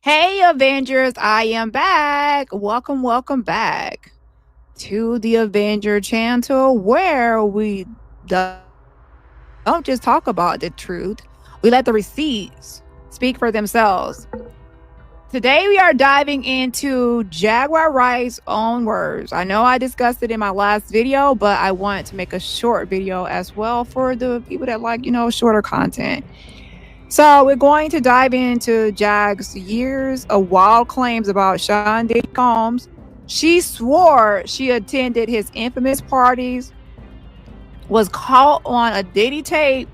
Hey, Avengers, I am back. Welcome back to the Avenger channel where we don't just talk about the truth, we let the receipts speak for themselves. Today, we are diving into Jaguar Wright's own words. I know I discussed it in my last video, but I wanted to make a short video as well for the people that like, shorter content. So we're going to dive into Jag's years of wild claims about Sean Diddy Combs. She swore she attended his infamous parties, was caught on a Diddy tape,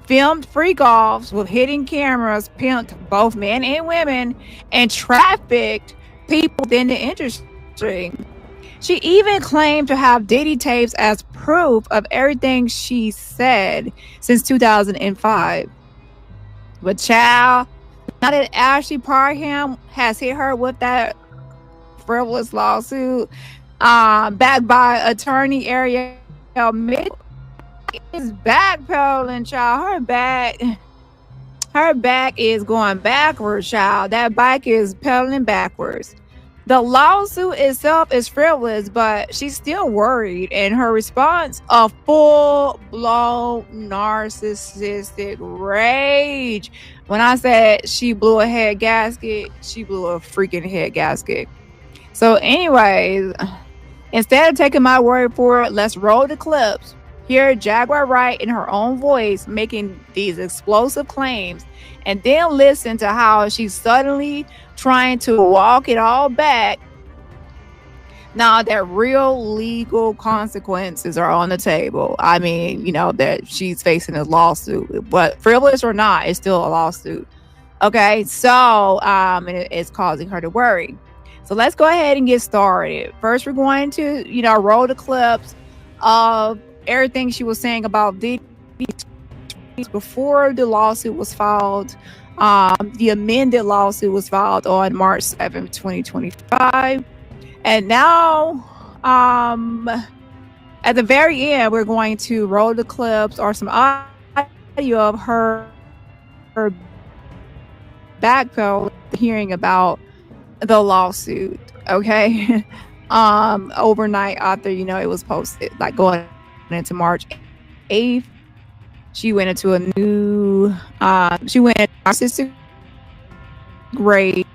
filmed freakoffs with hidden cameras, pimped both men and women, and trafficked people in the industry. She even claimed to have Diddy tapes as proof of everything she said since 2005. But child, now that Ashley Parham has hit her with that frivolous lawsuit, backed by attorney Ariel Mitchell, is backpedaling, child. Her back is going backwards, child. That bike is pedaling backwards. The lawsuit itself is frivolous, but she's still worried. And her response, a full-blown narcissistic rage. When I said she blew a head gasket, she blew a freaking head gasket. So anyways, instead of taking my word for it, let's roll the clips. Hear Jaguar Wright in her own voice making these explosive claims, and then listen to how she's suddenly trying to walk it all back now that real legal consequences are on the table. I mean, that she's facing a lawsuit, but frivolous or not, it's still a lawsuit. Okay, so and it's causing her to worry. So let's go ahead and get started. First, we're going to roll the clips of everything she was saying about Diddy before the lawsuit was filed. The amended lawsuit was filed on March 7th, 2025. And now, at the very end, we're going to roll the clips or some audio of her backpedal hearing about the lawsuit. Okay. Overnight after, it was posted, like going into March 8th. She went into a new, she went narcissistic grade.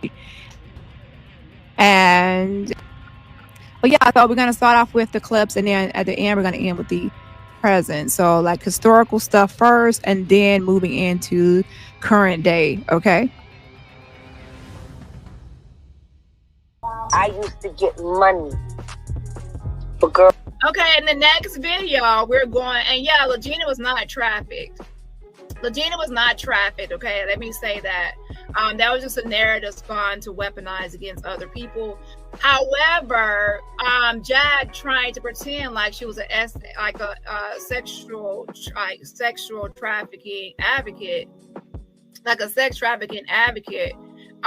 And, but yeah, I thought we're going to start off with the clips, and then at the end, we're going to end with the present. So like historical stuff first, and then moving into current day. Okay. I used to get money for girls. Okay, in the next video, we're going, and yeah, Legina was not trafficked. Legina was not trafficked, okay? Let me say that. That was just a narrative spawned to weaponize against other people. However, Jag trying to pretend like she was a sexual trafficking advocate, like a sex trafficking advocate,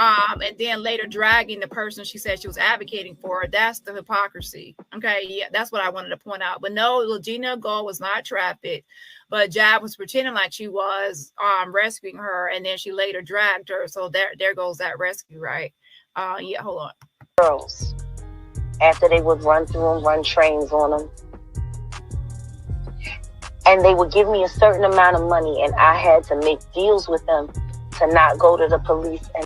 and then later dragging the person she said she was advocating for. That's the hypocrisy. Okay, yeah, that's what I wanted to point out. But no, Legina Gold was not trafficked, but Jab was pretending like she was rescuing her, and then she later dragged her. So there goes that rescue, right? Yeah, hold on. Girls, after they would run through and run trains on them, and they would give me a certain amount of money, and I had to make deals with them to not go to the police and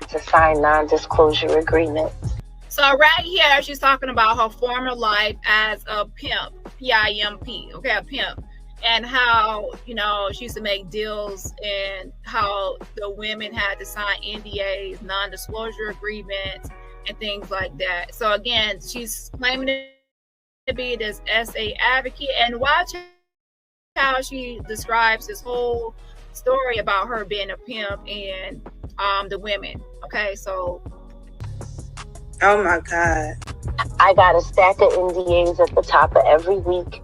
to sign non-disclosure agreements. So right here, she's talking about her former life as a pimp, P-I-M-P, okay, a pimp, and how, she used to make deals and how the women had to sign NDAs, non-disclosure agreements, and things like that. So again, she's claiming to be this SA advocate, and watch how she describes this whole story about her being a pimp and the women. Okay, so oh my God, I got a stack of NDAs at the top of every week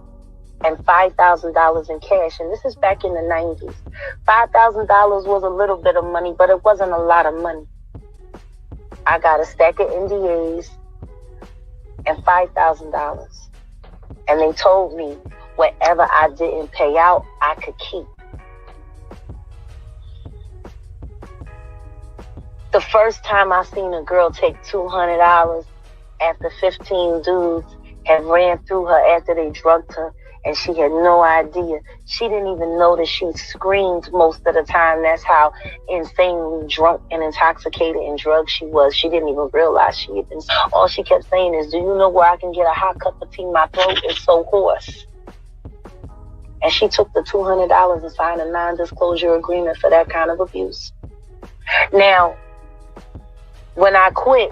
and $5,000 in cash, and this is back in the 90s. $5,000 was a little bit of money, but it wasn't a lot of money. I got a stack of NDAs and $5,000, and they told me whatever I didn't pay out, I could keep. The first time I seen a girl take $200 after 15 dudes had ran through her after they drugged her, and she had no idea. She didn't even know that she screamed most of the time. That's how insanely drunk and intoxicated and drugged she was. She didn't even realize she had been. All she kept saying is, "Do you know where I can get a hot cup of tea? My throat is so hoarse." And she took the $200 and signed a non-disclosure agreement for that kind of abuse. Now, when I quit,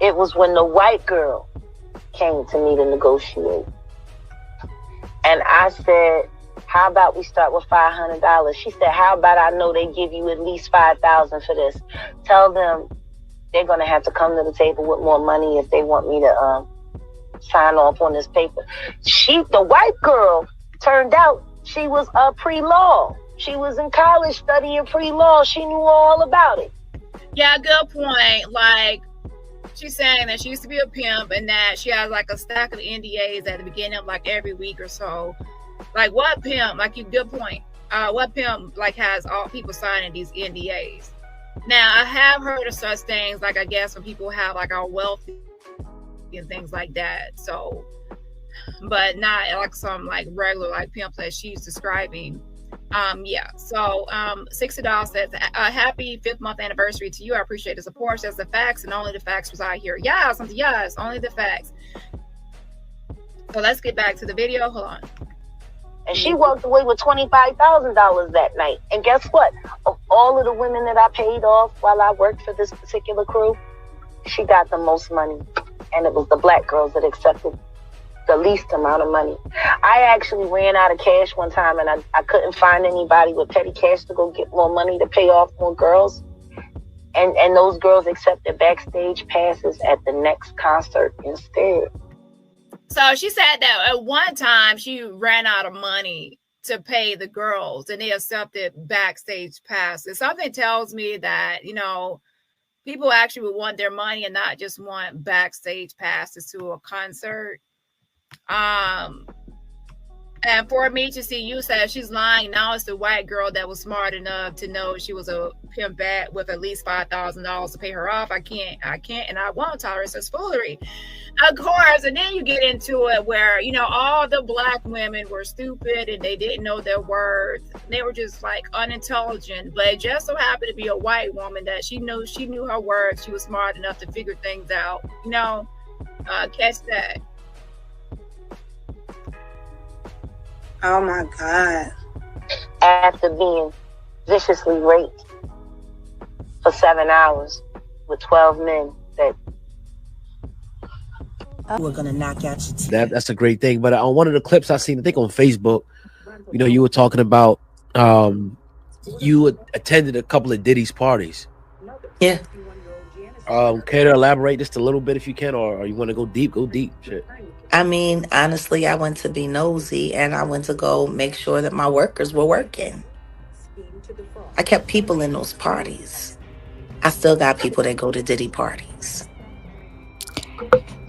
it was when the white girl came to me to negotiate. And I said, how about we start with $500? She said, how about I know they give you at least $5,000 for this. Tell them they're going to have to come to the table with more money if they want me to sign off on this paper. The white girl, turned out she was pre-law. She was in college studying pre-law. She knew all about it. Yeah, good point. Like, she's saying that she used to be a pimp and that she has like a stack of NDAs at the beginning of like every week or so. Like, what pimp, like, you good point. What pimp like has all people signing these NDAs? Now, I have heard of such things, like, I guess when people have like our wealthy and things like that. So, but not like some like regular like pimps that she's describing. Yeah, so $60 says, happy 5th month anniversary to you. I appreciate the support. Says the facts and only the facts reside here. Yes, only the facts. So let's get back to the video. Hold on. And she walked away with $25,000 that night. And guess what? Of all of the women that I paid off while I worked for this particular crew, she got the most money. And it was the black girls that accepted the least amount of money. I actually ran out of cash one time, and I couldn't find anybody with petty cash to go get more money to pay off more girls. And those girls accepted backstage passes at the next concert instead. So she said that at one time she ran out of money to pay the girls, and they accepted backstage passes. Something tells me that, you know, people actually would want their money and not just want backstage passes to a concert. And for me to see, you said she's lying. Now it's the white girl that was smart enough to know she was a pimp bat with at least $5,000 to pay her off. I can't, and I won't tolerate such foolery. Of course, and then you get into it where, you know, all the black women were stupid and they didn't know their worth. They were just like unintelligent. But it just so happened to be a white woman that she knew her worth. She was smart enough to figure things out. You know, catch that. Oh my God. After being viciously raped for 7 hours with 12 men that we're gonna knock out your teeth. That's a great thing. But on one of the clips I seen, I think on Facebook, you know, you were talking about you attended a couple of Diddy's parties. Yeah. Care to elaborate just a little bit if you can, or you want to go deep? Go deep. Shit. I mean, honestly, I went to be nosy and I went to go make sure that my workers were working. I kept people in those parties. I still got people that go to Diddy parties.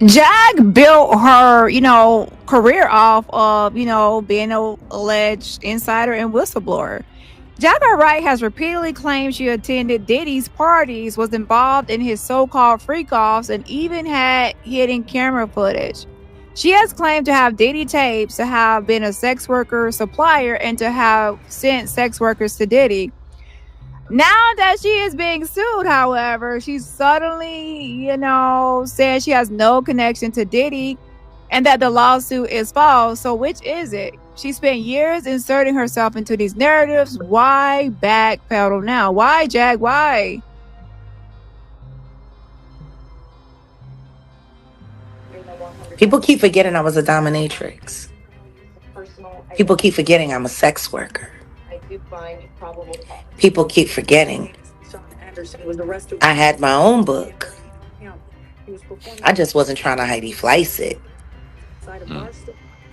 Jag built her, you know, career off of, you know, being an alleged insider and whistleblower. Jaguar Wright has repeatedly claimed she attended Diddy's parties, was involved in his so-called freak-offs, and even had hidden camera footage. She has claimed to have Diddy tapes, to have been a sex worker supplier, and to have sent sex workers to Diddy. Now that she is being sued, however, she's suddenly, you know, saying she has no connection to Diddy and that the lawsuit is false. So which is it? She spent years inserting herself into these narratives. Why backpedal now? Why, Jag? Why? People keep forgetting I was a dominatrix. People keep forgetting I'm a sex worker. People keep forgetting I had my own book. I just wasn't trying to Heidi Fleiss it.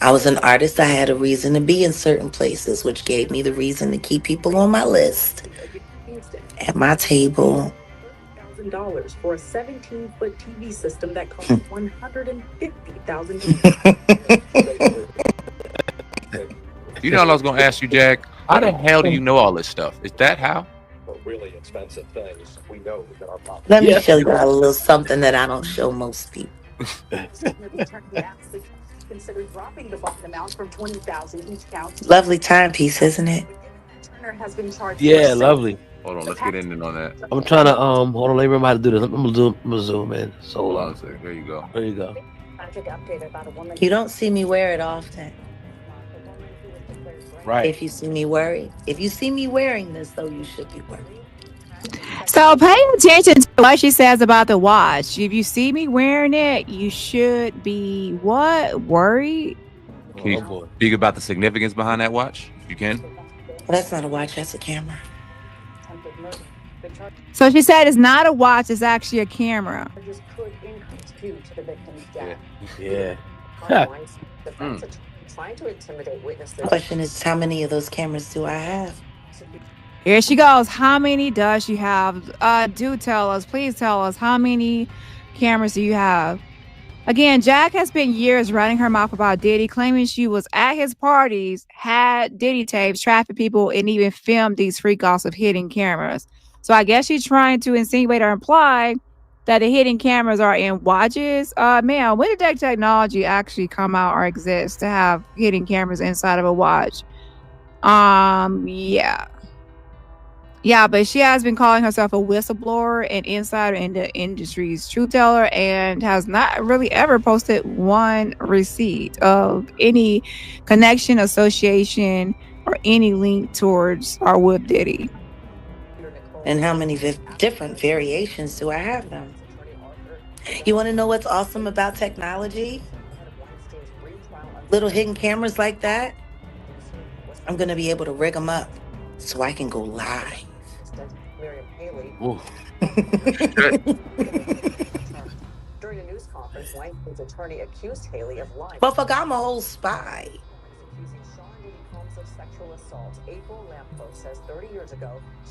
I was an artist. I had a reason to be in certain places, which gave me the reason to keep people on my list, at my table. For a 17-foot TV system that cost $150,000. You know what I was going to ask you, Jack? How the hell do you know all this stuff? Is that how? really expensive things, we know that our pockets. Let me show you a little something that I don't show most people. Considered dropping the bond amount from 20,000 each count. Lovely timepiece, isn't it? Turner has been charged. Yeah, lovely. Hold on, let's get in on that. I'm trying to hold on, let me remember how to do this. I'm gonna zoom in. So Hold on a second. There you go. There you go. You don't see me wear it often. Right. If you see me wearing this, though, you should be worried. So pay attention to what she says about the watch. If you see me wearing it, you should be what? Worried? Can you speak about the significance behind that watch? If you can. Well, that's not a watch, that's a camera. So she said it's not a watch, it's actually a camera. Yeah. Trying to intimidate witnesses. The question is, how many of those cameras do I have? Here she goes. How many does she have? Do tell us. Please tell us. How many cameras do you have? Again, Jack has spent years running her mouth about Diddy, claiming she was at his parties, had Diddy tapes, trafficked people, and even filmed these freak-offs of hidden cameras. So I guess she's trying to insinuate or imply that the hidden cameras are in watches. Man, when did that technology actually come out or exist to have hidden cameras inside of a watch? Yeah, but she has been calling herself a whistleblower and insider in the industry's truth teller, and has not really ever posted one receipt of any connection, association, or any link towards or with Diddy. And how many different variations do I have them? You want to know what's awesome about technology? Little hidden cameras like that? I'm going to be able to rig them up so I can go live. During a news conference, Langton's attorney accused Haley of lying. But fuck, I'm a whole spy.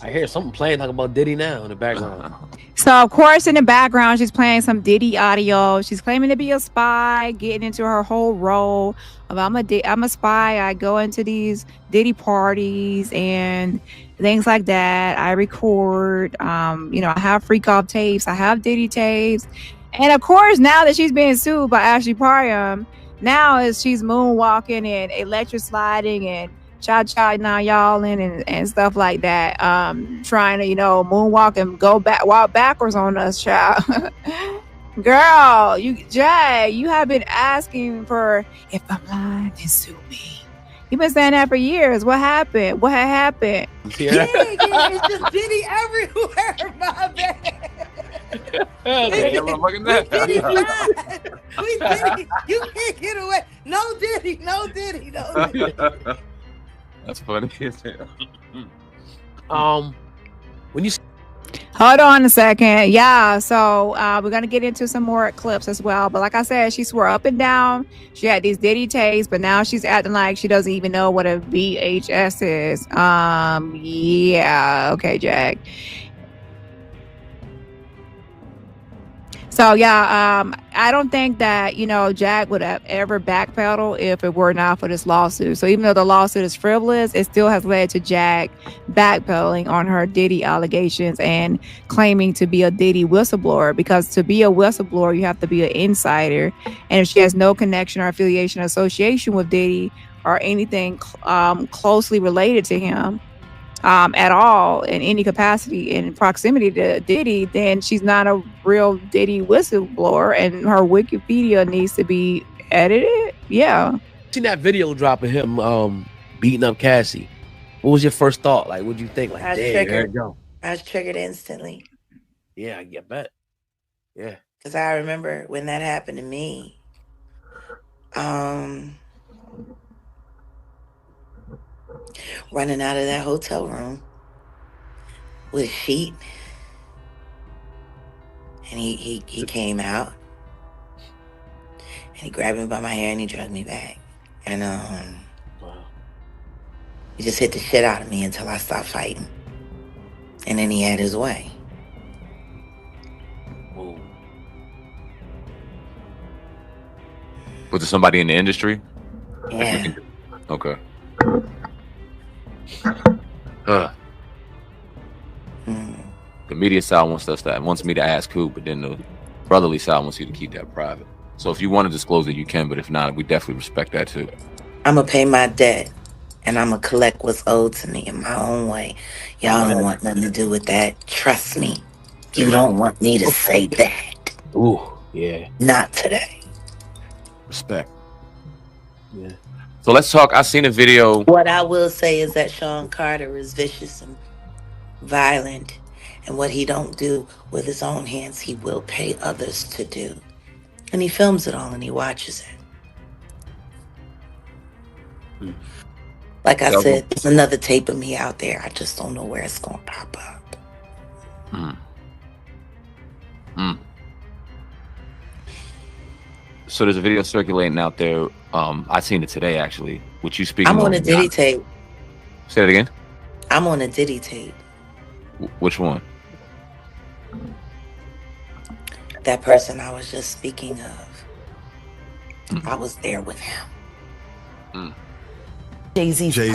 I hear something playing talking about Diddy now in the background. So, of course, in the background, she's playing some Diddy audio. She's claiming to be a spy, getting into her whole role of I'm a spy. I go into these Diddy parties and things like that. I record. I have freak-off tapes. I have Diddy tapes. And, of course, now that she's being sued by Ashley Priam, now is she's moonwalking and electric sliding and cha-cha now y'all and stuff like that, trying to moonwalk and walk backwards on us, child. Girl, you have been asking for, if I'm lying, then sue me. You've been saying that for years. What happened? What had happened? Yeah, it's just Diddy everywhere, my bad. We Diddy. You can't get away. No Diddy. That's funny. When you hold on a second, yeah. So we're gonna get into some more clips as well. But like I said, she swore up and down she had these Diddy tapes, but now she's acting like she doesn't even know what a VHS is. Yeah, okay, Jack. So yeah, I don't think that Jack would have ever backpedaled if it were not for this lawsuit. So even though the lawsuit is frivolous, it still has led to Jack backpedaling on her Diddy allegations and claiming to be a Diddy whistleblower. Because to be a whistleblower, you have to be an insider, and if she has no connection or affiliation or association with Diddy or anything closely related to him at all in any capacity in proximity to Diddy, then she's not a real Diddy whistleblower, and her Wikipedia needs to be edited. Yeah. Seen that video drop of him beating up Cassie. What was your first thought? Like, what'd you think? Like, I was damn, triggered. I was triggered instantly. Yeah, I bet. Yeah. Because I remember when that happened to me. Running out of that hotel room with a sheet, and he came out and he grabbed me by my hair and he dragged me back, and he just hit the shit out of me until I stopped fighting, and then he had his way. Was it somebody in the industry? Yeah. Okay. media side wants me to ask who, but then the brotherly side wants you to keep that private. So if you want to disclose it, you can, but if not, we definitely respect that too. I'm gonna pay my debt, and I'm gonna collect what's owed to me in my own way. Y'all don't want nothing to do with that. Trust me. You don't want me to say that. Ooh, yeah. Not today. Respect. Yeah. So let's talk. I seen a video. What I will say is that Sean Carter is vicious and violent, and what he don't do with his own hands, he will pay others to do. And he films it all and he watches it. Like I said, there's another tape of me out there. I just don't know where it's going to pop up. So there's a video circulating out there. I seen it today, actually. Which you speaking I'm on a Diddy tape. Say that again? I'm on a Diddy tape. Which one? That person I was just speaking of. I was there with him. Jay-Z.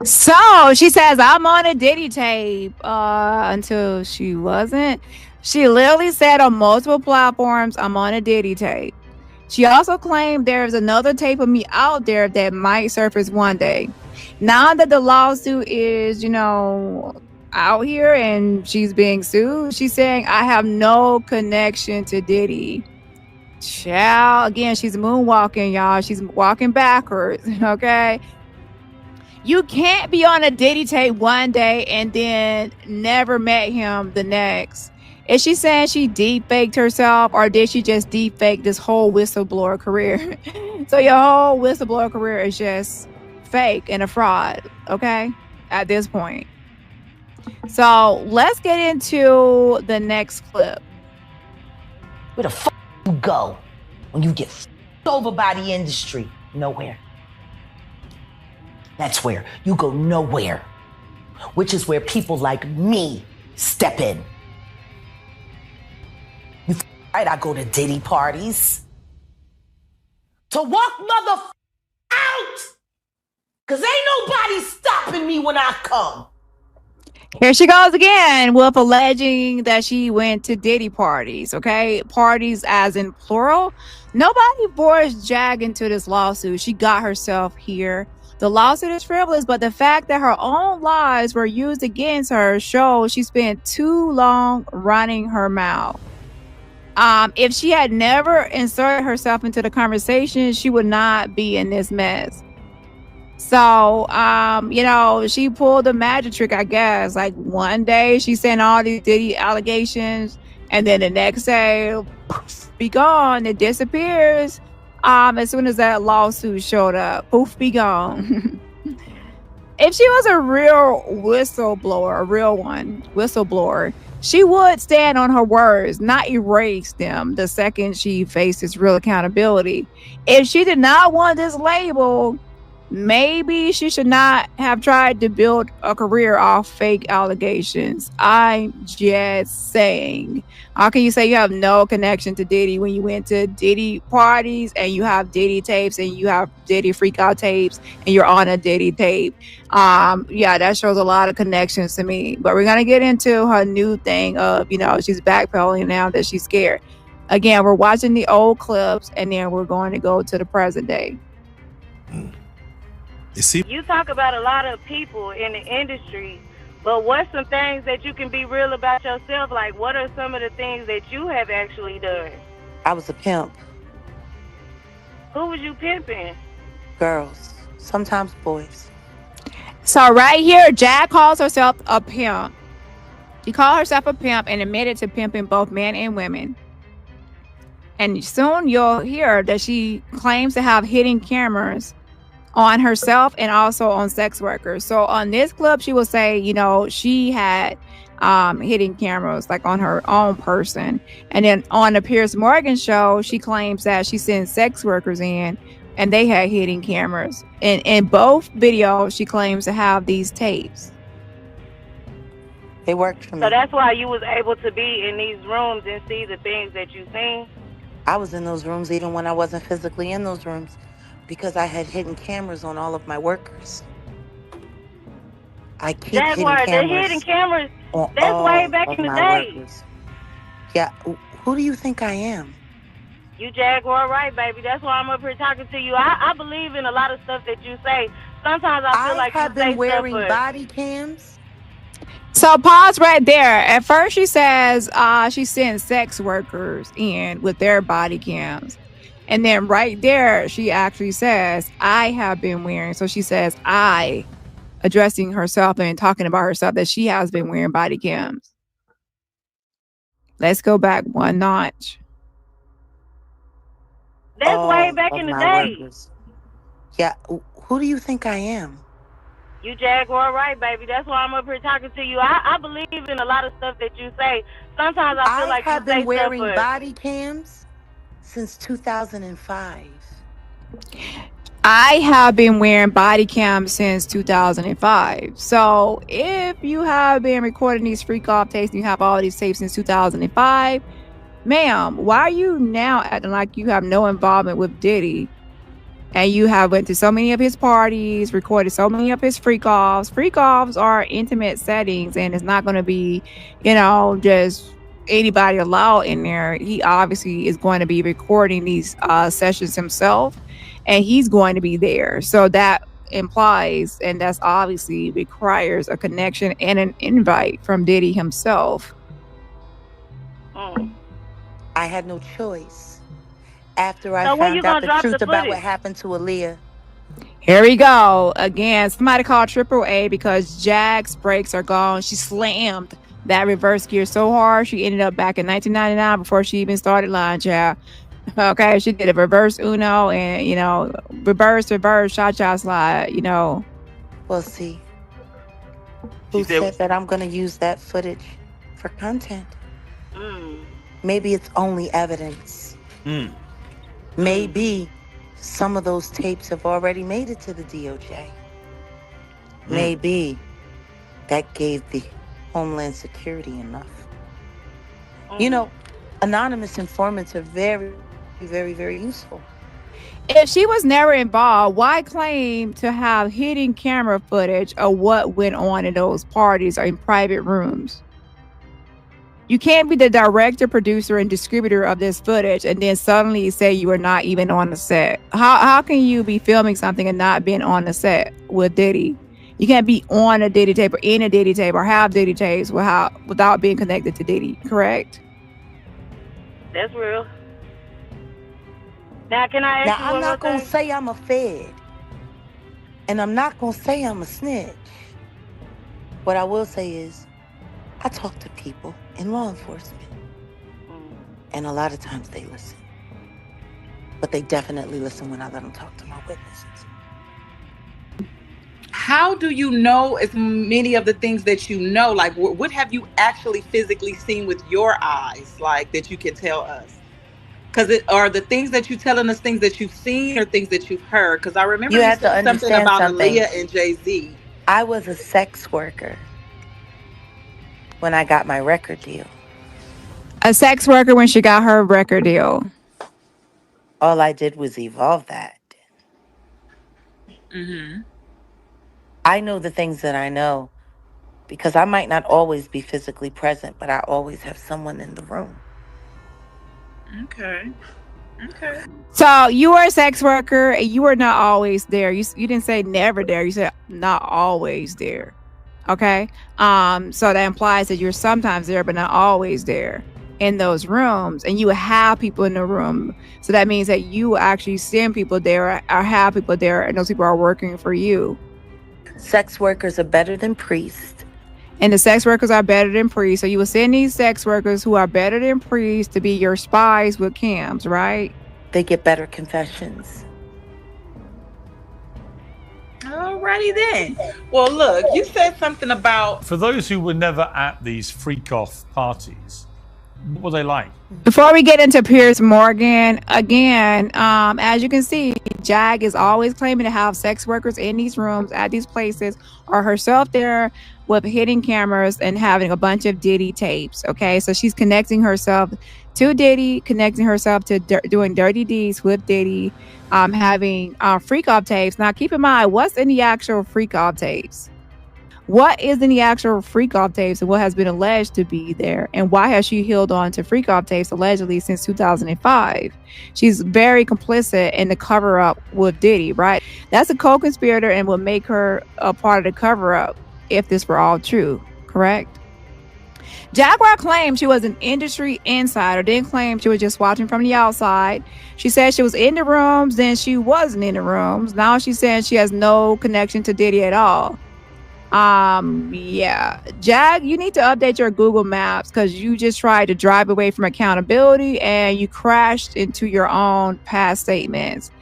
So she says, I'm on a Diddy tape until she wasn't. She literally said on multiple platforms, I'm on a Diddy tape. She also claimed there's another tape of me out there that might surface one day. Now that the lawsuit is, out here and she's being sued, she's saying, I have no connection to Diddy. Child, again, she's moonwalking, y'all. She's walking backwards, okay? You can't be on a Diddy tape one day and then never met him the next. Is she saying she deep faked herself, or did she just deep fake this whole whistleblower career? So your whole whistleblower career is just fake and a fraud, okay? At this point. So let's get into the next clip. Where the fuck you go when you get over by the industry? Nowhere. That's where you go nowhere, which is where people like me step in. You right? I go to Diddy parties to walk mother out, cause ain't nobody stopping me when I come. Here she goes again with alleging that she went to Diddy parties, okay? Parties as in plural. Nobody forced Jag into this lawsuit. She got herself here. The lawsuit is frivolous, but the fact that her own lies were used against her shows she spent too long running her mouth. If she had never inserted herself into the conversation, she would not be in this mess. So, she pulled a magic trick, I guess. Like one day she sent all these Diddy allegations, and then the next day, poof, be gone. It disappears. As soon as that lawsuit showed up, poof, be gone. If she was a real whistleblower, a real one, whistleblower, she would stand on her words, not erase them the second she faces real accountability. If she did not want this label, maybe she should not have tried to build a career off fake allegations. I'm just saying. How can you say you have no connection to Diddy when you went to Diddy parties and you have Diddy tapes and you have Diddy freakout tapes and you're on a Diddy tape? Yeah, that shows a lot of connections to me. But we're going to get into her new thing of, she's backpedaling now that she's scared. Again, we're watching the old clips and then we're going to go to the present day. You talk about a lot of people in the industry, but what's some things that you can be real about yourself? Like, what are some of the things that you have actually done? I was a pimp. Who was you pimping? Girls, sometimes boys. So right here, Jag calls herself a pimp. She called herself a pimp and admitted to pimping both men and women. And soon you'll hear that she claims to have hidden cameras on herself and also on sex workers. So on this clip, she will say, she had hidden cameras like on her own person. And then on the Piers Morgan show, she claims that she sent sex workers in and they had hidden cameras. And in both videos, she claims to have these tapes. They worked for me. So that's why you was able to be in these rooms and see the things that you seen? I was in those rooms even when I wasn't physically in those rooms, because I had hidden cameras on all of my workers. I keep Jaguar, hidden cameras. the hidden cameras, on That's way all back of in the my day. workers. Yeah, who do you think I am? You Jaguar, right, baby? That's why I'm up here talking to you. I believe in a lot of stuff that you say. Sometimes I feel I like you have been say stuff wearing for. body cams. So pause right there. At first she says she sends sex workers in with their body cams. And then right there she actually says, I have been wearing. So she says I, addressing herself and talking about herself, that she has been wearing body cams. Let's go back one notch. That's way All back of in the my day. workers. Yeah, who do you think I am? You Jaguar, right, baby? That's why I'm up here talking to you. I believe in a lot of stuff that you say. Sometimes I feel I like you have been say stuff wearing for. body cams since 2005. I have been wearing body cams since 2005. So if you have been recording these freakoff tapes and you have all these tapes since 2005, ma'am, why are you now acting like you have no involvement with Diddy? And you have went to so many of his parties, recorded so many of his freak-offs. Freak-offs are intimate settings, and it's not going to be, just anybody allowed in there. He obviously is going to be recording these sessions himself, and he's going to be there. So that implies, and that's obviously requires a connection and an invite from Diddy himself. I had no choice. After I So when you found out gonna the drop the truth about what footage? happened to Aaliyah. Here we go. Again, somebody called AAA because Jag's brakes are gone. She slammed that reverse gear so hard, she ended up back in 1999 before she even started line child. Okay, she did a reverse Uno and, reverse, shot, slide, Well, see, who said that I'm going to use that footage for content? Maybe it's only evidence. Maybe some of those tapes have already made it to the DOJ. Maybe that gave the Homeland Security enough. Anonymous informants are very, very, very useful. If she was never involved, why claim to have hidden camera footage of what went on in those parties or in private rooms? You can't be the director, producer, and distributor of this footage and then suddenly say you are not even on the set. How can you be filming something and not being on the set with Diddy? You can't be on a Diddy tape or in a Diddy tape or have Diddy tapes without being connected to Diddy, correct? That's real. Now, can I ask you I'm one not more going thing? to say I'm a fed. And I'm not going to say I'm a snitch. What I will say is, I talk to people in law enforcement. And a lot of times they listen. But they definitely listen when I let them talk to my witnesses. How do you know as many of the things that you know? Like, what have you actually physically seen with your eyes, like, that you can tell us? Because are the things that you're telling us things that you've seen or things that you've heard? Because I remember you said something about Aaliyah and Jay-Z. I was a sex worker when I got my record deal. A sex worker when she got her record deal. All I did was evolve that. I know the things that I know because I might not always be physically present, but I always have someone in the room. Okay. So you were a sex worker and you were not always there. You didn't say never there. You said not always there. Okay. So that implies that you're sometimes there, but not always there in those rooms, and you have people in the room. So that means that you actually send people there or have people there, and those people are working for you. Sex workers are better than priests. And the sex workers are better than priests. So you will send these sex workers who are better than priests to be your spies with cams, right? They get better confessions. Alrighty then. Well, look, you said something about... For those who were never at these freak-off parties, what were they like? Before we get into Piers Morgan, again, as you can see, Jag is always claiming to have sex workers in these rooms at these places or herself there with hidden cameras and having a bunch of Diddy tapes. Okay, so she's connecting herself to Diddy, connecting herself to doing dirty deeds with Diddy, having freak-off tapes. Now, keep in mind, what's in the actual freak-off tapes? What is in the actual freakoff tapes and what has been alleged to be there? And why has she held on to freakoff tapes allegedly since 2005? She's very complicit in the cover up with Diddy, right? That's a co-conspirator and would make her a part of the cover up if this were all true, correct? Jaguar claimed she was an industry insider, didn't claim she was just watching from the outside. She said she was in the rooms, then she wasn't in the rooms. Now she's saying she has no connection to Diddy at all. Yeah. Jag, you need to update your Google Maps because you just tried to drive away from accountability and you crashed into your own past statements.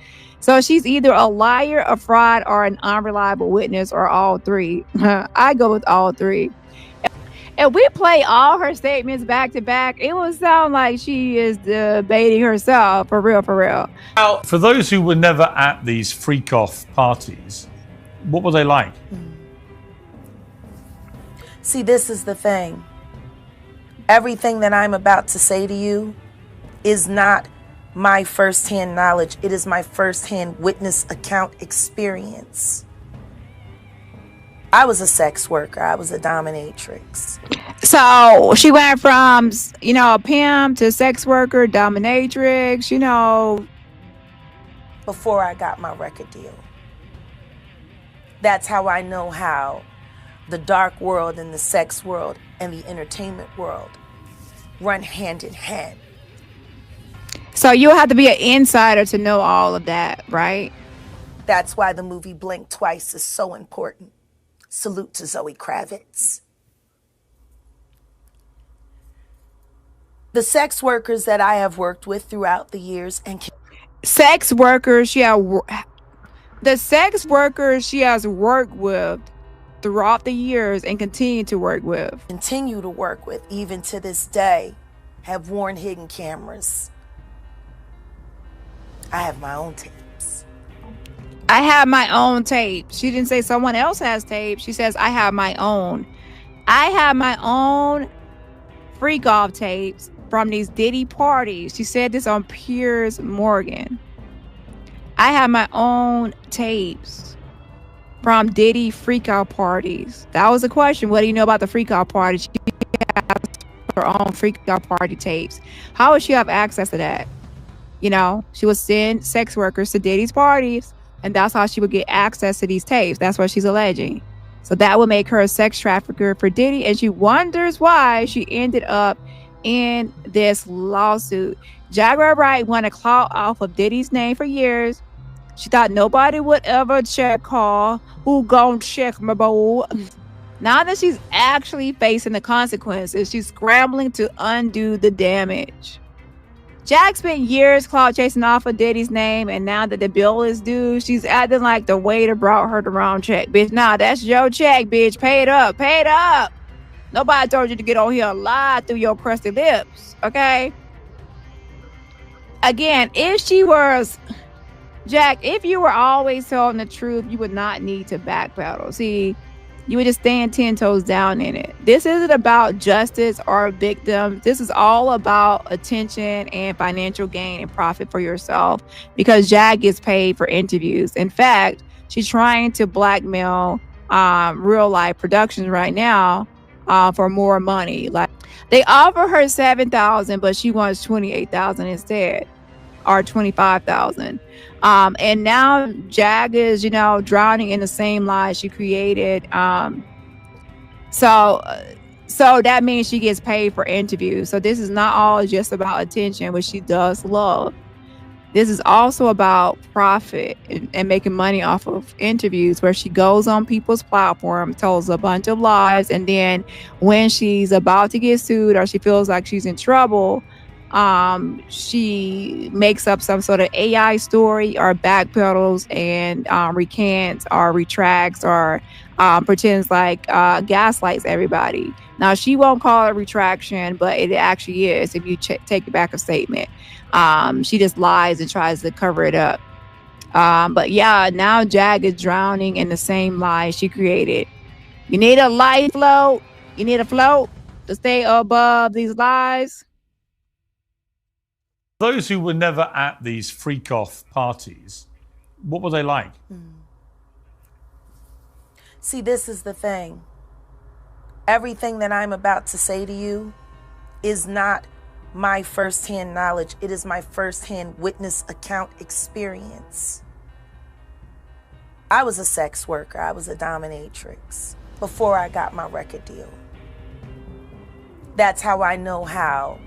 So she's either a liar, a fraud, or an unreliable witness, or all three. I go with all three. If we play all her statements back to back, it will sound like she is debating herself, for real, for real. For those who were never at these freak-off parties, what were they like? See, this is the thing. Everything that I'm about to say to you is not my firsthand knowledge. It is my firsthand witness account experience. I was a sex worker. I was a dominatrix. So she went from, a pimp to sex worker, dominatrix, before I got my record deal. That's how I know how the dark world and the sex world and the entertainment world run hand in hand. So you'll have to be an insider to know all of that, right? That's why the movie Blink Twice is so important. Salute to Zoe Kravitz. The sex workers that I have worked with throughout the years and sex workers, the sex workers she has worked with throughout the years and continue to work with, even to this day, have worn hidden cameras. I have my own tapes. I have my own tape. She didn't say someone else has tape. She says, I have my own. I have my own freak off tapes from these Diddy parties. She said this on Piers Morgan. I have my own tapes from Diddy freak out parties. That was the question. What do you know about the freak out party? She has her own freak out party tapes. How would she have access to that? She would send sex workers to Diddy's parties, and that's how she would get access to these tapes. That's what she's alleging. So that would make her a sex trafficker for Diddy, and she wonders why she ended up in this lawsuit. Jaguar Wright wanted clout off of Diddy's name for years. She thought nobody would ever check her. Who gon' check my boy? Now that she's actually facing the consequences, she's scrambling to undo the damage. Jag spent years clout chasing off of Diddy's name, and now that the bill is due, she's acting like the waiter brought her the wrong check. Bitch, nah, that's your check, bitch. Pay it up. Pay it up. Nobody told you to get on here and lie through your crusty lips, okay? Again, if she was... Jack, if you were always telling the truth, you would not need to backpedal. See, you would just stand 10 toes down in it. This isn't about justice or victims. This is all about attention and financial gain and profit for yourself, because Jag gets paid for interviews. In fact, she's trying to blackmail real life productions right now for more money. Like, they offer her $7,000, but she wants $28,000 instead, or $25,000. And now Jag is, drowning in the same lies she created. So that means she gets paid for interviews. So this is not all just about attention, which she does love. This is also about profit and making money off of interviews, where she goes on people's platform, tells a bunch of lies, and then when she's about to get sued or she feels like she's in trouble, she makes up some sort of AI story or backpedals and recants or retracts or pretends like gaslights everybody. Now, she won't call it a retraction, but it actually is if you take back a statement. She just lies and tries to cover it up. But yeah, now Jag is drowning in the same lies she created. You need a life float. You need a float to stay above these lies. Those who were never at these freak-off parties, what were they like? See, this is the thing. Everything that I'm about to say to you is not my firsthand knowledge. It is my firsthand witness account experience. I was a sex worker. I was a dominatrix before I got my record deal. That's how I know how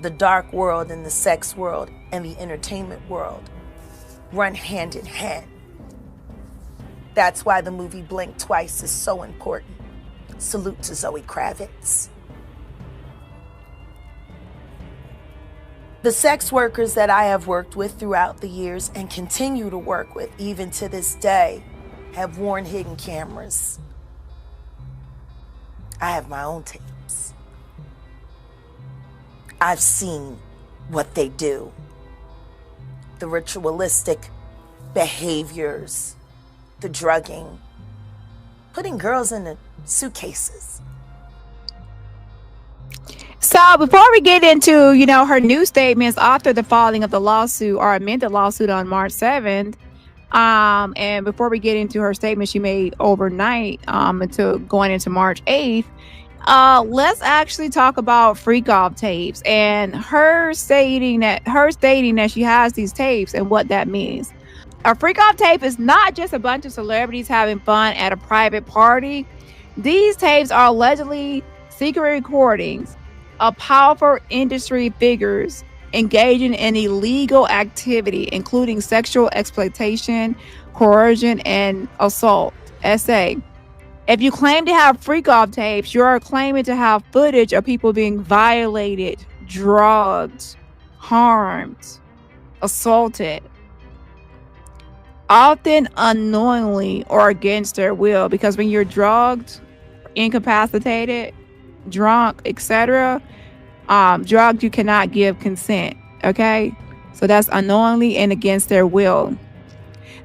the dark world and the sex world and the entertainment world run hand in hand. That's why the movie Blink Twice is so important. Salute to Zoe Kravitz. The sex workers that I have worked with throughout the years and continue to work with even to this day have worn hidden cameras. I have my own tapes. I've seen what they do. The ritualistic behaviors, the drugging, putting girls in the suitcases. So before we get into, her new statements after the filing of the lawsuit or amended lawsuit on March 7th, and before we get into her statement she made overnight until going into March 8th, let's actually talk about freakoff tapes and her stating that she has these tapes and what that means. A freakoff tape is not just a bunch of celebrities having fun at a private party. These tapes are allegedly secret recordings of powerful industry figures engaging in illegal activity, including sexual exploitation, coercion, and assault. SA. If you claim to have freak-off tapes, you are claiming to have footage of people being violated, drugged, harmed, assaulted, often unknowingly or against their will. Because when you're drugged, incapacitated, drunk, etc., drugged, you cannot give consent. Okay, so that's unknowingly and against their will.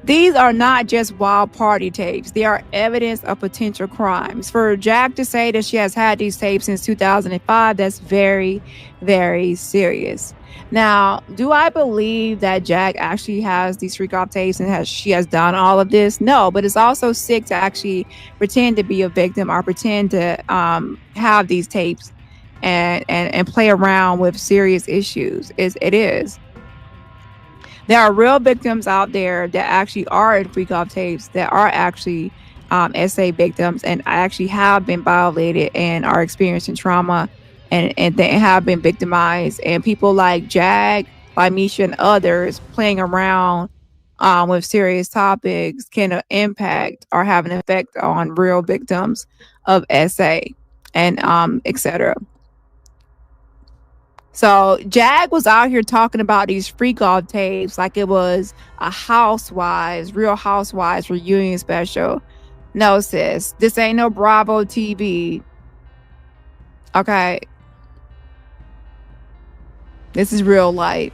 These are not just wild party tapes. They are evidence of potential crimes. For Jack to say that she has had these tapes since 2005, that's very, very serious. Now, do I believe that Jack actually has these freak-off tapes and she has done all of this? No, but it's also sick to actually pretend to be a victim or pretend to have these tapes and play around with serious issues. It is. There are real victims out there that actually are in freak-off tapes that are actually SA victims and actually have been violated and are experiencing trauma and they have been victimized. And people like Jag, like Misha, and others playing around with serious topics can impact or have an effect on real victims of SA and etc. So Jag was out here talking about these freak-off tapes like it was a Real Housewives reunion special. No, sis, this ain't no Bravo TV. Okay, this is real life.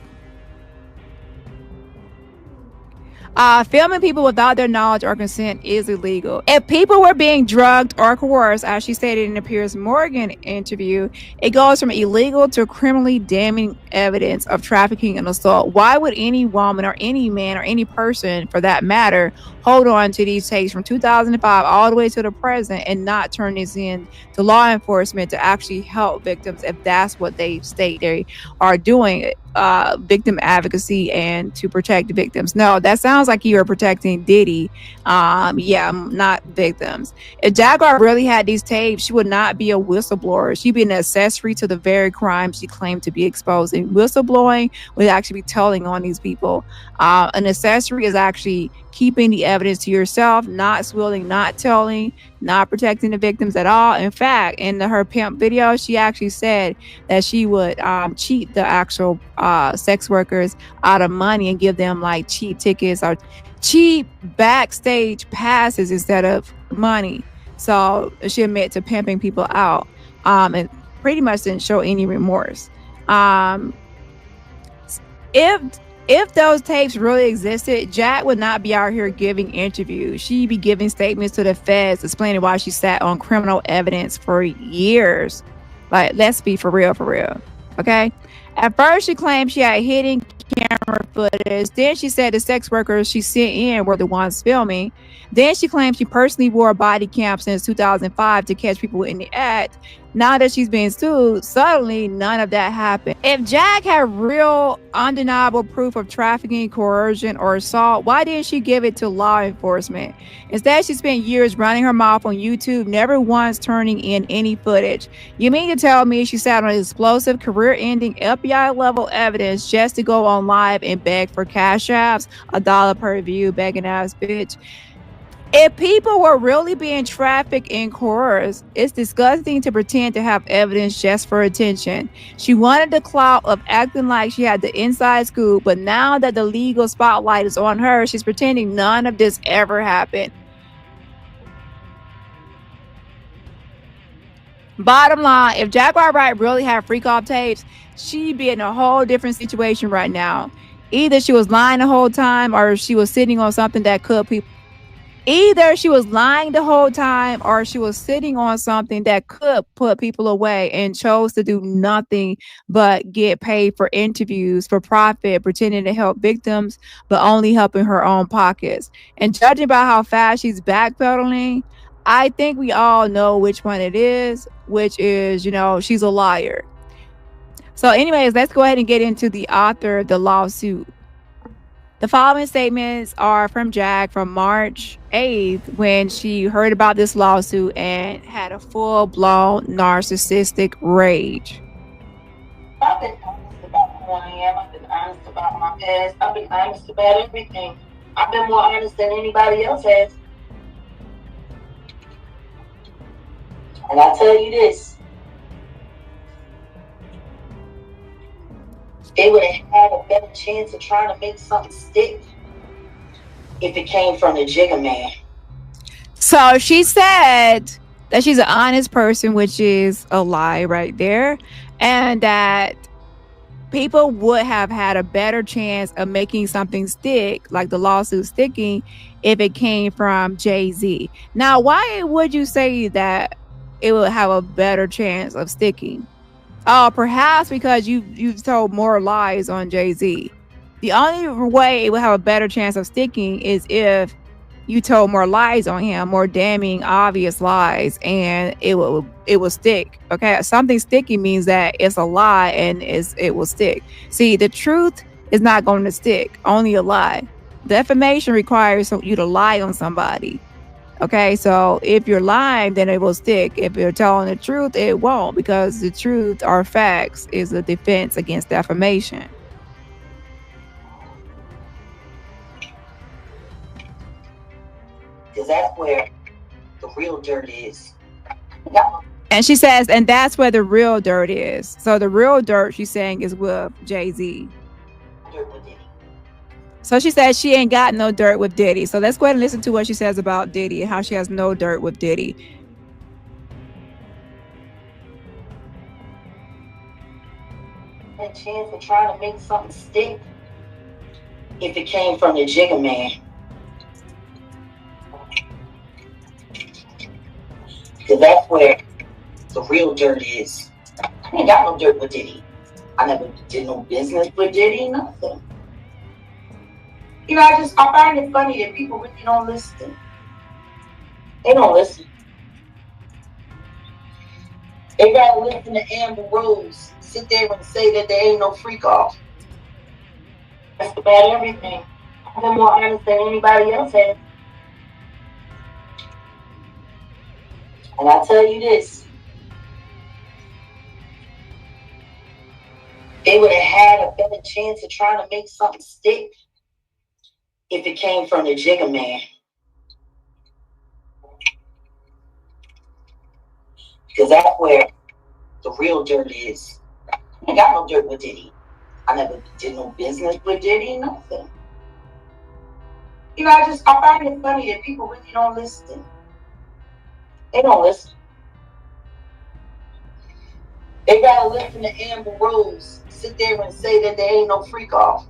Filming people without their knowledge or consent is illegal. If people were being drugged or coerced, as she stated in the Piers Morgan interview, it goes from illegal to criminally damning evidence of trafficking and assault. Why would any woman or any man or any person, for that matter, hold on to these tapes from 2005 all the way to the present and not turn this in to law enforcement to actually help victims if that's what they state they are doing? Victim advocacy and to protect victims. No, that sounds like you are protecting Diddy. Not victims. If Jaguar really had these tapes, she would not be a whistleblower. She'd be an accessory to the very crime she claimed to be exposing. Whistleblowing would actually be telling on these people. An accessory is actually keeping the evidence to yourself, not swilling, not telling, not protecting the victims at all. In fact, in her pimp video, she actually said that she would cheat the actual sex workers out of money and give them like cheap tickets or cheap backstage passes instead of money. So she admitted to pimping people out and pretty much didn't show any remorse. If those tapes really existed, Jack would not be out here giving interviews. She'd be giving statements to the feds explaining why she sat on criminal evidence for years. Like, let's be for real. Okay? At first, she claimed she had hidden camera footage. Then she said the sex workers she sent in were the ones filming. Then she claimed she personally wore a body cam since 2005 to catch people in the act. Now that she's being sued, suddenly none of that happened. If Jack had real, undeniable proof of trafficking, coercion, or assault, why didn't she give it to law enforcement? Instead, she spent years running her mouth on YouTube, never once turning in any footage. You mean to tell me she sat on explosive, career-ending, FBI-level evidence just to go on live and beg for cash apps, $1 per view, begging ass bitch? If people were really being trafficked and coerced, it's disgusting to pretend to have evidence just for attention. She wanted the clout of acting like she had the inside scoop, but now that the legal spotlight is on her, she's pretending none of this ever happened. Bottom line, if Jaguar Wright really had freakoff tapes, she'd be in a whole different situation right now. Either she was lying the whole time or she was sitting on something that could people. Either she was lying the whole time or she was sitting on something that could put people away and chose to do nothing but get paid for interviews for profit, pretending to help victims, but only helping her own pockets. And judging by how fast she's backpedaling, I think we all know which one it is, which is, she's a liar. So anyways, let's go ahead and get into the author of the lawsuit. The following statements are from Jack from March 8th when she heard about this lawsuit and had a full-blown narcissistic rage. I've been honest about who I am. I've been honest about my past. I've been honest about everything. I've been more honest than anybody else has. And I'll tell you this. They would have had a better chance of trying to make something stick if it came from the Jigga Man. So she said that she's an honest person, which is a lie right there, and that people would have had a better chance of making something stick, like the lawsuit sticking, if it came from Jay-Z. Now, why would you say that it would have a better chance of sticking? Perhaps because you've told more lies on Jay-Z. The only way it would have a better chance of sticking is if you told more lies on him, more damning, obvious lies, and it will stick. Okay, something sticky means that it's a lie and it will stick. See, the truth is not going to stick, only a lie. Defamation requires you to lie on somebody. Okay, so if you're lying, then it will stick. If you're telling the truth, it won't, because the truth or facts is a defense against defamation. Because that's where the real dirt is. And she says, and that's where the real dirt is. So the real dirt, she's saying, is with Jay-Z. Dirt with Diddy. So she says she ain't got no dirt with Diddy. So let's go ahead and listen to what she says about Diddy and how she has no dirt with Diddy. A chance of trying to make something stick if it came from the Jigga Man. Because that's where the real dirt is. I ain't got no dirt with Diddy. I never did no business with Diddy, nothing. I find it funny that people really don't listen. They don't listen. They gotta listen to Amber Rose sit there and say that there ain't no freakoff. That's about everything. I've been more honest than anybody else has. And I'll tell you this. They would have had a better chance of trying to make something stick if it came from the Jigga Man. Because that's where the real dirt is. I ain't got no dirt with Diddy. I never did no business with Diddy, nothing. I find it funny that people really don't listen. They don't listen. They gotta listen to Amber Rose sit there and say that there ain't no freakoff.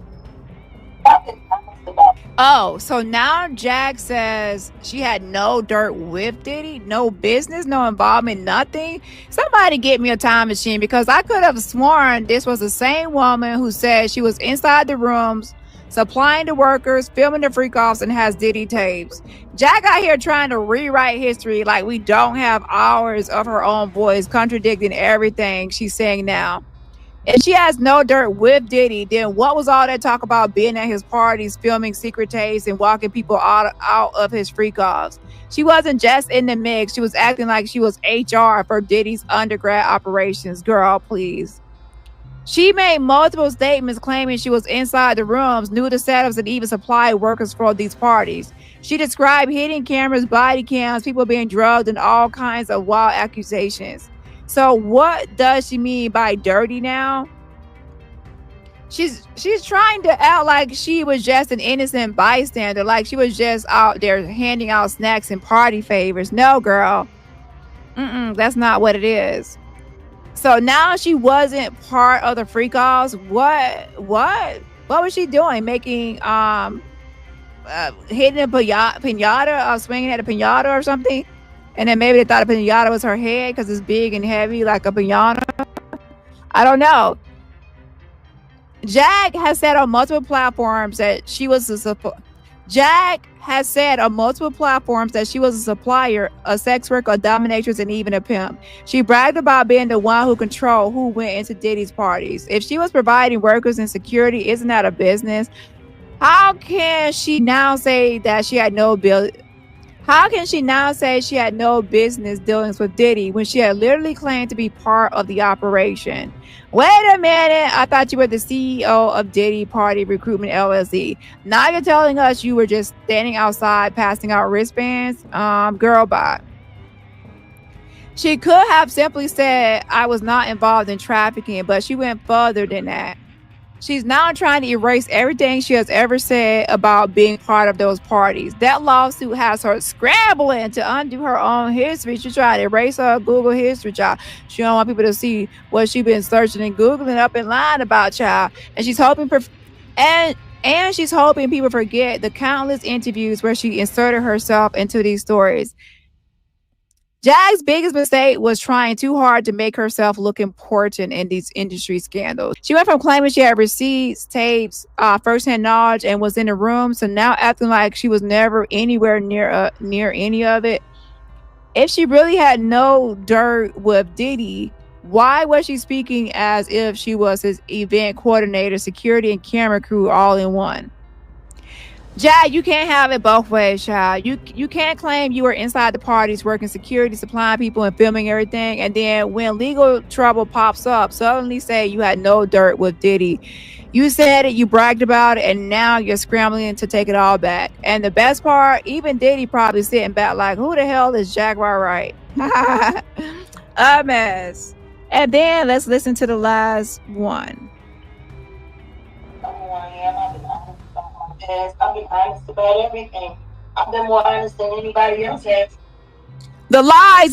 Oh, so now Jack says she had no dirt with Diddy, no business, no involvement, nothing. Somebody get me a time machine, because I could have sworn this was the same woman who said she was inside the rooms supplying the workers, filming the freak-offs, and has Diddy tapes. Jag out here trying to rewrite history like we don't have hours of her own voice contradicting everything she's saying now. If she has no dirt with Diddy, then what was all that talk about being at his parties, filming secret tapes, and walking people out of his freak-offs? She wasn't just in the mix. She was acting like she was HR for Diddy's undergrad operations. Girl, please. She made multiple statements claiming she was inside the rooms, knew the setups, and even supplied workers for these parties. She described hidden cameras, body cams, people being drugged, and all kinds of wild accusations. So what does she mean by dirty now? She's trying to act like she was just an innocent bystander, like she was just out there handing out snacks and party favors. No, girl. That's not what it is. So now she wasn't part of the freak-offs. What was she doing? Making hitting a pinata, swinging at a pinata or something? And then maybe they thought a pinata was her head because it's big and heavy like a pinata. I don't know. Jag has said on multiple platforms that she was a supplier, a sex worker, a dominatrix, and even a pimp. She bragged about being the one who controlled who went into Diddy's parties. If she was providing workers and security, isn't that a business? How can she now say that she had no business dealings with Diddy when she had literally claimed to be part of the operation? Wait a minute. I thought you were the CEO of Diddy Party Recruitment LLC. Now you're telling us you were just standing outside passing out wristbands? Girl, bye. She could have simply said, I was not involved in trafficking, but she went further than that. She's now trying to erase everything she has ever said about being part of those parties. That lawsuit has her scrambling to undo her own history. She's trying to erase her Google history, child. She don't want people to see what she's been searching and Googling up and lying about, child. And she's hoping she's hoping people forget the countless interviews where she inserted herself into these stories. Jag's biggest mistake was trying too hard to make herself look important in these industry scandals. She went from claiming she had receipts, tapes, firsthand knowledge, and was in the room, to now acting like she was never anywhere near any of it. If she really had no dirt with Diddy, why was she speaking as if she was his event coordinator, security, and camera crew all in one? Jag, you can't have it both ways, child. You can't claim you were inside the parties working security, supplying people, and filming everything, and then when legal trouble pops up, suddenly say you had no dirt with Diddy. You said it, you bragged about it, and now you're scrambling to take it all back. And the best part, even Diddy probably sitting back like, who the hell is Jaguar Wright? A mess. And then let's listen to the last one. I've been honest about everything. I've been more honest than anybody else has. The lies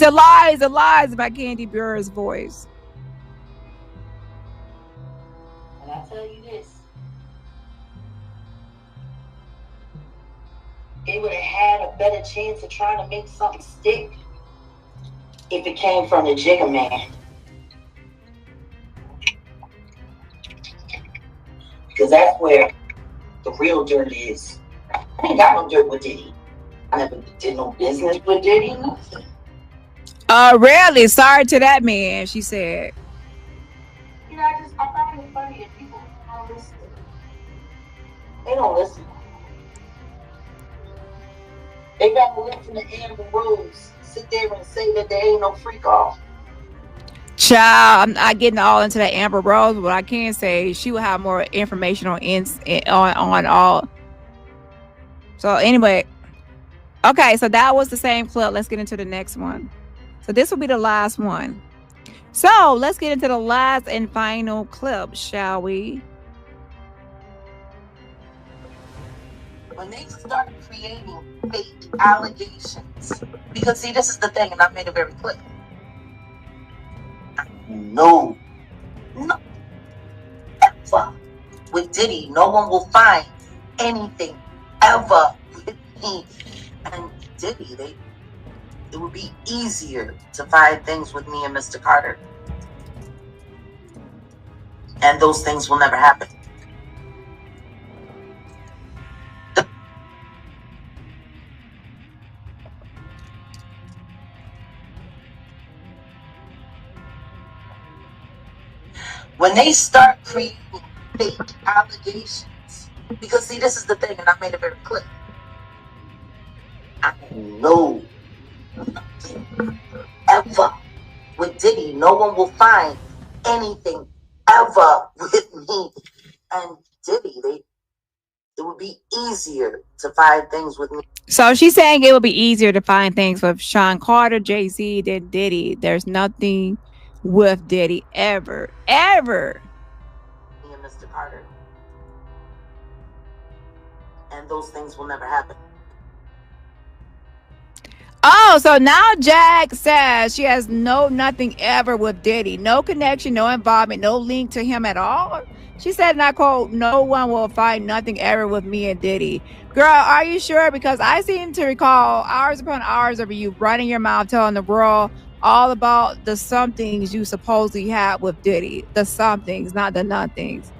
by Candy Burr's voice. And I tell you this, they would have had a better chance of trying to make something stick if it came from the Jigga Man. Because that's where the real dirt is. I ain't got no dirt with Diddy. I never did no business with Diddy, nothing. Really? Sorry to that man, she said. You know, I find it funny that people don't listen. They don't listen. They got to listen to Amber Rose sit there and say that there ain't no freak off. Child, I'm not getting all into that Amber Rose, but I can say she will have more information on all. So anyway, okay, so that was the same clip. Let's get into the next one. So this will be the last one. So let's get into the last and final clip, shall we? When they start creating fake allegations, because see, this is the thing, and I made it very clear. No, ever with Diddy, no one will find anything ever with me and Diddy. It would be easier to find things with me and Mr. Carter, and those things will never happen. When they start creating fake allegations, because see, this is the thing, and I made it very clear. I know nothing ever with Diddy. No one will find anything ever with me and Diddy. It would be easier to find things with me. So she's saying it would be easier to find things with Sean Carter, Jay-Z than Diddy. There's nothing with Diddy ever. Me and Mr. Carter. And those things will never happen. Oh, so now Jack says she has nothing ever with Diddy. No connection, no involvement, no link to him at all. She said, and I quote, "No one will find nothing ever with me and Diddy." Girl, are you sure? Because I seem to recall hours upon hours of you running your mouth telling the world all about the somethings you supposedly had with Diddy. The somethings, not the nothings.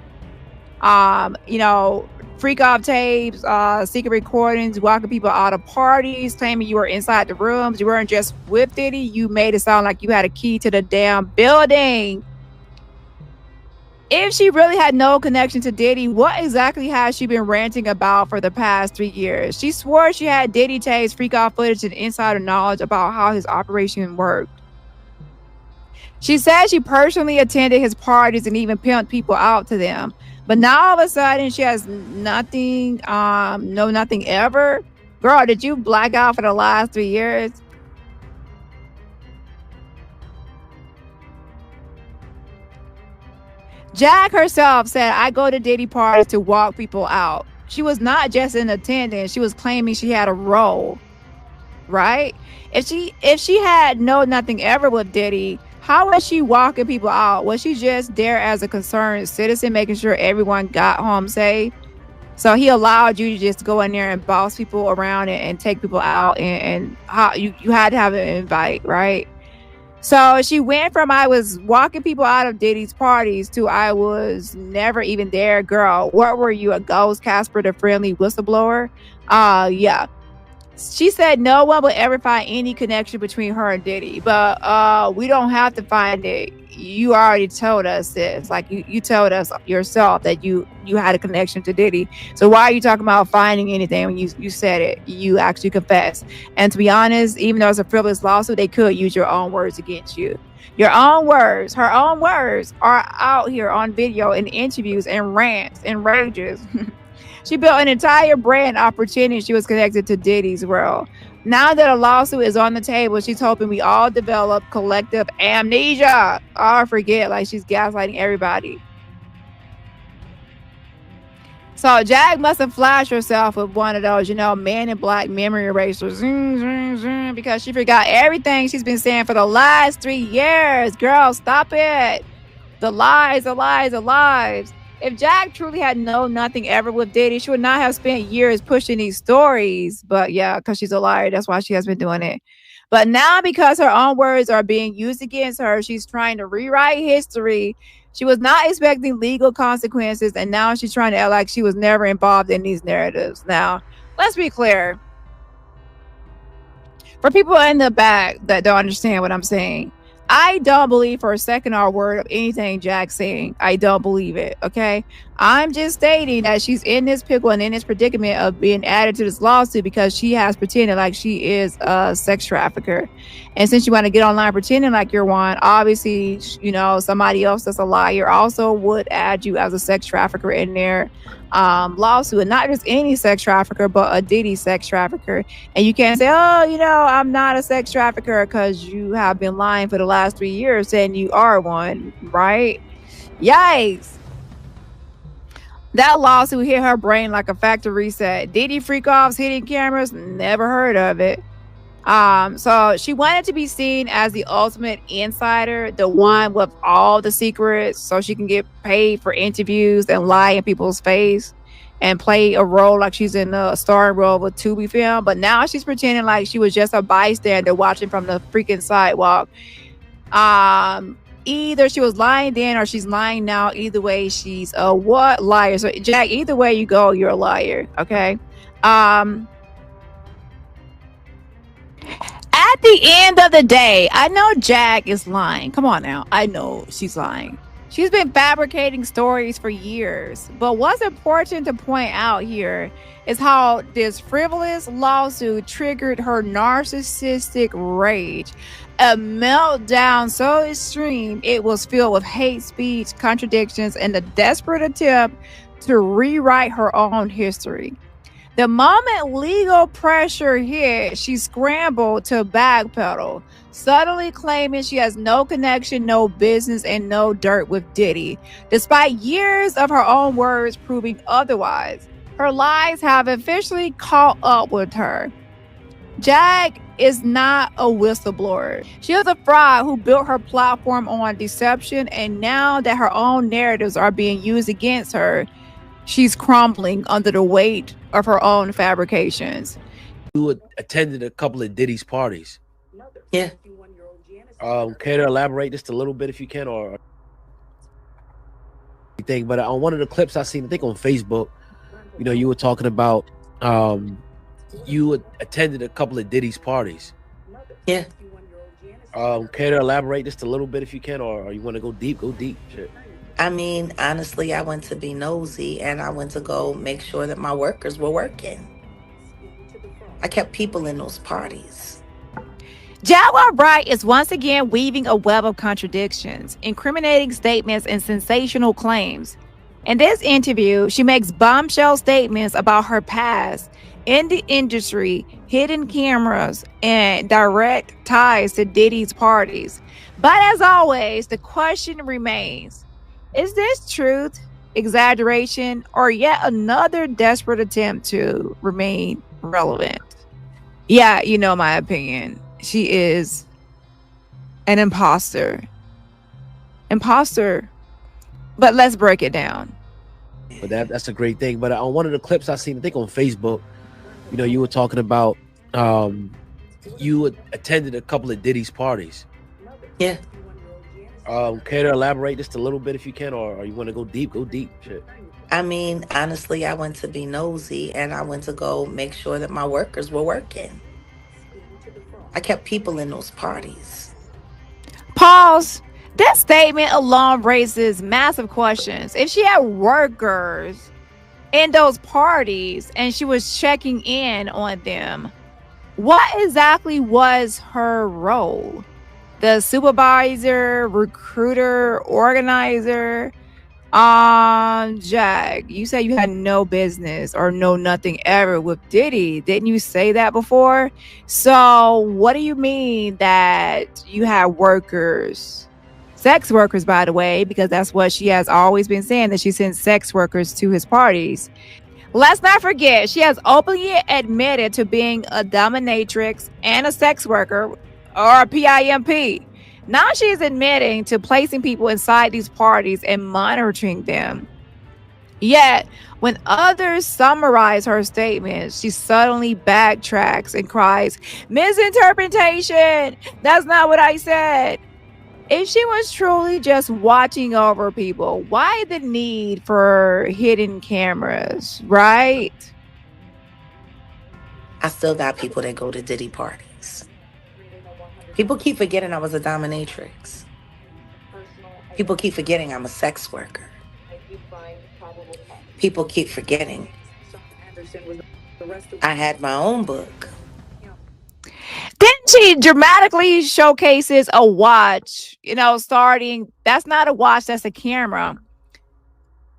Freakoff tapes, secret recordings, walking people out of parties, claiming you were inside the rooms. You weren't just with Diddy. You made it sound like you had a key to the damn building. If she really had no connection to Diddy, what exactly has she been ranting about for the past 3 years? She swore she had Diddy tapes, freakoff footage, and insider knowledge about how his operation worked. She said she personally attended his parties and even pimped people out to them. But now all of a sudden she has nothing, nothing ever. Girl, did you black out for the last 3 years? Jack herself said, "I go to Diddy parties to walk people out." She was not just in attendance. She was claiming she had a role, right? If she had nothing ever with Diddy, how was she walking people out? Was she just there as a concerned citizen, making sure everyone got home safe? So he allowed you to just go in there and boss people around and take people out, and how you had to have an invite, right? So she went from I was walking people out of Diddy's parties to I was never even there. Girl, what were you, a ghost, Casper the Friendly Whistleblower? Yeah. She said no one will ever find any connection between her and Diddy, but we don't have to find it. You already told us this. Like you told us yourself that you had a connection to Diddy. So why are you talking about finding anything when you said it? You actually confessed. And to be honest, even though it's a frivolous lawsuit, they could use your own words against you. Your own words, her own words are out here on video in interviews and rants and rages. She built an entire brand off pretending she was connected to Diddy's world. Now that a lawsuit is on the table, she's hoping we all develop collective amnesia. Or forget, like she's gaslighting everybody. So Jack must have flashed herself with one of those, Man in Black memory erasers. Because she forgot everything she's been saying for the last 3 years. Girl, stop it. The lies, the lies, the lies. If Jack truly had nothing ever with Diddy, she would not have spent years pushing these stories. But yeah, because she's a liar. That's why she has been doing it. But now because her own words are being used against her, she's trying to rewrite history. She was not expecting legal consequences, and now she's trying to act like she was never involved in these narratives. Now, let's be clear. For people in the back that don't understand what I'm saying, I don't believe for a second or a word of anything Jack's saying. I don't believe it, okay? I'm just stating that she's in this pickle and in this predicament of being added to this lawsuit because she has pretended like she is a sex trafficker. And since you want to get online pretending like you're one, obviously, somebody else that's a liar also would add you as a sex trafficker in their lawsuit. And not just any sex trafficker, but a Diddy sex trafficker. And you can't say, I'm not a sex trafficker because you have been lying for the last 3 years saying you are one, right? Yikes. That lawsuit hit her brain like a factory reset. Diddy freak-offs, hidden cameras, never heard of it. So she wanted to be seen as the ultimate insider, the one with all the secrets, so she can get paid for interviews and lie in people's face and play a role like she's in a starring role with Tubi film. But now she's pretending like she was just a bystander watching from the freaking sidewalk. Either she was lying then or she's lying now. Either way, she's a what? Liar. So Jack, either way you go, you're a liar. Okay. At the end of the day, I know Jack is lying. Come on now. I know she's lying. She's been fabricating stories for years. But what's important to point out here is how this frivolous lawsuit triggered her narcissistic rage. A meltdown so extreme it was filled with hate speech, contradictions, and a desperate attempt to rewrite her own history. The moment legal pressure hit, she scrambled to backpedal, subtly claiming she has no connection, no business, and no dirt with Diddy, despite years of her own words proving otherwise. Her lies have officially caught up with her. Jag is not a whistleblower. She is a fraud who built her platform on deception, and now that her own narratives are being used against her, she's crumbling under the weight of her own fabrications. You attended a couple of Diddy's parties. Yeah. Care to elaborate just a little bit if you can, or anything? But on one of the clips I seen, I think on Facebook, you were talking about you attended a couple of Diddy's parties. Yeah. Care to elaborate just a little bit if you can, or you want to go deep? Go deep. Shit. I mean, honestly, I went to be nosy and I went to go make sure that my workers were working. I kept people in those parties. Jaguar Wright is once again weaving a web of contradictions, incriminating statements, and sensational claims. In this interview, she makes bombshell statements about her past in the industry, hidden cameras, and direct ties to Diddy's parties. But as always, the question remains, is this truth, exaggeration, or yet another desperate attempt to remain relevant? Yeah, you know my opinion. She is an imposter. But let's break it down. But that's a great thing. But on one of the clips I seen, I think on Facebook, you were talking about you attended a couple of Diddy's parties. Yeah. Care to elaborate just a little bit if you can, or you want to go deep? Go deep. Shit. I mean, honestly, I went to be nosy and I went to go make sure that my workers were working. I kept people in those parties. Pause. That statement alone raises massive questions. If she had workers in those parties and she was checking in on them, what exactly was her role? The supervisor, recruiter, organizer? Jag, you said you had no business or no nothing ever with Diddy. Didn't you say that before? So what do you mean that you had workers? Sex workers, by the way, because that's what she has always been saying, that she sends sex workers to his parties. Let's not forget, she has openly admitted to being a dominatrix and a sex worker, or a PIMP. Now she's admitting to placing people inside these parties and monitoring them. Yet, when others summarize her statements, she suddenly backtracks and cries, "Misinterpretation! That's not what I said." If she was truly just watching over people, why the need for hidden cameras, right? I still got people that go to Diddy parties. People keep forgetting I was a dominatrix. People keep forgetting I'm a sex worker. People keep forgetting I had my own book. Didn't she dramatically showcases a watch, starting, that's not a watch, that's a camera.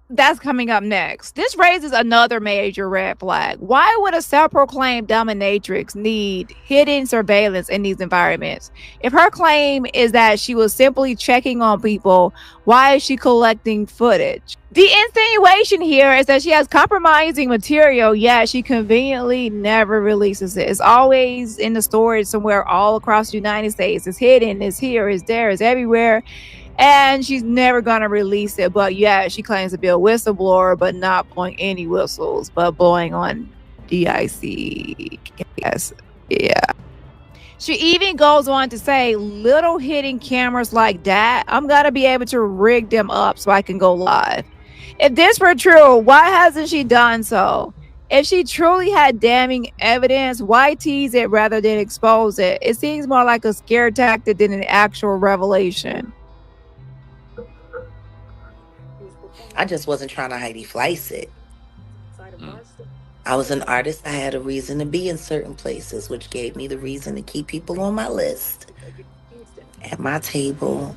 That's coming up next. This raises another major red flag. Why would a self-proclaimed dominatrix need hidden surveillance in these environments? If her claim is that she was simply checking on people, why is she collecting footage? The insinuation here is that she has compromising material, yet she conveniently never releases it. It's always in the storage somewhere all across the United States. It's hidden, it's here, it's there, it's everywhere. And she's never going to release it. But yeah, she claims to be a whistleblower, but not blowing any whistles, but blowing on DIC. Yes. Yeah. She even goes on to say, little hidden cameras like that, I'm going to be able to rig them up so I can go live. If this were true, why hasn't she done so? If she truly had damning evidence, why tease it rather than expose it? It seems more like a scare tactic than an actual revelation. I just wasn't trying to Heidi Fleiss it. I was an artist. I had a reason to be in certain places, which gave me the reason to keep people on my list at my table.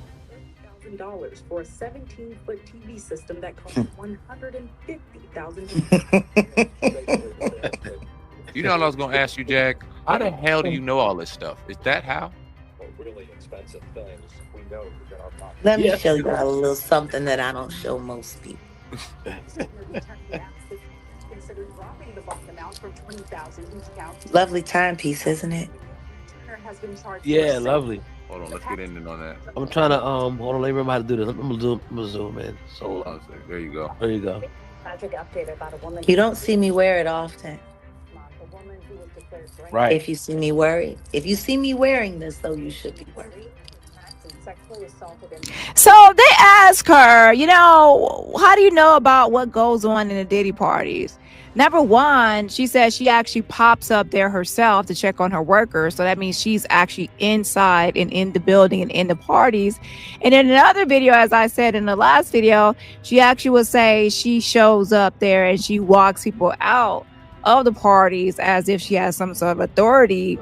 $1,000 for a 17-foot TV system that cost $150,000. You know what I was gonna ask you, Jag? How the hell do you know all this stuff? Is that how? Really expensive things we know that are not. Let me show you a little something that I don't show most people. Lovely timepiece, isn't it? Yeah, lovely. Hold on, let's get in on that. I'm trying to hold on, let me remember how to do this. I'm gonna zoom in. So there you go. There you go. You don't see me wear it often. Right. If you see me wearing this, though, you should be worried. So they ask her, you know, how do you know about what goes on in the Diddy parties? Number one, she says she actually pops up there herself to check on her workers. So that means she's actually inside and in the building and in the parties. And in another video, as I said in the last video, she actually will say she shows up there and she walks people out of the parties as if she has some sort of authority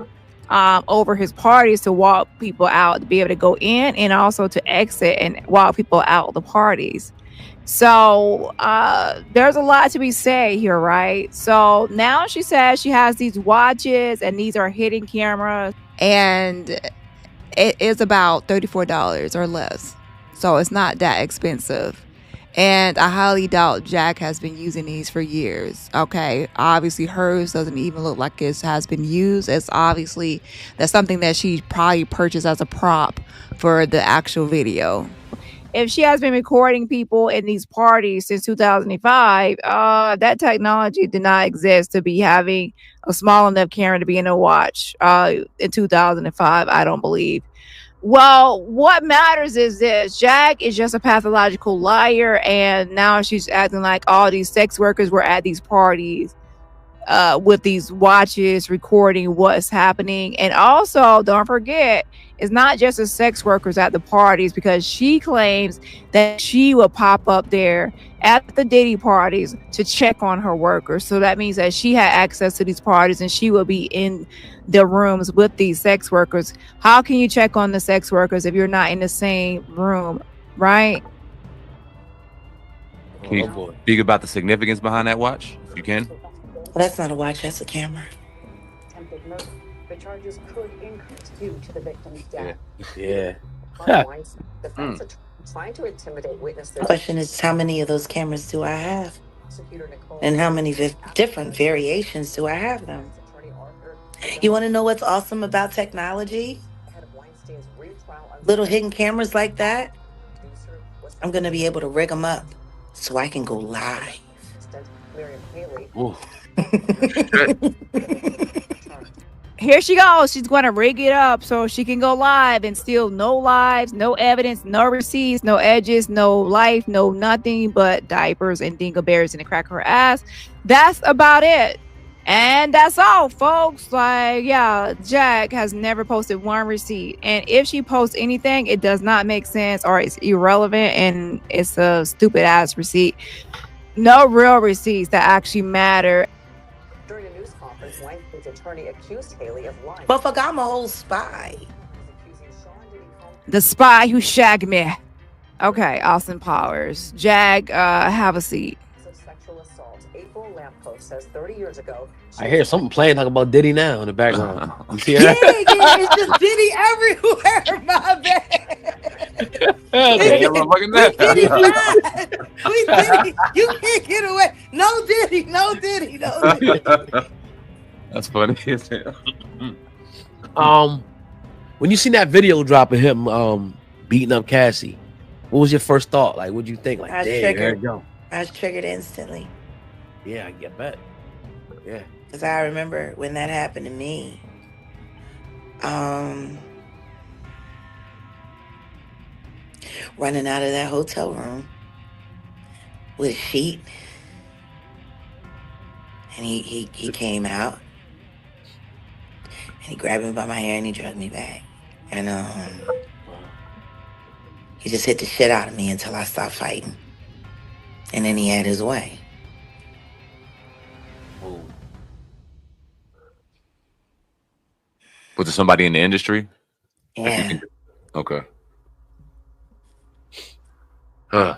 over his parties to walk people out, to be able to go in and also to exit and walk people out of the parties. So there's a lot to be said here, right? So now she says she has these watches and these are hidden cameras and it is about $34 or less. So it's not that expensive. And I highly doubt Jack has been using these for years. Okay, obviously hers doesn't even look like it has been used. It's obviously that's something that she probably purchased as a prop for the actual video. If she has been recording people in these parties since 2005, that technology did not exist to be having a small enough camera to be in a watch in 2005, I don't believe. Well, what matters is this. Jack is just a pathological liar, and now she's acting like all these sex workers were at these parties with these watches recording what's happening. And also, don't forget, it's not just the sex workers at the parties, because she claims that she will pop up there at the Diddy parties to check on her workers. So that means that she had access to these parties and she will be in the rooms with these sex workers. How can you check on the sex workers if you're not in the same room, right? Can you speak about the significance behind that watch? You can? Well, that's not a watch, that's a camera. The charges could increase due to the victim's death. Yeah. Trying to intimidate witnesses. The question is, how many of those cameras do I have? And how many different variations do I have them? You want to know what's awesome about technology? Little hidden cameras like that? I'm going to be able to rig them up so I can go live. Here she goes. She's going to rig it up so she can go live and steal no lives, no evidence, no receipts, no edges, no life, no nothing but diapers and dingleberries in the crack of her ass. That's about it. And that's all, folks. Like, yeah, Jack has never posted one receipt. And if she posts anything, it does not make sense or it's irrelevant and it's a stupid ass receipt. No real receipts that actually matter. During a news conference, Weinstein's attorney accused Haley of lying. But fuck, I'm a whole spy. The spy who shagged me. Okay, Austin Powers. Jag, have a seat. Sexual assault. April Lamppost says 30 years ago. I hear something playing talking about Diddy now in the background. You see Yeah, that? it's just Diddy everywhere, my bad. Okay. We Diddy. You can't get away. No Diddy, no Diddy, no Diddy. That's funny. When you seen that video drop of him beating up Cassie, what was your first thought? Like, what'd you think? Like, damn, there you go. I was triggered instantly. Yeah, I bet. Yeah. Because I remember when that happened to me. Running out of that hotel room with a sheet. And he came out. And he grabbed me by my hair and he dragged me back. And he just hit the shit out of me until I stopped fighting. And then he had his way. Was it somebody in the industry? Yeah. Okay. The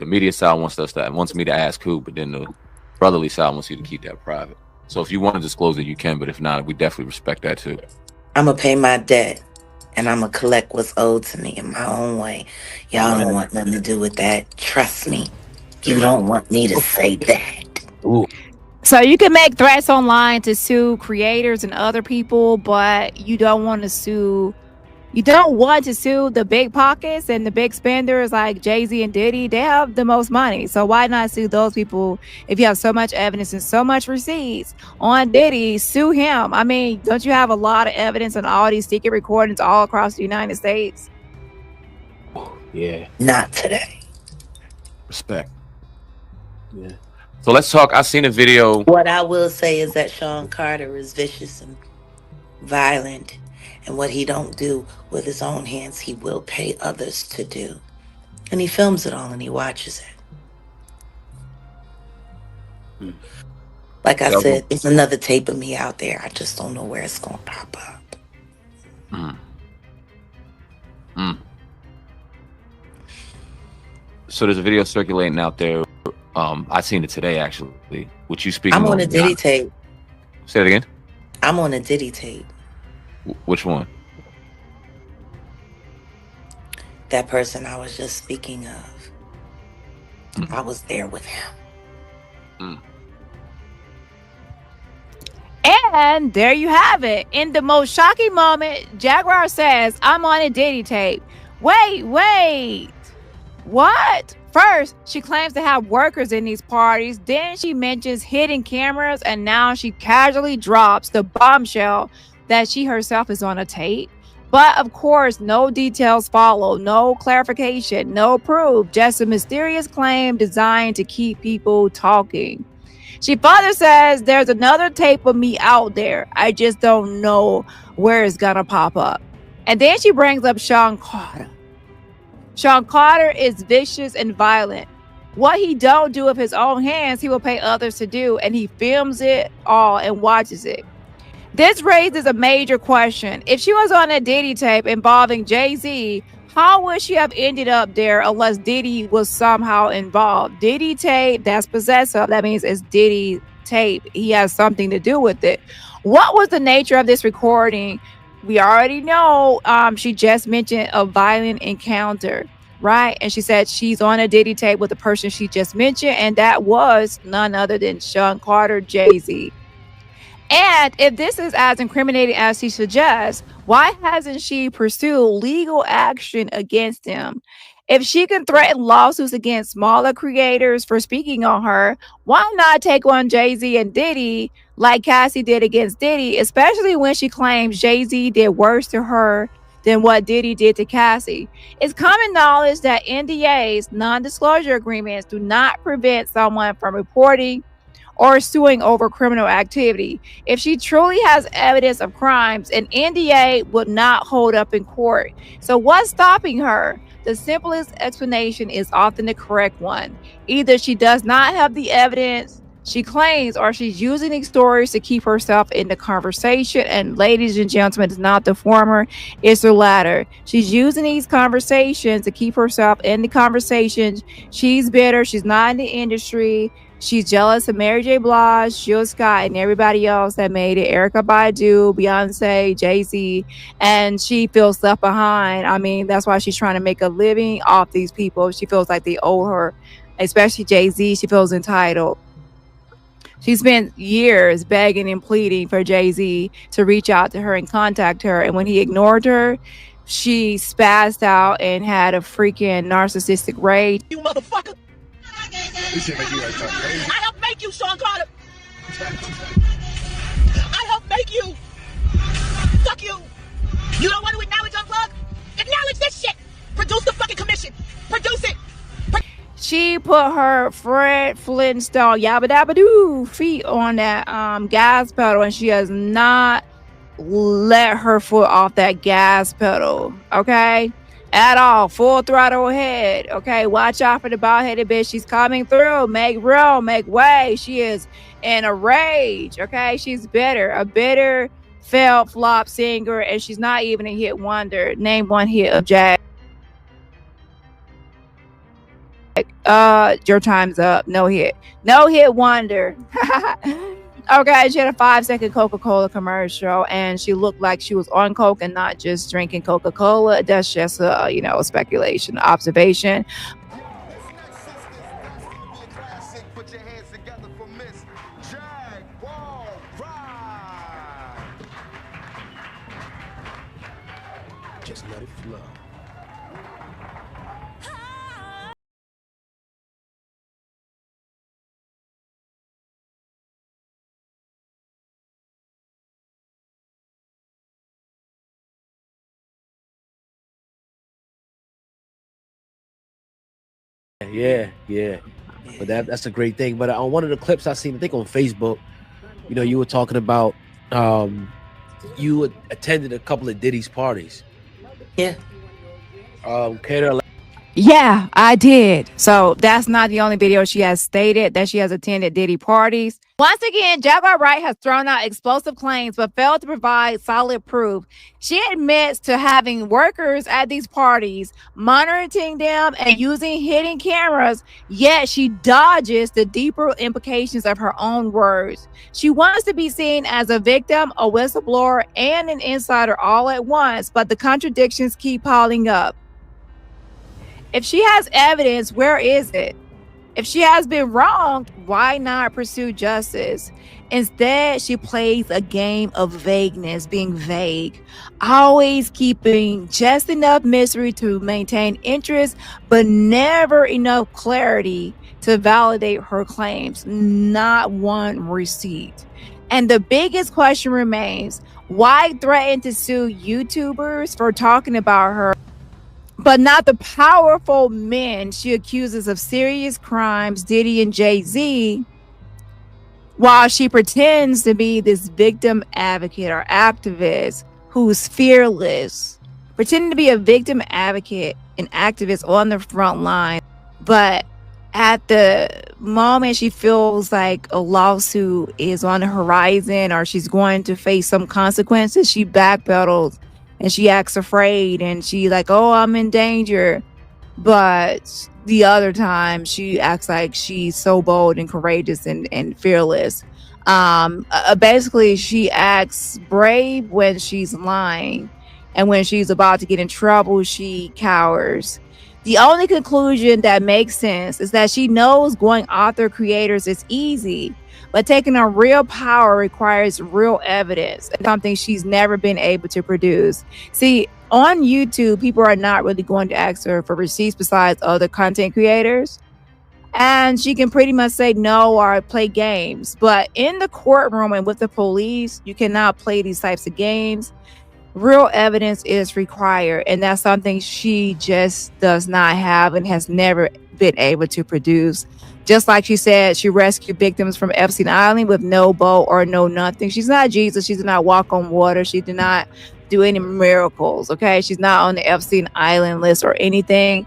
media side wants me to ask who, but then the brotherly side wants you to keep that private. So if you want to disclose it, you can, but if not, we definitely respect that too. I'm gonna pay my debt, and I'm gonna collect what's owed to me in my own way. Y'all don't want nothing to do with that. Trust me. You don't want me to say that. Ooh. So you can make threats online to sue creators and other people, but you don't want to sue. You don't want to sue the big pockets and the big spenders like Jay-Z and Diddy. They have the most money. So why not sue those people if you have so much evidence and so much receipts on Diddy? Sue him. I mean, don't you have a lot of evidence on all these secret recordings all across the United States? Yeah. Not today. Respect. Yeah. So let's talk. I seen a video. What I will say is that Sean Carter is vicious and violent. And what he don't do with his own hands, he will pay others to do. And he films it all and he watches it. Like I said, there's another tape of me out there. I just don't know where it's going to pop up. So there's a video circulating out there. I seen it today, actually. Which you speaking I'm on a Diddy tape. Say it again? I'm on a Diddy tape. Which one? That person I was just speaking of. I was there with him. And there you have it. In the most shocking moment, Jaguar says, I'm on a Diddy tape. Wait. What? First, she claims to have workers in these parties. Then she mentions hidden cameras. And now she casually drops the bombshell that she herself is on a tape. But of course, no details follow, no clarification, no proof, just a mysterious claim designed to keep people talking. She further says there's another tape of me out there. I just don't know where it's gonna pop up. And then she brings up Sean Carter. Sean Carter is vicious and violent. What he don't do with his own hands, he will pay others to do, and he films it all and watches it. This raises a major question. If she was on a Diddy tape involving Jay-Z, how would she have ended up there unless Diddy was somehow involved? Diddy tape, that's possessive. That means it's Diddy tape. He has something to do with it. What was the nature of this recording? We already know she just mentioned a violent encounter, right? And she said she's on a Diddy tape with the person she just mentioned, and that was none other than Sean Carter, Jay-Z. And if this is as incriminating as she suggests, why hasn't she pursued legal action against him? If she can threaten lawsuits against smaller creators for speaking on her, why not take on Jay-Z and Diddy like Cassie did against Diddy, especially when she claims Jay-Z did worse to her than what Diddy did to Cassie? It's common knowledge that NDAs, non-disclosure agreements, do not prevent someone from reporting or suing over criminal activity. If she truly has evidence of crimes, an NDA would not hold up in court. So what's stopping her? The simplest explanation is often the correct one. Either she does not have the evidence she claims, or she's using these stories to keep herself in the conversation. And ladies and gentlemen, it's not the former, it's the latter. She's using these conversations to keep herself in the conversations. She's bitter. She's not in the industry. She's jealous of Mary J. Blige, Jill Scott, and everybody else that made it. Erykah Badu, Beyonce, Jay-Z, and she feels left behind. I mean, that's why she's trying to make a living off these people. She feels like they owe her, especially Jay-Z. She feels entitled. She spent years begging and pleading for Jay-Z to reach out to her and contact her. And when he ignored her, she spazzed out and had a freaking narcissistic rage. You motherfucker! I helped make you, Sean Carter. I helped make you. Fuck you. You don't want to acknowledge Unplug? Acknowledge this shit. Produce the fucking commission. Produce it. She put her Fred Flintstone yabba dabba doo feet on that gas pedal, and she has not let her foot off that gas pedal. Okay, at all. Full throttle ahead. Okay, watch out for the bald-headed bitch. She's coming through. Make room, make way. She is in a rage. Okay, she's bitter, a bitter, failed flop singer, and she's not even a hit wonder. Name one hit of Jag. Your time's up. No hit. No hit wonder. Okay, she had a 5-second Coca-Cola commercial, and she looked like she was on Coke and not just drinking Coca-Cola. That's just a speculation, observation. Put your hands together for Miss Jaguar. Just let it flow. Yeah. But that's a great thing. But on one of the clips I seen, I think on Facebook, you were talking about you attended a couple of Diddy's parties. Yeah. Yeah, I did. So that's not the only video she has stated that she has attended Diddy parties. Once again, Jaguar Wright has thrown out explosive claims but failed to provide solid proof. She admits to having workers at these parties, monitoring them and using hidden cameras, yet she dodges the deeper implications of her own words. She wants to be seen as a victim, a whistleblower, and an insider all at once, but the contradictions keep piling up. If she has evidence, where is it? If she has been wronged, why not pursue justice? Instead, she plays a game of vagueness, being vague, always keeping just enough mystery to maintain interest, but never enough clarity to validate her claims. Not one receipt. And the biggest question remains, why threaten to sue YouTubers for talking about her, but not the powerful men she accuses of serious crimes, Diddy and Jay-Z, while she pretends to be this victim advocate or activist who's fearless, pretending to be a victim advocate and activist on the front line. But at the moment she feels like a lawsuit is on the horizon or she's going to face some consequences, she backpedals. And she acts afraid and she like, oh, I'm in danger. But the other time she acts like she's so bold and courageous and fearless. Basically, she acts brave when she's lying. And when she's about to get in trouble, she cowers. The only conclusion that makes sense is that she knows going author creators is easy, but taking on real power requires real evidence, something she's never been able to produce. See, on YouTube, people are not really going to ask her for receipts besides other content creators. And she can pretty much say no or play games. But in the courtroom and with the police, you cannot play these types of games. Real evidence is required, and that's something she just does not have and has never been able to produce. Just like she said, she rescued victims from Epstein Island with no boat or no nothing. She's not Jesus. She did not walk on water. She did not do any miracles. Okay, she's not on the Epstein Island list or anything.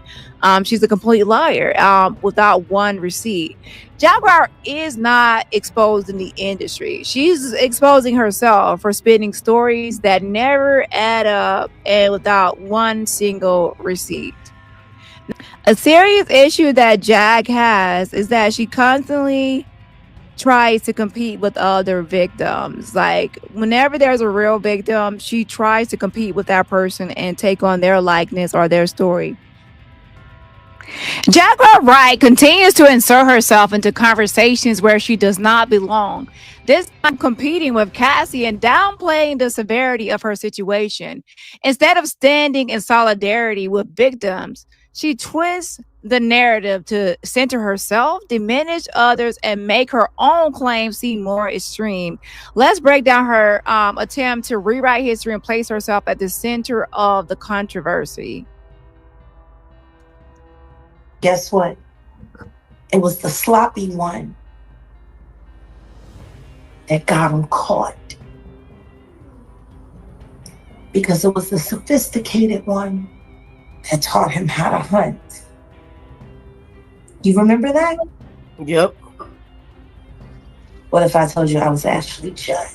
She's a complete liar without one receipt. Jaguar is not exposed in the industry. She's exposing herself for spinning stories that never add up and without one single receipt. A serious issue that Jag has is that she constantly tries to compete with other victims. Like whenever there's a real victim, she tries to compete with that person and take on their likeness or their story. Jaguar Wright continues to insert herself into conversations where she does not belong. This time competing with Cassie and downplaying the severity of her situation. Instead of standing in solidarity with victims, she twists the narrative to center herself, diminish others, and make her own claims seem more extreme. Let's break down her attempt to rewrite history and place herself at the center of the controversy. Guess what? It was the sloppy one that got him caught. Because it was the sophisticated one that taught him how to hunt. You remember that? Yep. What if I told you I was actually Judd?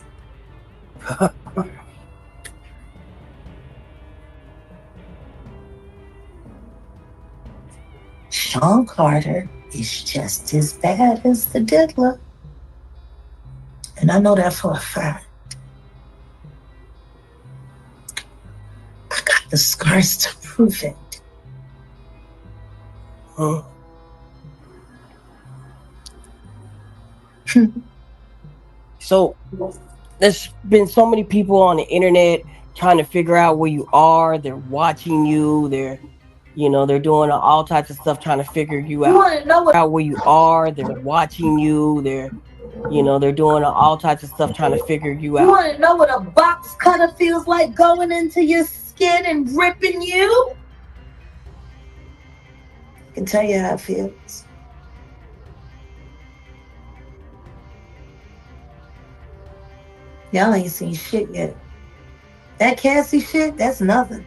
Sean Carter is just as bad as the diddler. And I know that for a fact. I got the scars to prove it. Huh? So there's been so many people on the internet trying to figure out where you are. They're watching you. They're doing all types of stuff trying to figure you out. You want to know Out where you are. They're watching you. They're doing all types of stuff trying to figure you out. You want to know what a box cutter feels like going into your skin and ripping you? I can tell you how it feels. Y'all ain't seen shit yet. That Cassie shit, that's nothing.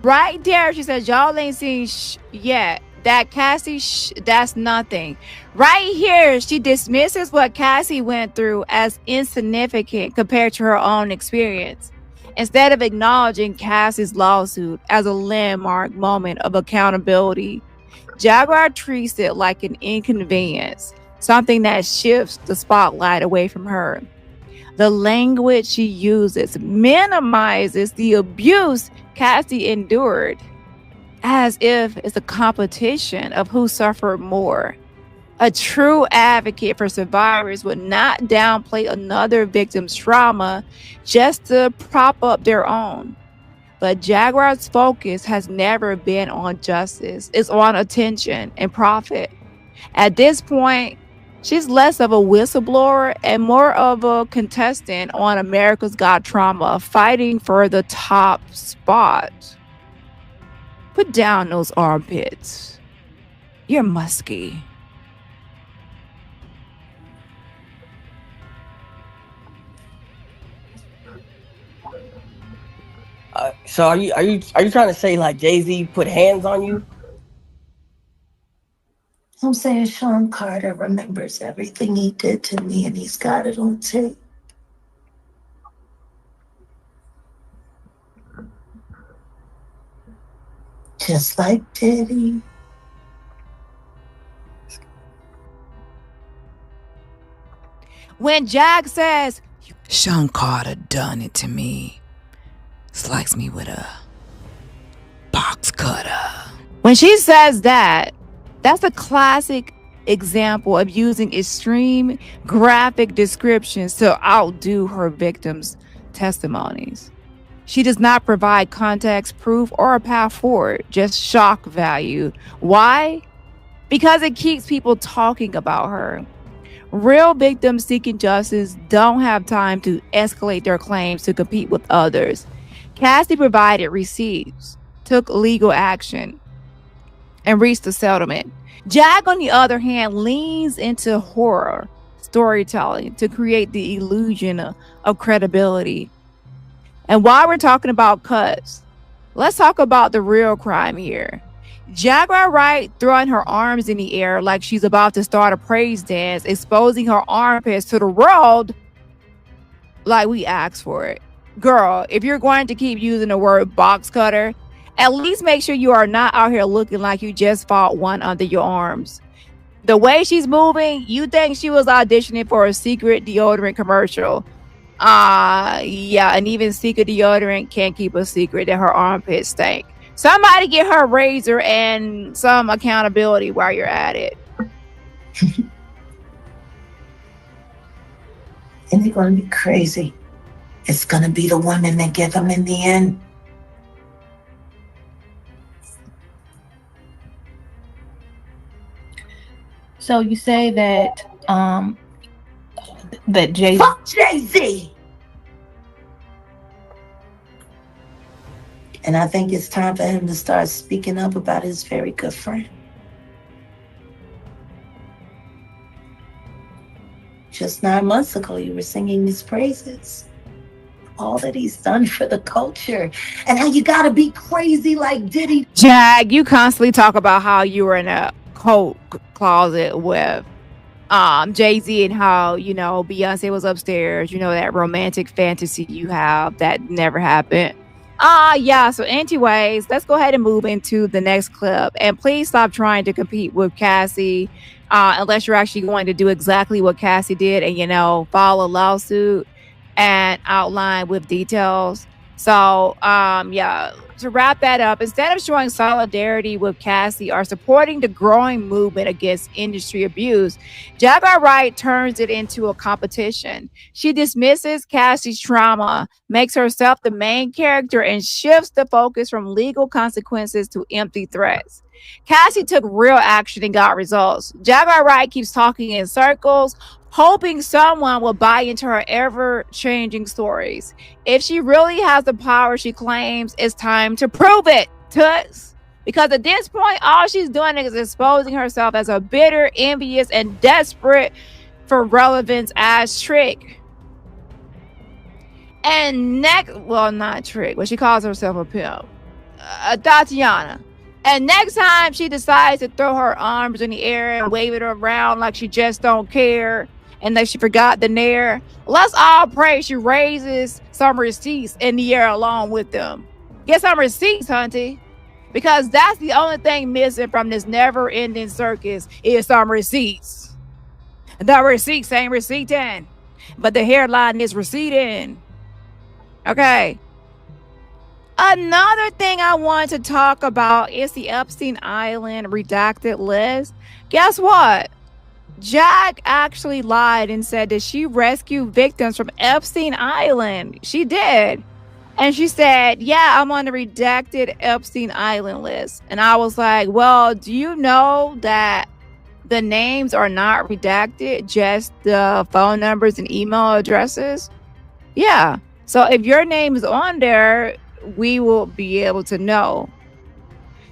Right there, she says, y'all ain't seen yet. That Cassie, that's nothing. Right here, she dismisses what Cassie went through as insignificant compared to her own experience, instead of acknowledging Cassie's lawsuit as a landmark moment of accountability. Jaguar treats it like an inconvenience, something that shifts the spotlight away from her. The language she uses minimizes the abuse Cassie endured, as if it's a competition of who suffered more. A true advocate for survivors would not downplay another victim's trauma just to prop up their own. But Jaguar's focus has never been on justice. It's on attention and profit. At this point, she's less of a whistleblower and more of a contestant on America's Got Trauma, fighting for the top spot. Put down those armpits. You're musky. So are you trying to say like Jay-Z put hands on you? I'm saying Sean Carter remembers everything he did to me and he's got it on tape. Just like Diddy. When Jag says, Sean Carter done it to me, slice me with a box cutter. When she says that, that's a classic example of using extreme graphic descriptions to outdo her victims' testimonies. She does not provide context, proof, or a path forward, just shock value. Why? Because it keeps people talking about her. Real victims seeking justice don't have time to escalate their claims to compete with others. Cassie provided receipts, took legal action, and reached a settlement. Jag, on the other hand, leans into horror storytelling to create the illusion of credibility. And while we're talking about cuts, let's talk about the real crime here. Jaguar Wright throwing her arms in the air like she's about to start a praise dance, exposing her armpits to the world like we asked for it. Girl, if you're going to keep using the word box cutter, at least make sure you are not out here looking like you just fought one under your arms. The way she's moving, you think she was auditioning for a secret deodorant commercial. Yeah, and even secret deodorant can't keep a secret that her armpits stink. Somebody get her a razor and some accountability while you're at it. And they're going to be crazy. It's going to be the women that get them in the end. So you say that that Jay-Z. Fuck Jay-Z! And I think it's time for him to start speaking up about his very good friend. Just 9 months ago, you were singing his praises. all that he's done for the culture, and how you gotta be crazy like Diddy. Jag, you constantly talk about how you were in a coat closet with Jay-Z and how, you know, Beyonce was upstairs, you know, that romantic fantasy you have that never happened. Yeah, so anyways, let's go ahead and move into the next clip. And please stop trying to compete with Cassie, unless you're actually going to do exactly what Cassie did and, you know, file a lawsuit and outline with details. So, yeah, to wrap that up, instead of showing solidarity with Cassie or supporting the growing movement against industry abuse, Jaguar Wright turns it into a competition. She dismisses Cassie's trauma, makes herself the main character, and shifts the focus from legal consequences to empty threats. Cassie took real action and got results. Jaguar Wright keeps talking in circles, hoping someone will buy into her ever-changing stories. If she really has the power she claims, it's time to prove it, Toots. Because at this point, all she's doing is exposing herself as a bitter, envious, and desperate for relevance ass trick. And not trick, but she calls herself a pimp. Tatiana. And next time she decides to throw her arms in the air and wave it around like she just don't care and that she forgot the nair, let's all pray she raises some receipts in the air along with them. Get some receipts, hunty. Because that's the only thing missing from this never-ending circus is some receipts. The receipts ain't receipting, but the hairline is receding. Okay. Another thing I want to talk about is the Epstein Island redacted list. Guess what? Jag actually lied and said that she rescued victims from Epstein Island. She did. And she said, yeah, I'm on the redacted Epstein Island list. And I was like, well, do you know that the names are not redacted, just the phone numbers and email addresses? Yeah. So if your name is on there, we will be able to know.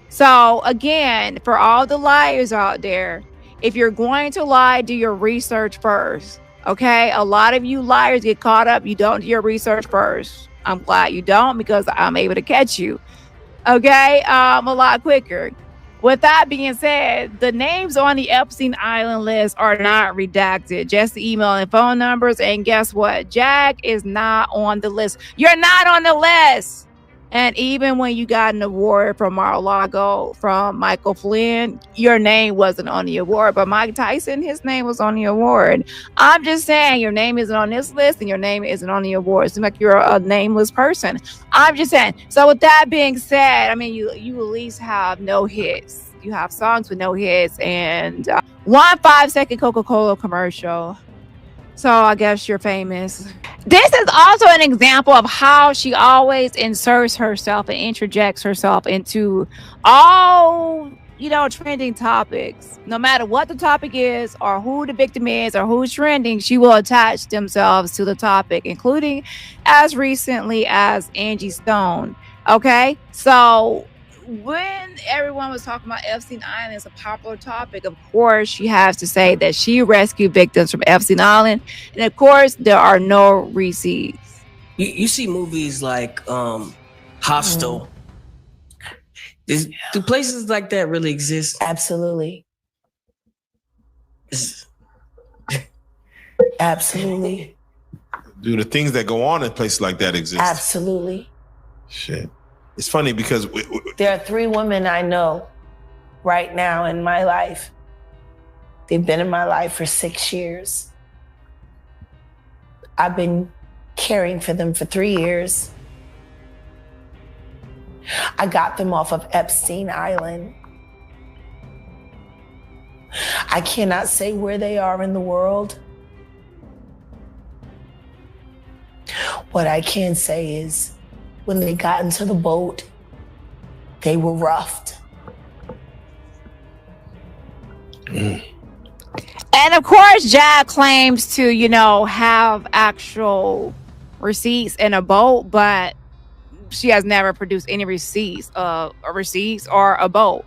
So again, for all the liars out there, if you're going to lie, do your research first. Okay? A lot of you liars get caught up. You don't do your research first. I'm glad you don't, because I'm able to catch you. Okay? A lot quicker. With that being said, the names on the Epstein Island list are not redacted, just the email and phone numbers. And guess what? Jag is not on the list. You're not on the list. And even when you got an award from Mar-a-Lago, from Michael Flynn, your name wasn't on the award. But Mike Tyson, his name was on the award. I'm just saying, your name isn't on this list and your name isn't on the award. It seems like you're a nameless person. I'm just saying. So with that being said, I mean, you at least have no hits. You have songs with no hits and 1 5-second Coca-Cola commercial. So I guess you're famous. This is also an example of how she always inserts herself and interjects herself into all, you know, trending topics. No matter what the topic is or who the victim is or who's trending, she will attach themselves to the topic, including as recently as Angie Stone. Okay? So when everyone was talking about Epstein Island, it's a popular topic. Of course, she has to say that she rescued victims from Epstein Island. And of course, there are no receipts. You see movies like Hostel. Do places like that really exist? Absolutely. Absolutely. Do the things that go on in places like that exist? Absolutely. Shit. It's funny because there are 3 women I know right now in my life. They've been in my life for 6 years. I've been caring for them for 3 years. I got them off of Epstein Island. I cannot say where they are in the world. What I can say is, when they got into the boat, they were roughed. And of course, Jag claims to, you know, have actual receipts in a boat, but she has never produced any receipts or a boat.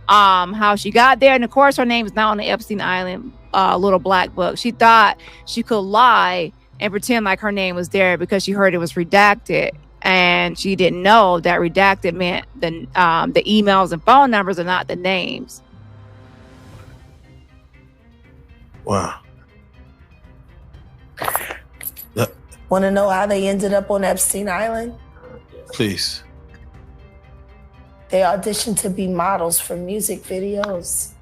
How she got there, and of course, her name is not on the Epstein Island little black book. She thought she could lie and pretend like her name was there because she heard it was redacted. And she didn't know that redacted meant the emails and phone numbers are not the names. Wow. Want to know how they ended up on Epstein Island? Please. They auditioned to be models for music videos.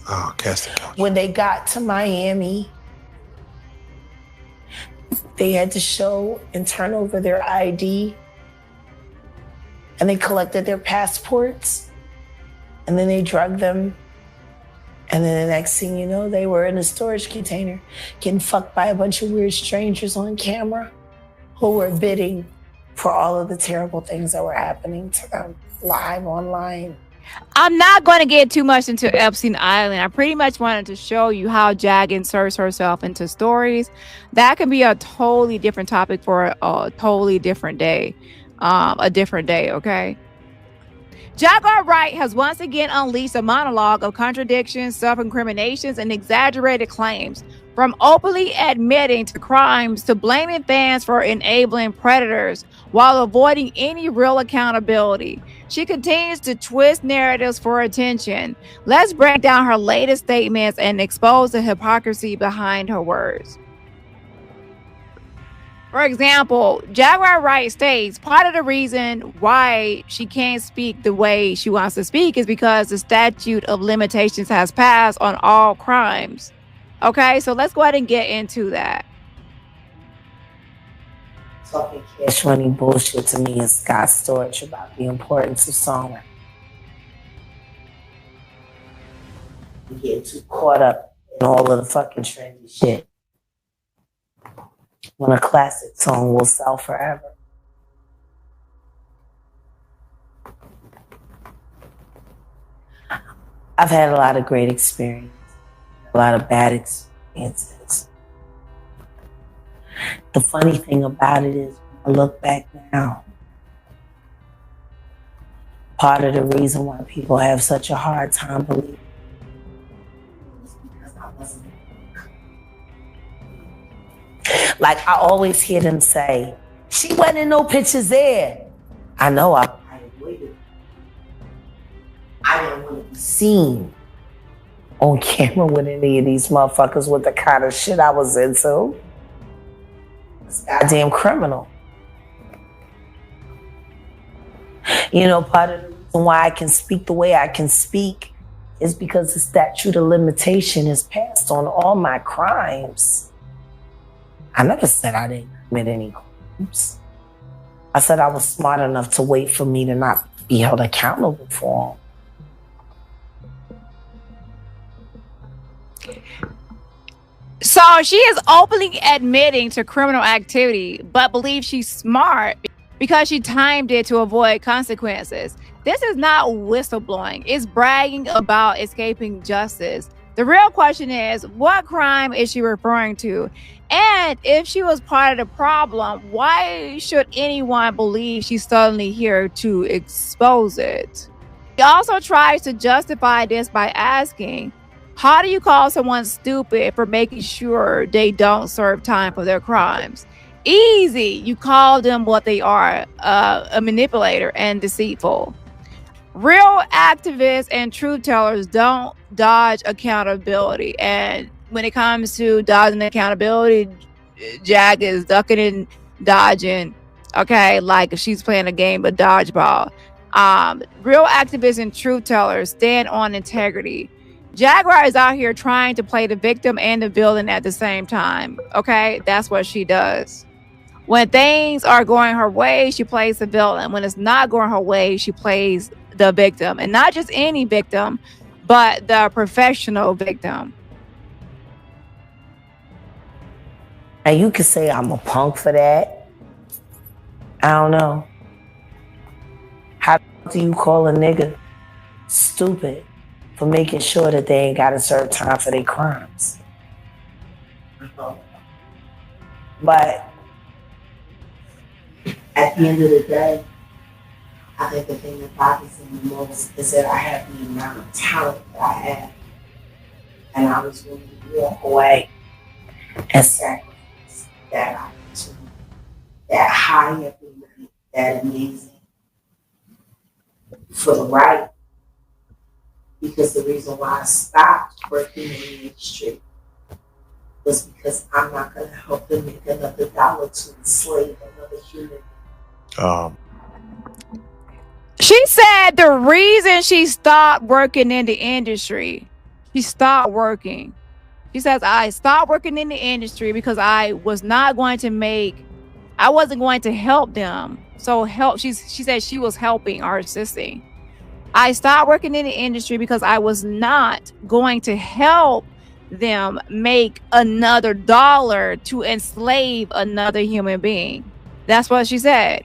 Oh, casting couch. When they got to Miami, they had to show and turn over their ID, and they collected their passports, and then they drugged them. And then the next thing you know, they were in a storage container getting fucked by a bunch of weird strangers on camera who were bidding for all of the terrible things that were happening to them live online. I'm not going to get too much into Epstein Island. I pretty much wanted to show you how Jag inserts herself into stories. That can be a totally different topic for a totally different day. Okay? Jaguar Wright has once again unleashed a monologue of contradictions, self-incriminations, and exaggerated claims, from openly admitting to crimes to blaming fans for enabling predators while avoiding any real accountability. She continues to twist narratives for attention. Let's break down her latest statements and expose the hypocrisy behind her words. For example, Jaguar Wright states part of the reason why she can't speak the way she wants to speak is because the statute of limitations has passed on all crimes. Okay, so let's go ahead and get into that. Talking cash money bullshit to me is Scott Storch about the importance of songwriting. You get too caught up in all of the fucking trendy shit when a classic song will sell forever. I've had a lot of great experience, a lot of bad experiences. The funny thing about it is, when I look back now, part of the reason why people have such a hard time believing is because I wasn't. Like, I always hear them say, she wasn't in no pictures there. I know, I avoided it. I didn't want to be seen on camera with any of these motherfuckers with the kind of shit I was into. It's goddamn criminal. You know, part of the reason why I can speak the way I can speak is because the statute of limitation is passed on all my crimes. I never said I didn't commit any crimes. I said I was smart enough to wait for me to not be held accountable for them. So she is openly admitting to criminal activity, but believes she's smart because she timed it to avoid consequences. This is not whistleblowing. It's bragging about escaping justice. The real question is, what crime is she referring to? And if she was part of the problem, why should anyone believe she's suddenly here to expose it? He also tries to justify this by asking, how do you call someone stupid for making sure they don't serve time for their crimes? Easy. You call them what they are, a manipulator and deceitful. Real activists and truth tellers don't dodge accountability. And when it comes to dodging accountability, Jag is ducking and dodging. Okay, like if she's playing a game of dodgeball. Real activists and truth tellers stand on integrity. Jaguar is out here trying to play the victim and the villain at the same time. Okay, that's what she does. When things are going her way, she plays the villain. When it's not going her way, she plays the victim. And not just any victim, but the professional victim. And you could say I'm a punk for that. I don't know. How do you call a nigga stupid for making sure that they ain't got to serve time for their crimes? But at the end of the day, I think the thing that bothers me the most is that I have the amount of talent that I have. And I was willing to walk away and sacrifice that opportunity, that high ability, that amazing for the right. Because the reason why I stopped working in the industry was because I'm not going to help them make another dollar to enslave another human. She said the reason she stopped working in the industry, she stopped working. She says, I stopped working in the industry because I was not going to I wasn't going to help them. So she said she was helping or assisting. I stopped working in the industry because I was not going to help them make another dollar to enslave another human being. That's what she said.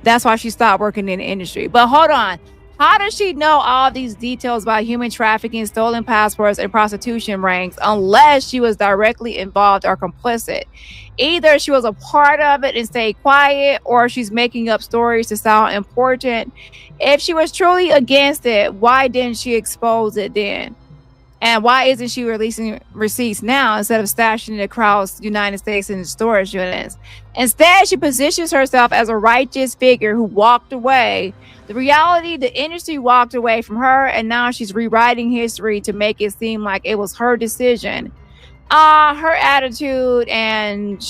That's why she stopped working in the industry. But hold on. How does she know all these details about human trafficking, stolen passports, and prostitution rings unless she was directly involved or complicit? Either she was a part of it and stayed quiet, or she's making up stories to sound important. If she was truly against it, why didn't she expose it then? And why isn't she releasing receipts now instead of stashing it across the United States in storage units? Instead, she positions herself as a righteous figure who walked away. The reality, the industry walked away from her, and now she's rewriting history to make it seem like it was her decision. Her attitude and,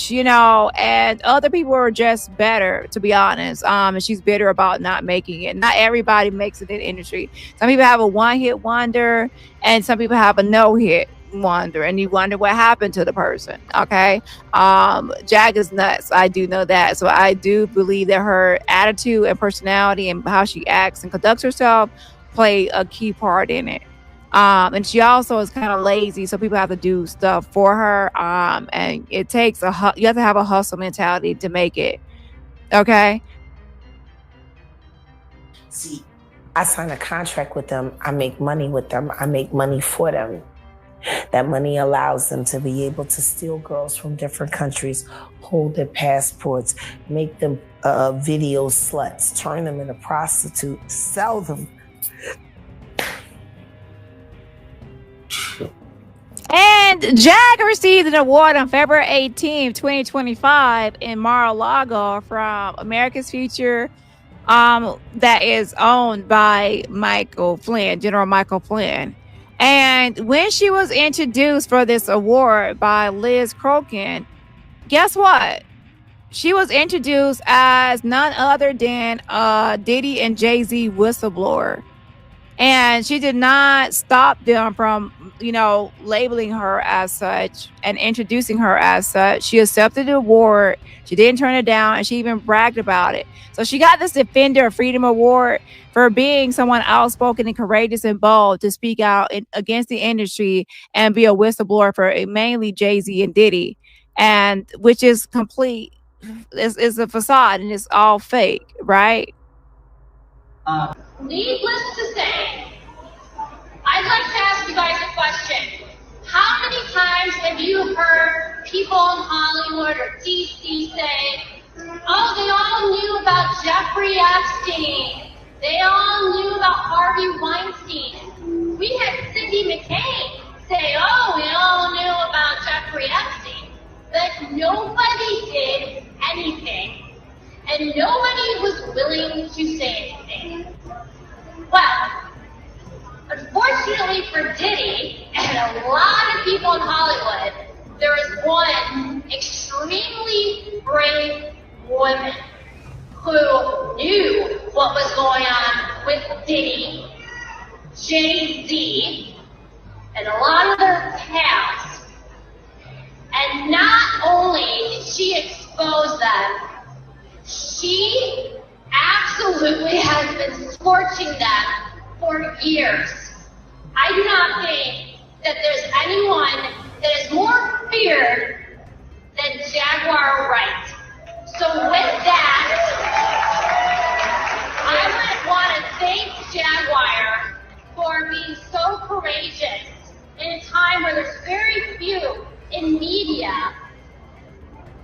and other people are just better, to be honest. And she's bitter about not making it. Not everybody makes it in the industry. Some people have a one-hit wonder, and some people have a no-hit wonder, and you wonder what happened to the person. Okay. Jag is nuts. I do know that. So I do believe that her attitude and personality and how she acts and conducts herself play a key part in it. And she also is kind of lazy, so people have to do stuff for her. And it takes you have to have a hustle mentality to make it. Okay. See, I sign a contract with them. I make money with them. I make money for them. That money allows them to be able to steal girls from different countries, hold their passports, make them video sluts, turn them into prostitutes, sell them. And Jag received an award on February 18th, 2025 in Mar-a-Lago from America's Future, that is owned by General Michael Flynn. And when she was introduced for this award by Liz Crokin, guess what? She was introduced as none other than Diddy and Jay-Z whistleblower. And she did not stop them from, labeling her as such and introducing her as such. She accepted the award. She didn't turn it down, and she even bragged about it. So she got this Defender of Freedom Award for being someone outspoken and courageous and bold to speak out against the industry and be a whistleblower for mainly Jay-Z and Diddy, and which is complete. It's a facade, and it's all fake, right? Needless to say, I'd like to ask you guys a question. How many times have you heard people in Hollywood or DC say, oh, they all knew about Jeffrey Epstein. They all knew about Harvey Weinstein. We had Cindy McCain say, oh, we all knew about Jeffrey Epstein. But nobody did anything. And nobody was willing to say anything. Well, unfortunately for Diddy and a lot of people in Hollywood, there is one extremely brave woman who knew what was going on with Diddy, Jay-Z, and a lot of their pals. And not only did she expose them, she absolutely has been scorching them for years. I do not think that there's anyone that is more feared than Jaguar Wright. So with that, I would want to thank Jaguar for being so courageous in a time where there's very few in media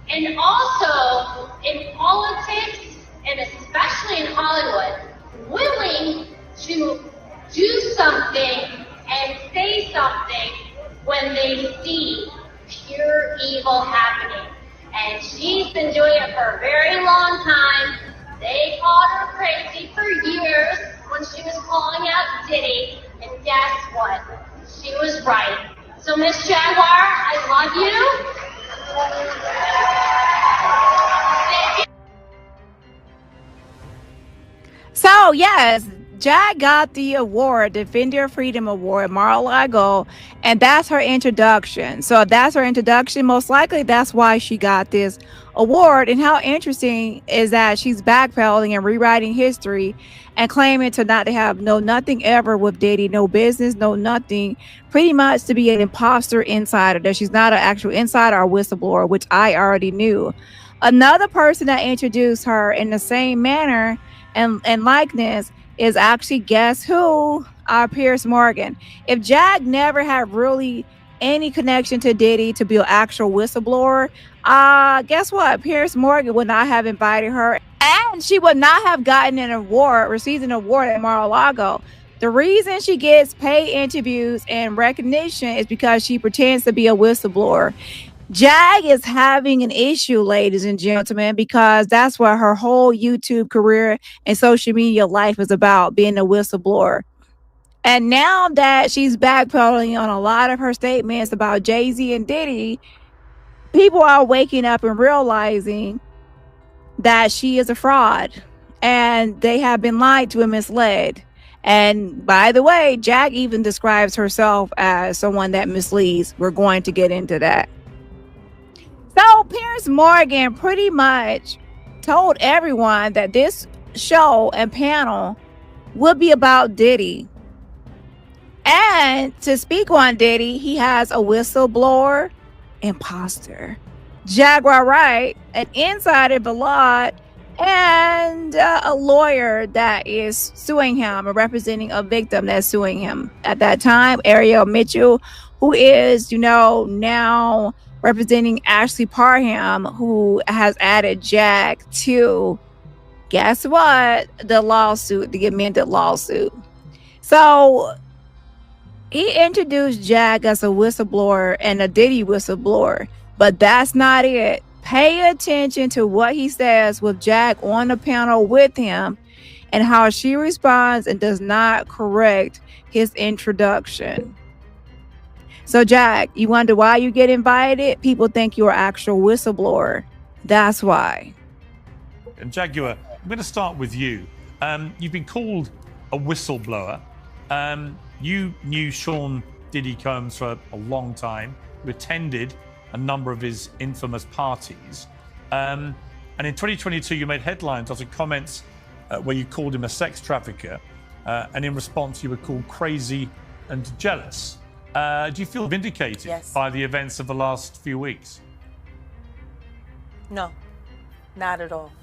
and also in politics, and especially in Hollywood, willing to do something and say something when they see pure evil happening. And she's been doing it for a very long time. They called her crazy for years when she was calling out Diddy. And guess what? She was right. So, Miss Jaguar, I love you. So, yes, Jag got the award, Defend Your Freedom Award, Mar-a-Lago, and that's her introduction. So, if that's her introduction, most likely that's why she got this award. And how interesting is that she's backpedaling and rewriting history and claiming to not have nothing ever with Diddy, no business, no nothing, pretty much to be an imposter insider, that she's not an actual insider or whistleblower, which I already knew. Another person that introduced her in the same manner and likeness is actually, guess who? Piers Morgan. If Jag never had really any connection to Diddy to be an actual whistleblower, guess what? Piers Morgan would not have invited her, and she would not have gotten an award, received an award at Mar-a-Lago. The reason she gets paid interviews and recognition is because she pretends to be a whistleblower. Jag is having an issue, ladies and gentlemen, because that's what her whole YouTube career and social media life is about, being a whistleblower. And now that she's backpedaling on a lot of her statements about Jay-Z and Diddy, people are waking up and realizing that she is a fraud and they have been lied to and misled. And by the way, Jag even describes herself as someone that misleads. We're going to get into that. So Piers Morgan pretty much told everyone that this show and panel would be about Diddy. And to speak on Diddy, he has a whistleblower, imposter, Jaguar Wright, an insider Balad, and a lawyer that is suing him or representing a victim that's suing him. At that time, Ariel Mitchell, who is, now representing Ashley Parham, who has added Jag to, guess what? The lawsuit, the amended lawsuit. So he introduced Jag as a whistleblower and a Diddy whistleblower, but that's not it. Pay attention to what he says with Jag on the panel with him and how she responds and does not correct his introduction. So, Jag, you wonder why you get invited? People think you're an actual whistleblower. That's why. And Jaguar, I'm going to start with you. You've been called a whistleblower. You knew Sean Diddy Combs for a long time. You attended a number of his infamous parties. And in 2022, you made headlines after comments where you called him a sex trafficker. And in response, you were called crazy and jealous. Do you feel vindicated by the events of the last few weeks? No, not at all.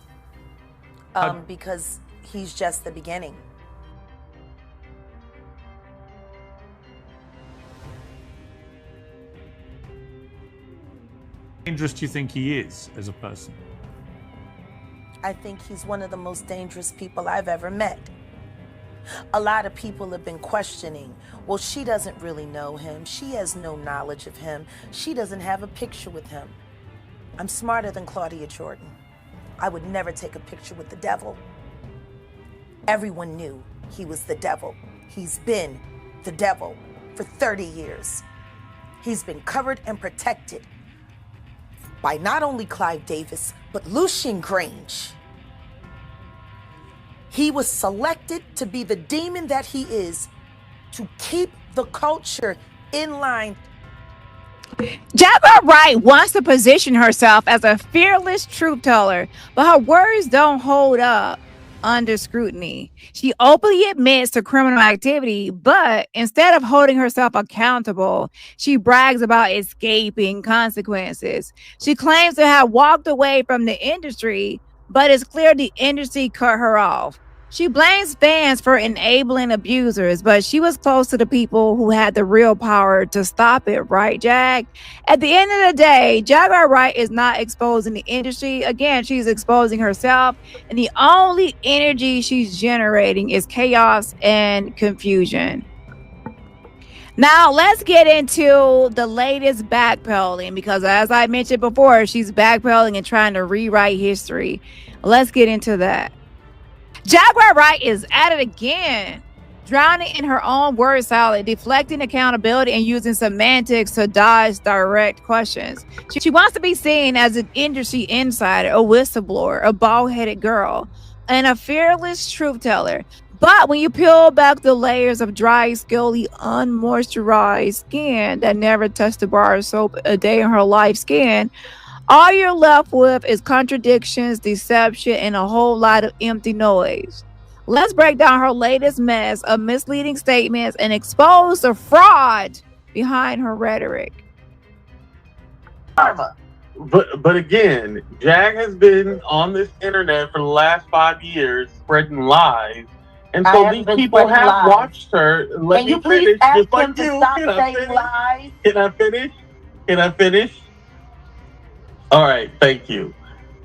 Because he's just the beginning. How dangerous do you think he is as a person? I think he's one of the most dangerous people I've ever met. A lot of people have been questioning, well, she doesn't really know him. She has no knowledge of him. She doesn't have a picture with him. I'm smarter than Claudia Jordan. I would never take a picture with the devil. Everyone knew he was the devil. He's been the devil for 30 years. He's been covered and protected by not only Clive Davis, but Lucian Grange. He was selected to be the demon that he is, to keep the culture in line. Jaguar Wright wants to position herself as a fearless truth teller, but her words don't hold up under scrutiny. She openly admits to criminal activity, but instead of holding herself accountable, she brags about escaping consequences. She claims to have walked away from the industry, but it's clear the industry cut her off. She blames fans for enabling abusers, but she was close to the people who had the real power to stop it, right, Jag? At the end of the day, Jaguar Wright is not exposing the industry. Again, she's exposing herself, and the only energy she's generating is chaos and confusion. Now let's get into the latest backpedaling, because as I mentioned before, she's backpedaling and trying to rewrite history. Let's get into that. Jaguar Wright is at it again, drowning in her own word salad, deflecting accountability and using semantics to dodge direct questions. She wants to be seen as an industry insider, a whistleblower, a bald-headed girl, and a fearless truth teller. But when you peel back the layers of dry, scaly, unmoisturized skin that never touched a bar of soap a day in her life skin, all you're left with is contradictions, deception, and a whole lot of empty noise. Let's break down her latest mess of misleading statements and expose the fraud behind her rhetoric. But again, Jag has been on this internet for the last 5 years spreading lies. And so these people have watched her. Let me finish. Just like you. Can I finish? Can I finish? Can I finish? All right, thank you.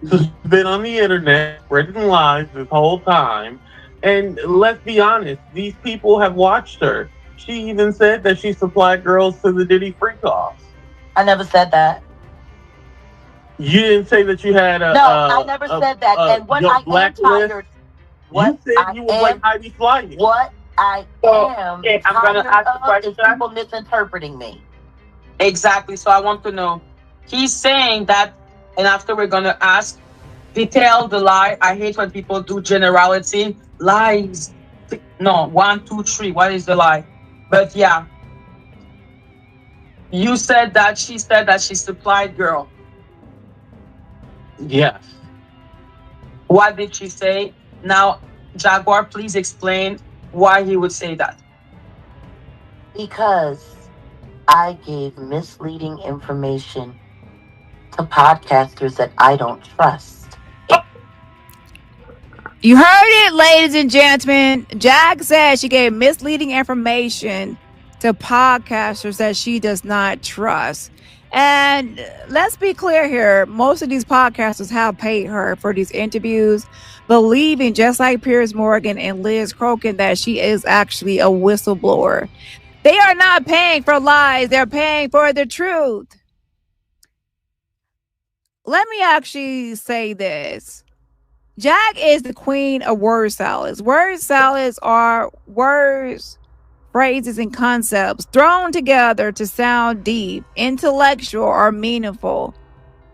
So she's been on the internet spreading lies this whole time. And let's be honest, these people have watched her. She even said that she supplied girls to the Diddy freakoffs. I never said that. You didn't say that you had a... No, I never said that. And what I am tired... You said you was like Heidi Flying. What I am I'm going to ask the question. is people misinterpreting me. Exactly. So I want to know. He's saying that, and after we're going to ask, detail the lie. I hate when people do generality. Lies. No, 1, 2, 3. What is the lie? But yeah. You said that she said that she supplied girl. Yes. What did she say? Now, Jaguar, please explain why he would say that. Because I gave misleading information to podcasters that I don't trust. You heard it, ladies and gentlemen. Jag said she gave misleading information to podcasters that she does not trust. And let's be clear here. Most of these podcasters have paid her for these interviews, believing, just like Piers Morgan and Liz Crokin, that she is actually a whistleblower. They are not paying for lies. They're paying for the truth. Let me actually say this. Jag is the queen of word salads. Word salads are words, phrases, and concepts thrown together to sound deep, intellectual, or meaningful,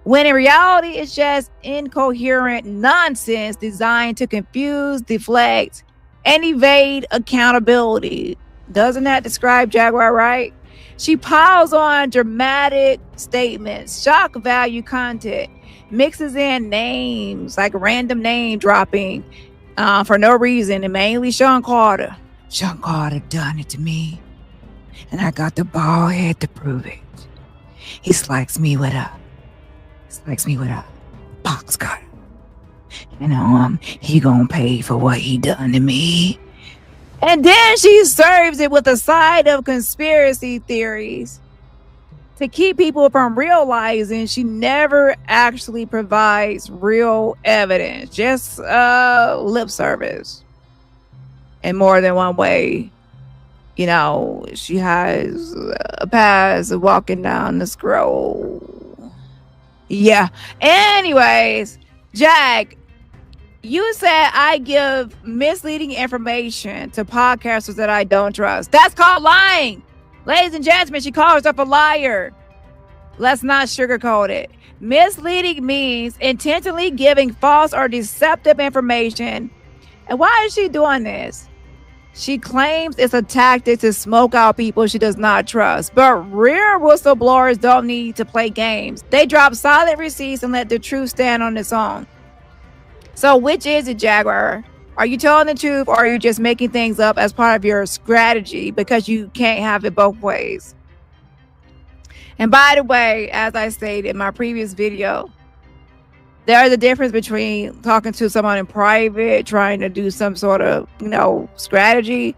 when in reality it's just incoherent nonsense designed to confuse, deflect, and evade accountability. Doesn't that describe Jaguar Wright? She piles on dramatic statements, shock value content, mixes in names, like random name dropping for no reason, and mainly Sean Carter. Sean Carter done it to me, and I got the bald head to prove it. He slicks me with a box cutter. And he gonna pay for what he done to me. And then she serves it with a side of conspiracy theories to keep people from realizing she never actually provides real evidence, just lip service. In more than one way. You know, she has a past of walking down the scroll. Yeah. Anyways, Jag, you said I give misleading information to podcasters that I don't trust. That's called lying. Ladies and gentlemen, she calls herself a liar. Let's not sugarcoat it. Misleading means intentionally giving false or deceptive information. And why is she doing this? She claims it's a tactic to smoke out people she does not trust. But real whistleblowers don't need to play games. They drop solid receipts and let the truth stand on its own. So which is it, Jaguar? Are you telling the truth, or are you just making things up as part of your strategy because you can't have it both ways? And by the way, as I stated in my previous video, there's a difference between talking to someone in private, trying to do some sort of, strategy,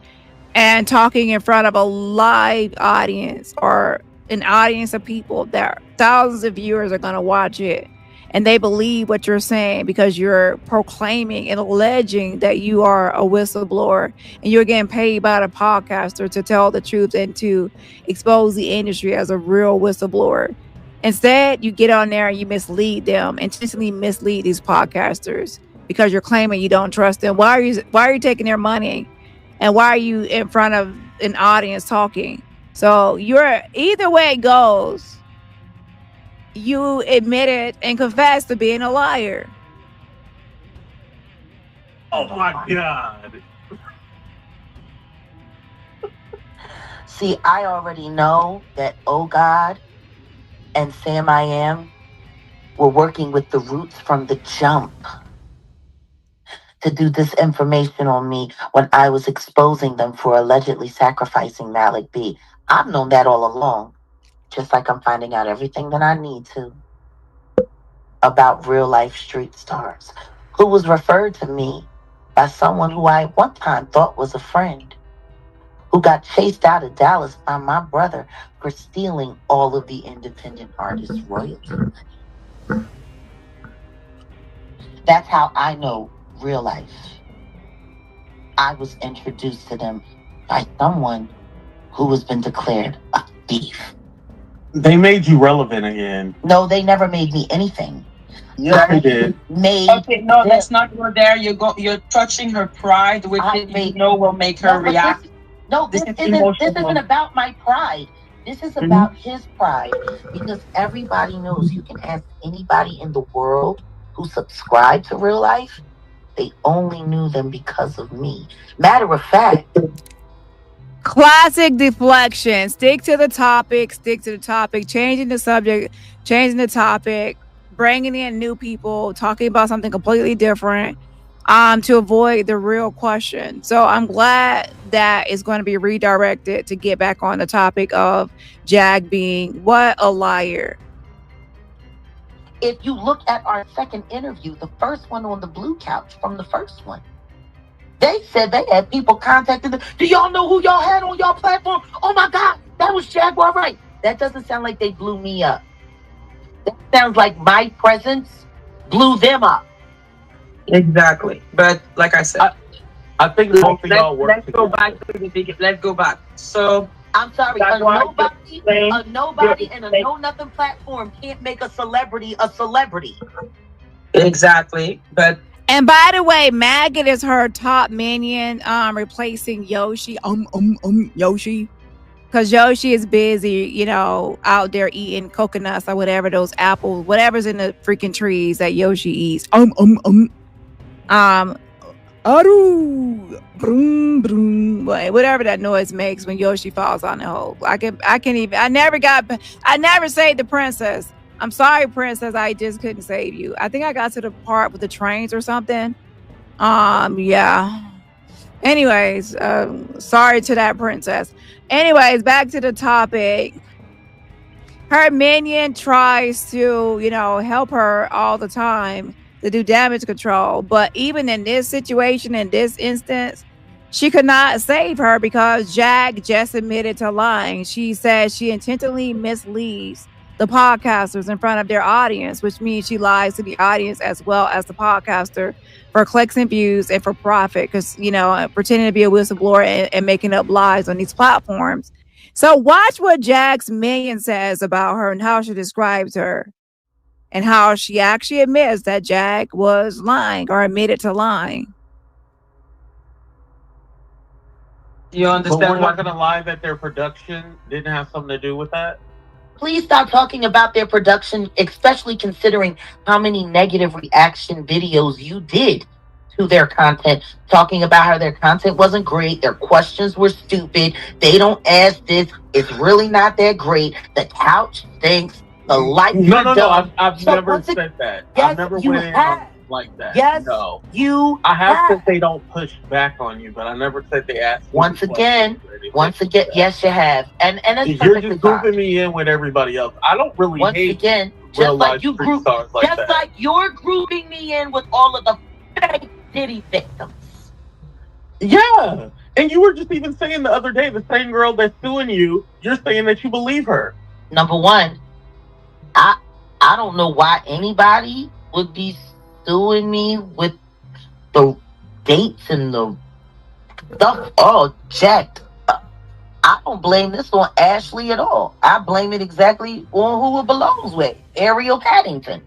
and talking in front of a live audience or an audience of people that thousands of viewers are going to watch it. and they believe what you're saying because you're proclaiming and alleging that you are a whistleblower and you're getting paid by the podcaster to tell the truth and to expose the industry as a real whistleblower. Instead, you get on there and you mislead them, intentionally mislead these podcasters because you're claiming you don't trust them. Why are you taking their money? And why are you in front of an audience talking? So you're either way it goes, you admitted and confessed to being a liar. Oh my God. See, I already know that Oh God and Sam I Am were working with the Roots from the jump to do disinformation on me when I was exposing them for allegedly sacrificing Malik B. I've known that all along, just like I'm finding out everything that I need to about real life street stars who was referred to me by someone who I at one time thought was a friend, who got chased out of Dallas by my brother for stealing all of the independent artists' royalties. That's how I know real life. I was introduced to them by someone who has been declared a thief. They made you relevant again. No, they never made me anything. Yes, they did. Okay, no, let's not go there. You're touching her pride, which will make her react. This isn't about my pride. This is about his pride, because everybody knows, you can ask anybody in the world who subscribed to real life, they only knew them because of me. Matter of fact, classic deflection. Stick to the topic, changing the subject, changing the topic, bringing in new people, talking about something completely different, to avoid the real question. So I'm glad that it's going to be redirected to get back on the topic of Jag being what? A liar. If you look at our second interview, the first one on the blue couch from the first one, they said they had people contacting them. Do y'all know who y'all had on y'all platform? Oh my God, that was Jaguar, Wright. That doesn't sound like they blew me up. That sounds like my presence blew them up. Exactly. But like I said, I think both of y'all work Let's go back to the beginning. Let's go back. So I'm sorry, a nobody and a know-nothing platform can't make a celebrity a celebrity. Exactly. And by the way, Maggot is her top minion, replacing Yoshi. Yoshi. Because Yoshi is busy, out there eating coconuts or whatever, those apples, whatever's in the freaking trees that Yoshi eats. Aru, broom, broom, whatever that noise makes when Yoshi falls on the hole. I never saved the princess. I'm sorry, princess. I just couldn't save you. I think I got to the part with the trains or something. Yeah. Anyways, sorry to that princess. Anyways, back to the topic. Her minion tries to, help her all the time to do damage control. But even in this situation, in this instance, she could not save her because Jag just admitted to lying. She says she intentionally misleads the podcasters in front of their audience, which means she lies to the audience as well as the podcaster for clicks and views and for profit, because, pretending to be a whistleblower and making up lies on these platforms. So watch what Jag's minion says about her and how she describes her and how she actually admits that Jag was lying or admitted to lying. You understand? But we're not going to lie that their production didn't have something to do with that? Please stop talking about their production, especially considering how many negative reaction videos you did to their content, talking about how their content wasn't great, their questions were stupid, they don't ask this, it's really not that great, the couch stinks, the lights are dumb. I've never said that. Yes, I've never went in like that. Yes, no. I have said they don't push back on you, but I never said they ask. Once again, yes, you have, and it's you're just grouping me in with everybody else. I don't really hate just like you group, just like you're grouping me in with all of the fake Diddy victims. Yeah, and you were just even saying the other day, the same girl that's suing you, you're saying that you believe her. Number one, I don't know why anybody would be suing me with the dates and the stuff all checked. I don't blame this on Ashley at all. I blame it exactly on who it belongs with, Ariel Paddington.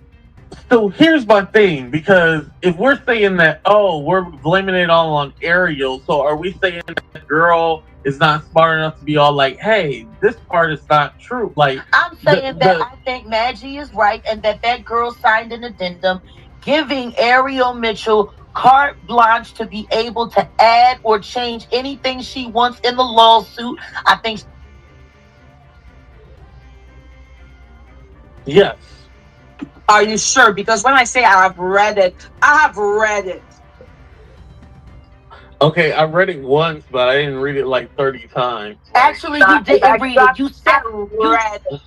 So here's my thing, because if we're saying that, we're blaming it all on Ariel, so are we saying that the girl is not smart enough to be all like, hey, this part is not true? Like, I'm saying I think Maggie is right, and that girl signed an addendum giving Ariel Mitchell carte blanche to be able to add or change anything she wants in the lawsuit. I think. Yes. Are you sure? Because when I say I have read it, I have read it. Okay, I read it once, but I didn't read it like 30 times. Actually, you didn't read it. You said read it.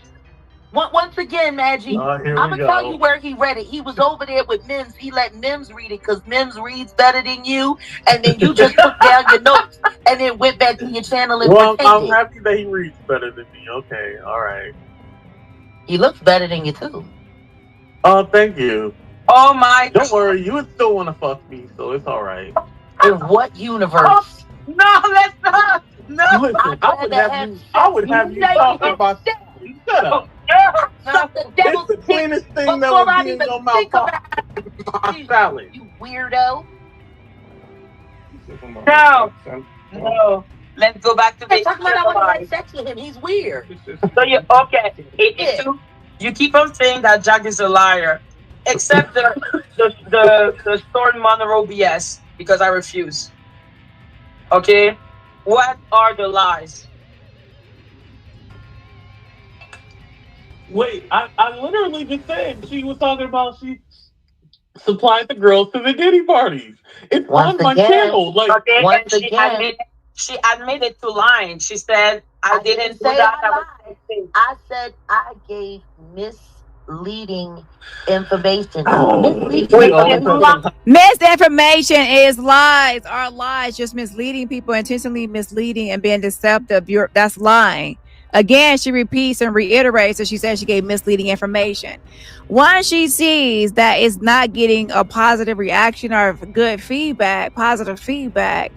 Once again, Maggie, I'm going to tell you where he read it. He was over there with Mims. He let Mims read it because Mims reads better than you. And then you just put down your notes and then went back to your channel and I'm happy that he reads better than me. Okay, all right. He looks better than you, too. Oh, thank you. Oh, my. Don't worry. You would still want to fuck me, so it's all right. In what universe? Oh, no, let's not. No. Listen, I would have you talking about... Shut up. It's the cleanest thing that would be in your mouth. Salad. You weirdo. No. Let's go back to the. Talk about I want to have sex with him. He's weird. So you keep on saying that Jack is a liar, except the Storm Monroe BS, because I refuse. Okay, what are the lies? Wait, I literally just said she was talking about she supplied the girls to the Diddy parties. It's on my channel. Like, okay, and she admitted to lying. She said, I didn't do that. I said I gave misleading information. Misinformation is lies. Are lies just misleading people, intentionally misleading and being deceptive? That's lying. Again, she repeats and reiterates that she says she gave misleading information. Once she sees that it's not getting a positive reaction or good feedback, positive feedback,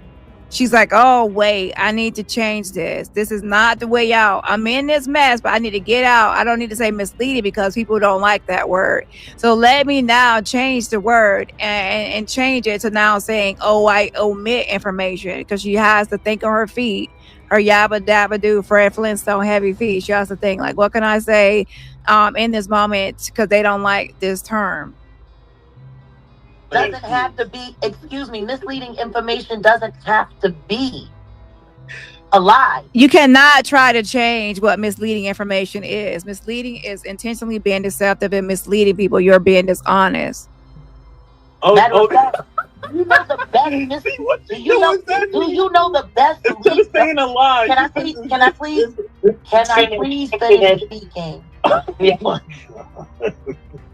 she's like, oh, wait, I need to change this. This is not the way out. I'm in this mess, but I need to get out. I don't need to say misleading because people don't like that word. So let me now change the word and change it to now saying, oh, I omit information, because she has to think on her feet. Her yabba dabba do, Fred Flintstone heavy feet. She has to think like, what can I say in this moment, because they don't like this term. Doesn't have to be, excuse me, misleading information doesn't have to be a lie. You cannot try to change what misleading information is. Misleading is intentionally being deceptive and misleading people. You're being dishonest. You know the best. Do you know the best? Instead of saying a lie. Can I please finish speaking?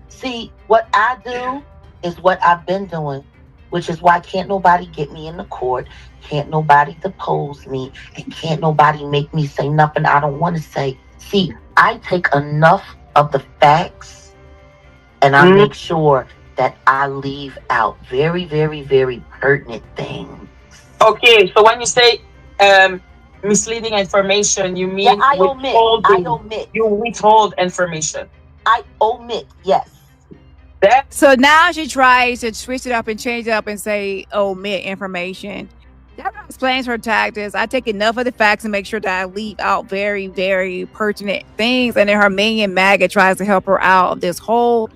See, what I do is what I've been doing, which is why can't nobody get me in the court, can't nobody depose me, and can't nobody make me say nothing I don't want to say. See, I take enough of the facts and I make sure that I leave out very, very, very pertinent things. Okay, so when you say misleading information, you mean I omit. You withhold information. I omit, yes. So now she tries to switch it up and change it up and say omit information. That explains her tactics. I take enough of the facts and make sure that I leave out very, very pertinent things. And then her minion MAGA tries to help her out of this whole,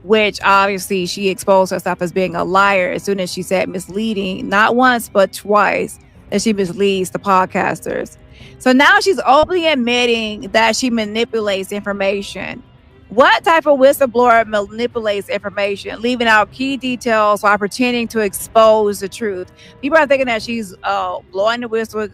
which obviously she exposed herself as being a liar as soon as she said misleading, not once, but twice, that she misleads the podcasters. So now she's openly admitting that she manipulates information. What type of whistleblower manipulates information, leaving out key details while pretending to expose the truth? People are thinking that she's blowing the whistle,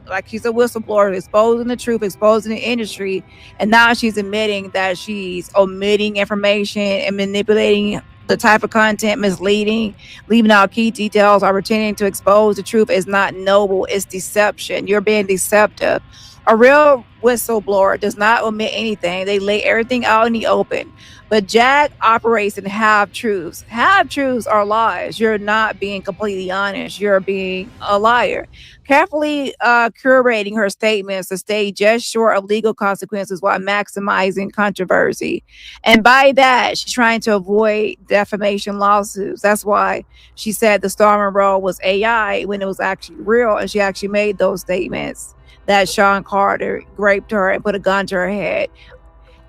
like she's a whistleblower, exposing the truth, exposing the industry. And now she's admitting that she's omitting information and manipulating the type of content, misleading, leaving out key details or pretending to expose the truth is not noble. It's deception. You're being deceptive. A real whistleblower does not omit anything. They lay everything out in the open. But Jag operates in half truths. Half truths are lies. You're not being completely honest. You're being a liar. Carefully curating her statements to stay just short of legal consequences while maximizing controversy. And by that, she's trying to avoid defamation lawsuits. That's why she said the Storm Monroe was AI when it was actually real. And she actually made those statements that Sean Carter raped her and put a gun to her head.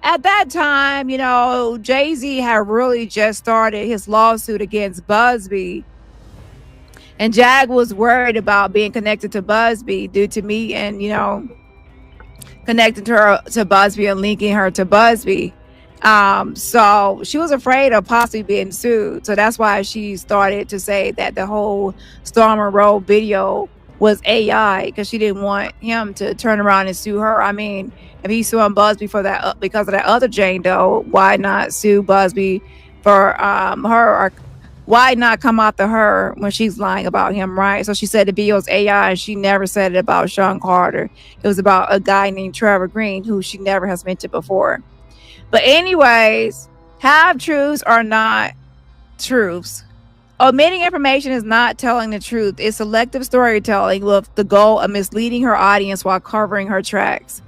At that time, you know, Jay-Z had really just started his lawsuit against Busby. And Jag was worried about being connected to Busby due to me and, you know, connecting her to Busby and linking her to Busby. So she was afraid of possibly being sued. So that's why she started to say that the whole Storm Monroe video was AI, because she didn't want him to turn around and sue her. I mean, if he's suing Busby for that because of that other Jane Doe, why not sue Busby for her? Or why not come after her when she's lying about him, right? So she said the video's AI, and she never said it about Sean Carter. It was about a guy named Trevor Green, who she never has mentioned before. But anyways, half truths are not truths. Omitting information is not telling the truth. It's selective storytelling with the goal of misleading her audience while covering her tracks.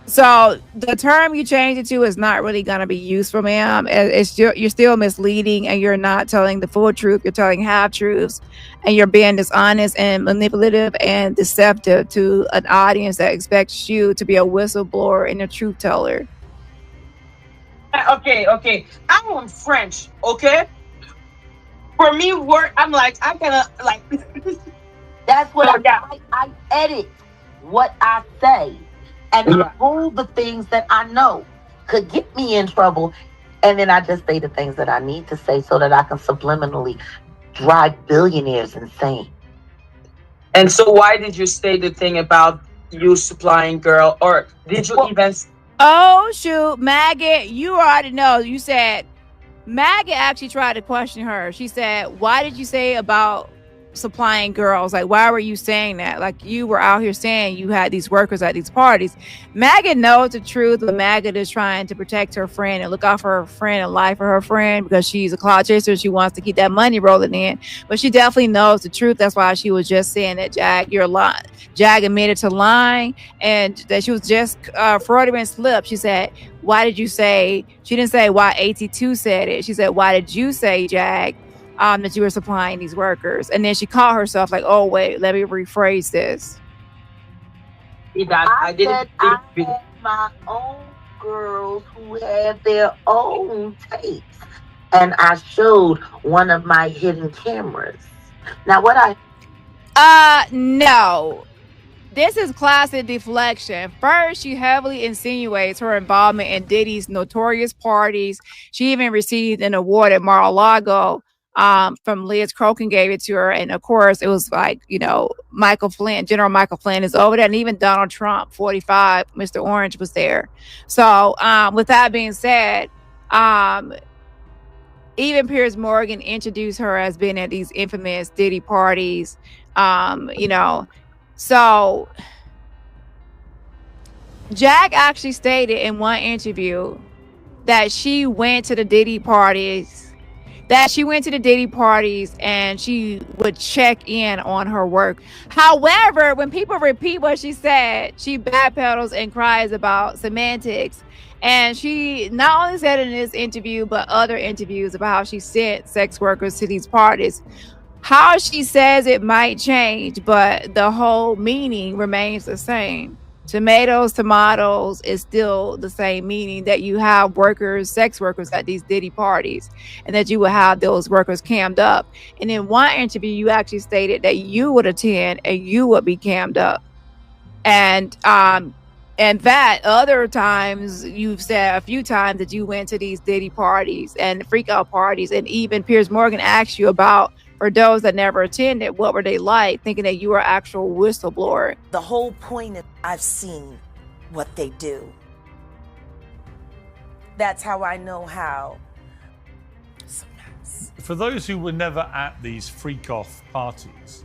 So the term you change it to is not really going to be useful, ma'am. You're still misleading, and you're not telling the full truth. You're telling half truths, and you're being dishonest and manipulative and deceptive to an audience that expects you to be a whistleblower and a truth teller. Okay. I am French, okay? For me, work, I'm like, I gotta, like... That's what I edit what I say. And I hold the things that I know could get me in trouble. And then I just say the things that I need to say so that I can subliminally drive billionaires insane. And so why did you say the thing about you supplying girl? Or did you even... Oh, shoot. Maggot, you already know. You said... Maggot actually tried to question her. She said, why did you say about supplying girls? Like, why were you saying that? Like, you were out here saying you had these workers at these parties. Maggot knows the truth, but Maggot is trying to protect her friend and look out for her friend and life for her friend because she's a clout chaser. She wants to keep that money rolling in. But she definitely knows the truth. That's why she was just saying that, Jag, you're lying. Jag admitted to lying and that she was just Freudian slip. She said, why did you say, she didn't say why AT2 said it. She said, why did you say, Jag, that you were supplying these workers? And then she caught herself like, oh, wait, let me rephrase this. I said I had my own girls who had their own tapes. And I showed one of my hidden cameras. Now, what no. This is classic deflection. First, she heavily insinuates her involvement in Diddy's notorious parties. She even received an award at Mar-a-Lago from Liz Crokin gave it to her. And of course, it was like, you know, Michael Flynn, General Michael Flynn is over there. And even Donald Trump, 45, Mr. Orange was there. So with that being said, even Piers Morgan introduced her as being at these infamous Diddy parties, you know. So Jag actually stated in one interview that she went to the Diddy parties, and she would check in on her work. However, when people repeat what she said, she backpedals and cries about semantics. And she not only said in this interview, but other interviews about how she sent sex workers to these parties. How she says it might change, but the whole meaning remains the same. Tomatoes is still the same meaning, that you have workers, sex workers at these Diddy parties, and that you will have those workers cammed up. And in one interview, you actually stated that you would attend and you would be cammed up. And that other times, you've said a few times that you went to these Diddy parties and freakoff parties, and even Piers Morgan asked you about, for those that never attended, what were they like, thinking that you were an actual whistleblower. The whole point of I've seen what they do. That's how I know how. For those who were never at these freakoff parties,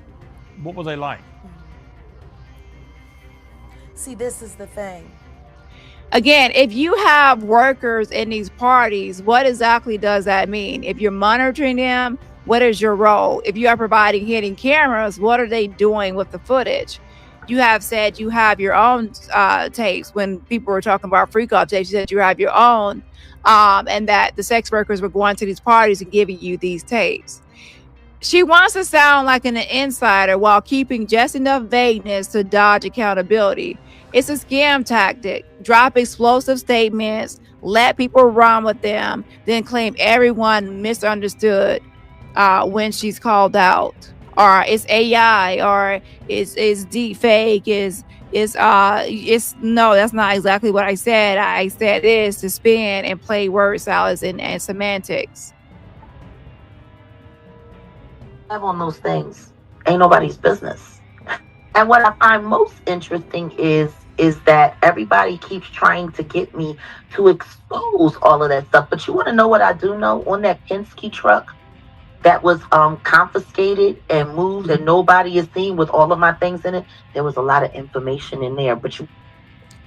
what were they like? See, this is the thing. Again, if you have workers in these parties, what exactly does that mean? If you're monitoring them, what is your role? If you are providing hidden cameras, what are they doing with the footage? You have said you have your own tapes. When people were talking about freakoff tapes, you said you have your own, and that the sex workers were going to these parties and giving you these tapes. She wants to sound like an insider while keeping just enough vagueness to dodge accountability. It's a scam tactic. Drop explosive statements, let people run with them, then claim everyone misunderstood when she's called out. Or it's AI, or it's deep fake, it's no, that's not exactly what I said. I said this to spin and play word salads and semantics. On those things ain't nobody's business. And what I find most interesting is that everybody keeps trying to get me to expose all of that stuff. But you want to know what I do know? On that Penske truck that was confiscated and moved and nobody is seen with all of my things in it, there was a lot of information in there. But you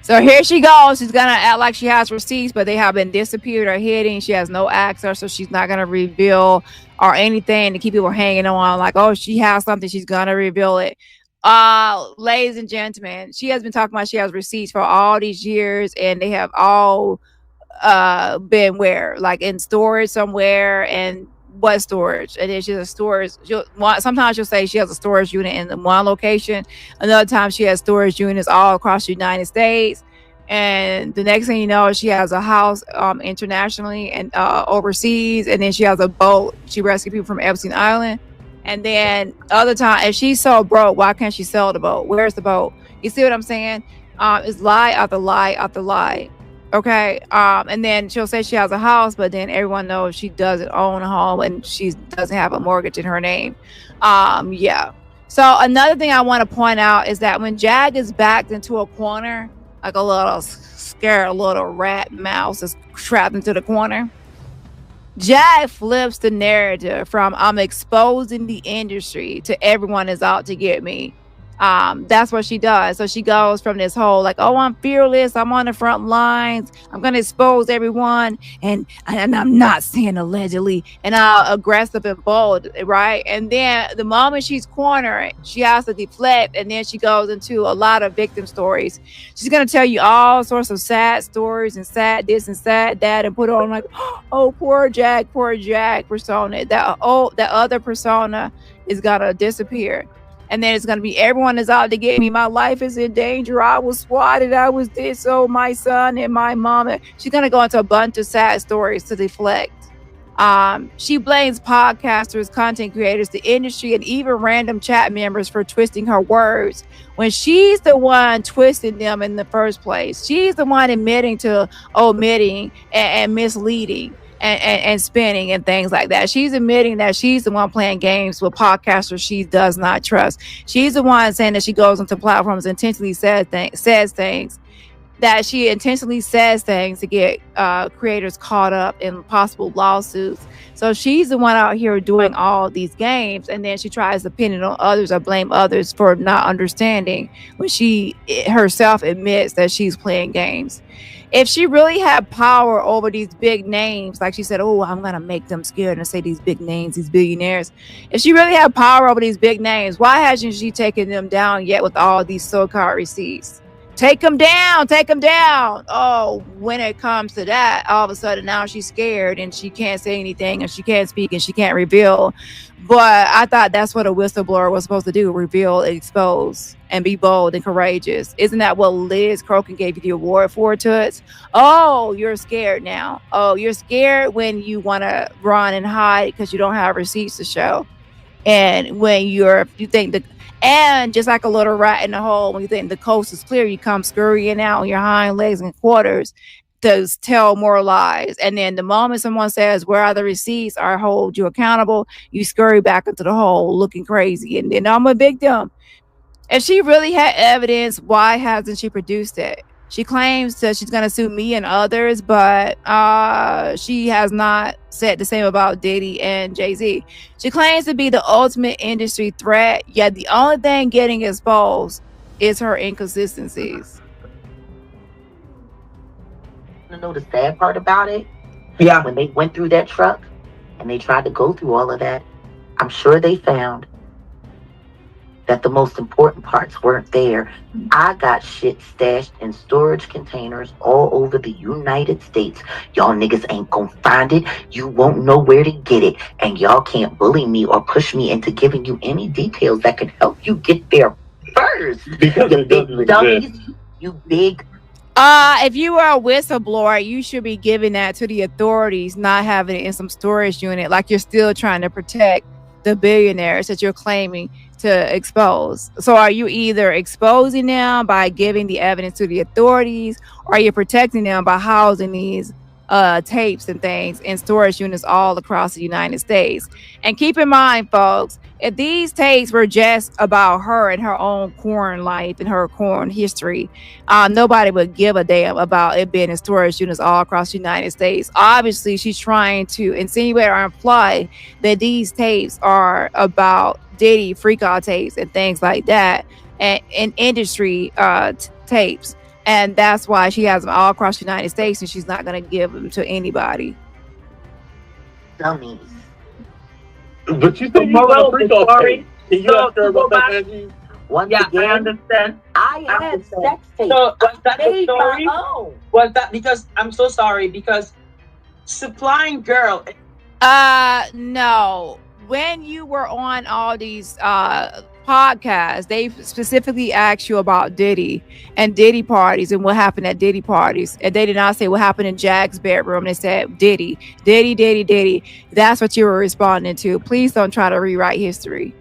So here she goes. She's gonna act like she has receipts, but they have been disappeared or hidden. She has no access, so she's not gonna reveal or anything to keep people hanging on. Like, oh, she has something, she's gonna reveal it. Ladies and gentlemen, she has been talking about she has receipts for all these years, and they have all been where, like in storage somewhere, and what storage? And then she has a storage. Sometimes she'll say she has a storage unit in one location. Another time she has storage units all across the United States. And the next thing you know, she has a house internationally and overseas. And then she has a boat. She rescued people from Epstein Island. And then other time, if she's so broke, why can't she sell the boat? Where's the boat? You see what I'm saying? It's lie after lie after lie. Okay. And then she'll say she has a house, but then everyone knows she doesn't own a home and she doesn't have a mortgage in her name. Yeah. So another thing I want to point out is that when Jag is backed into a corner, like a little scared little rat mouse is trapped into the corner, Jag flips the narrative from I'm exposing the industry to everyone is out to get me. That's what she does. So she goes from this whole like, oh, I'm fearless, I'm on the front lines, I'm gonna expose everyone, and I'm not saying allegedly, and aggressive and bold, right? And then the moment she's cornered, she has to deflect, and then she goes into a lot of victim stories. She's gonna tell you all sorts of sad stories and sad this and sad that, and put on like, oh, poor Jag persona. That other persona is gonna disappear. And then it's going to be everyone is out to get me. My life is in danger. I was swatted. I was this. Oh, my son and my mom. She's going to go into a bunch of sad stories to deflect. She blames podcasters, content creators, the industry, and even random chat members for twisting her words when she's the one twisting them in the first place. She's the one admitting to omitting and misleading. And spinning and things like that. She's admitting that she's the one playing games with podcasters she does not trust. She's the one saying that she goes into platforms and intentionally says things that she intentionally says things to get creators caught up in possible lawsuits. So she's the one out here doing all these games, and then she tries to pin it on others or blame others for not understanding when she herself admits that she's playing games. If she really had power over these big names, like she said, oh, I'm going to make them scared and say these big names, these billionaires. If she really had power over these big names, why hasn't she taken them down yet with all these so-called receipts? Take them down, take them down. Oh, when it comes to that, all of a sudden now she's scared and she can't say anything and she can't speak and she can't reveal. But I thought that's what a whistleblower was supposed to do, reveal, expose, and be bold and courageous. Isn't that what Liz Crokin gave you the award for, Toots? Oh, you're scared now. Oh, you're scared when you want to run and hide because you don't have receipts to show. And when you think that, and just like a little rat in the hole, when you think the coast is clear, you come scurrying out on your hind legs and quarters to tell more lies. And then the moment someone says, where are the receipts, or hold you accountable, you scurry back into the hole looking crazy. And then I'm a victim. If she really had evidence, why hasn't she produced it? She claims that she's going to sue me and others, but she has not said the same about Diddy and Jay-Z. She claims to be the ultimate industry threat, yet the only thing getting exposed is her inconsistencies. You know the sad part about it? Yeah. When they went through that truck and they tried to go through all of that, I'm sure they found that the most important parts weren't there. I got shit stashed in storage containers all over the United States. Y'all niggas ain't gonna find it. You won't know where to get it. And y'all can't bully me or push me into giving you any details that can help you get there first. Because You big dummies. You big. If you are a whistleblower, you should be giving that to the authorities, not having it in some storage unit like you're still trying to protect the billionaires that you're claiming to expose. So are you either exposing them by giving the evidence to the authorities, or are you protecting them by housing these tapes and things in storage units all across the United States? And keep in mind, folks, if these tapes were just about her and her own corn life and her corn history, nobody would give a damn about it being in storage units all across the United States. Obviously, she's trying to insinuate or imply that these tapes are about Diddy, freakoff tapes, and things like that, and in industry tapes. And that's why she has them all across the United States, and she's not going to give them to anybody. Dummies. But you think moral you're of the story. Can you ask her about that, Angie? Once Yeah, again, I understand. I had sex tapes. So was that the Made story? my own. Was that because I'm so sorry because supplying girl. No. When you were on all these podcasts, they specifically asked you about Diddy and Diddy parties and what happened at Diddy parties. And they did not say what happened in Jag's bedroom. They said Diddy, Diddy, Diddy, Diddy. That's what you were responding to. Please don't try to rewrite history.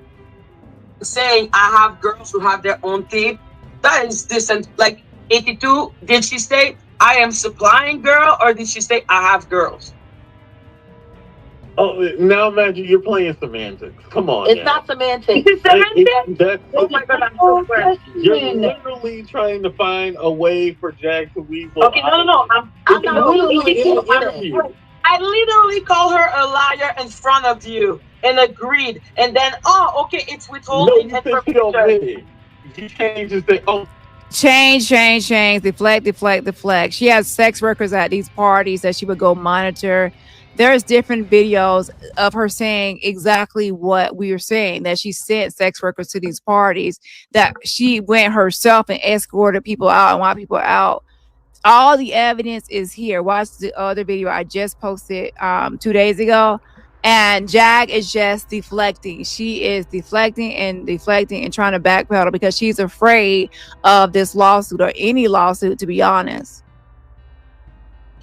Saying I have girls who have their own tape. That is decent. Like 82, did she say I am supplying girl, or did she say I have girls? Oh, now imagine you're playing semantics. Come on. It's now. not semantics. Is it semantics? Oh my god, I'm so fresh. You're literally trying to find a way for Jag to weasel. Okay, no. I'm not interview. I literally call her a liar in front of you and agreed. And then, okay, it's withholding. No, you said she don't admit it. You can't just say, Change, deflect. She has sex workers at these parties that she would go monitor. There's different videos of her saying exactly what we were saying, that she sent sex workers to these parties, that she went herself and escorted people out and wanted people out. All the evidence is here. Watch the other video I just posted 2 days ago. And Jag is just deflecting. She is deflecting and trying to backpedal because she's afraid of this lawsuit or any lawsuit, to be honest.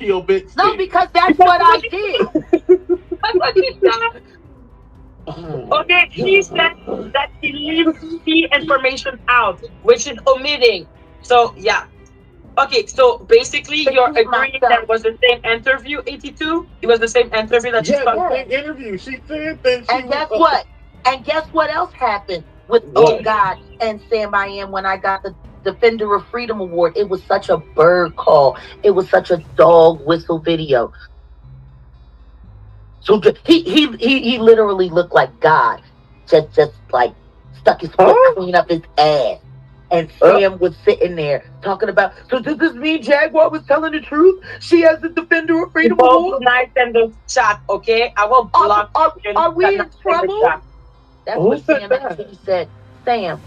No, because that's what I did. That's what she said. Okay, she said that she leaves key information out, which is omitting. So, yeah. Okay, so basically you're agreeing that was the same interview, 82? It was the same interview that she started? Yeah, same interview. She said that she And guess what? And guess what else happened with Oh God and Sam I Am when I got the Defender of Freedom Award? It was such a bird call. It was such a dog whistle video. So he literally looked like God, just like stuck his foot clean up his ass. And Sam was sitting there talking about, so does this mean Jaguar was telling the truth? She has the Defender of Freedom Award? Nice in the chat, okay? I will block you. Are we in trouble? That's what Sam actually said. Sam.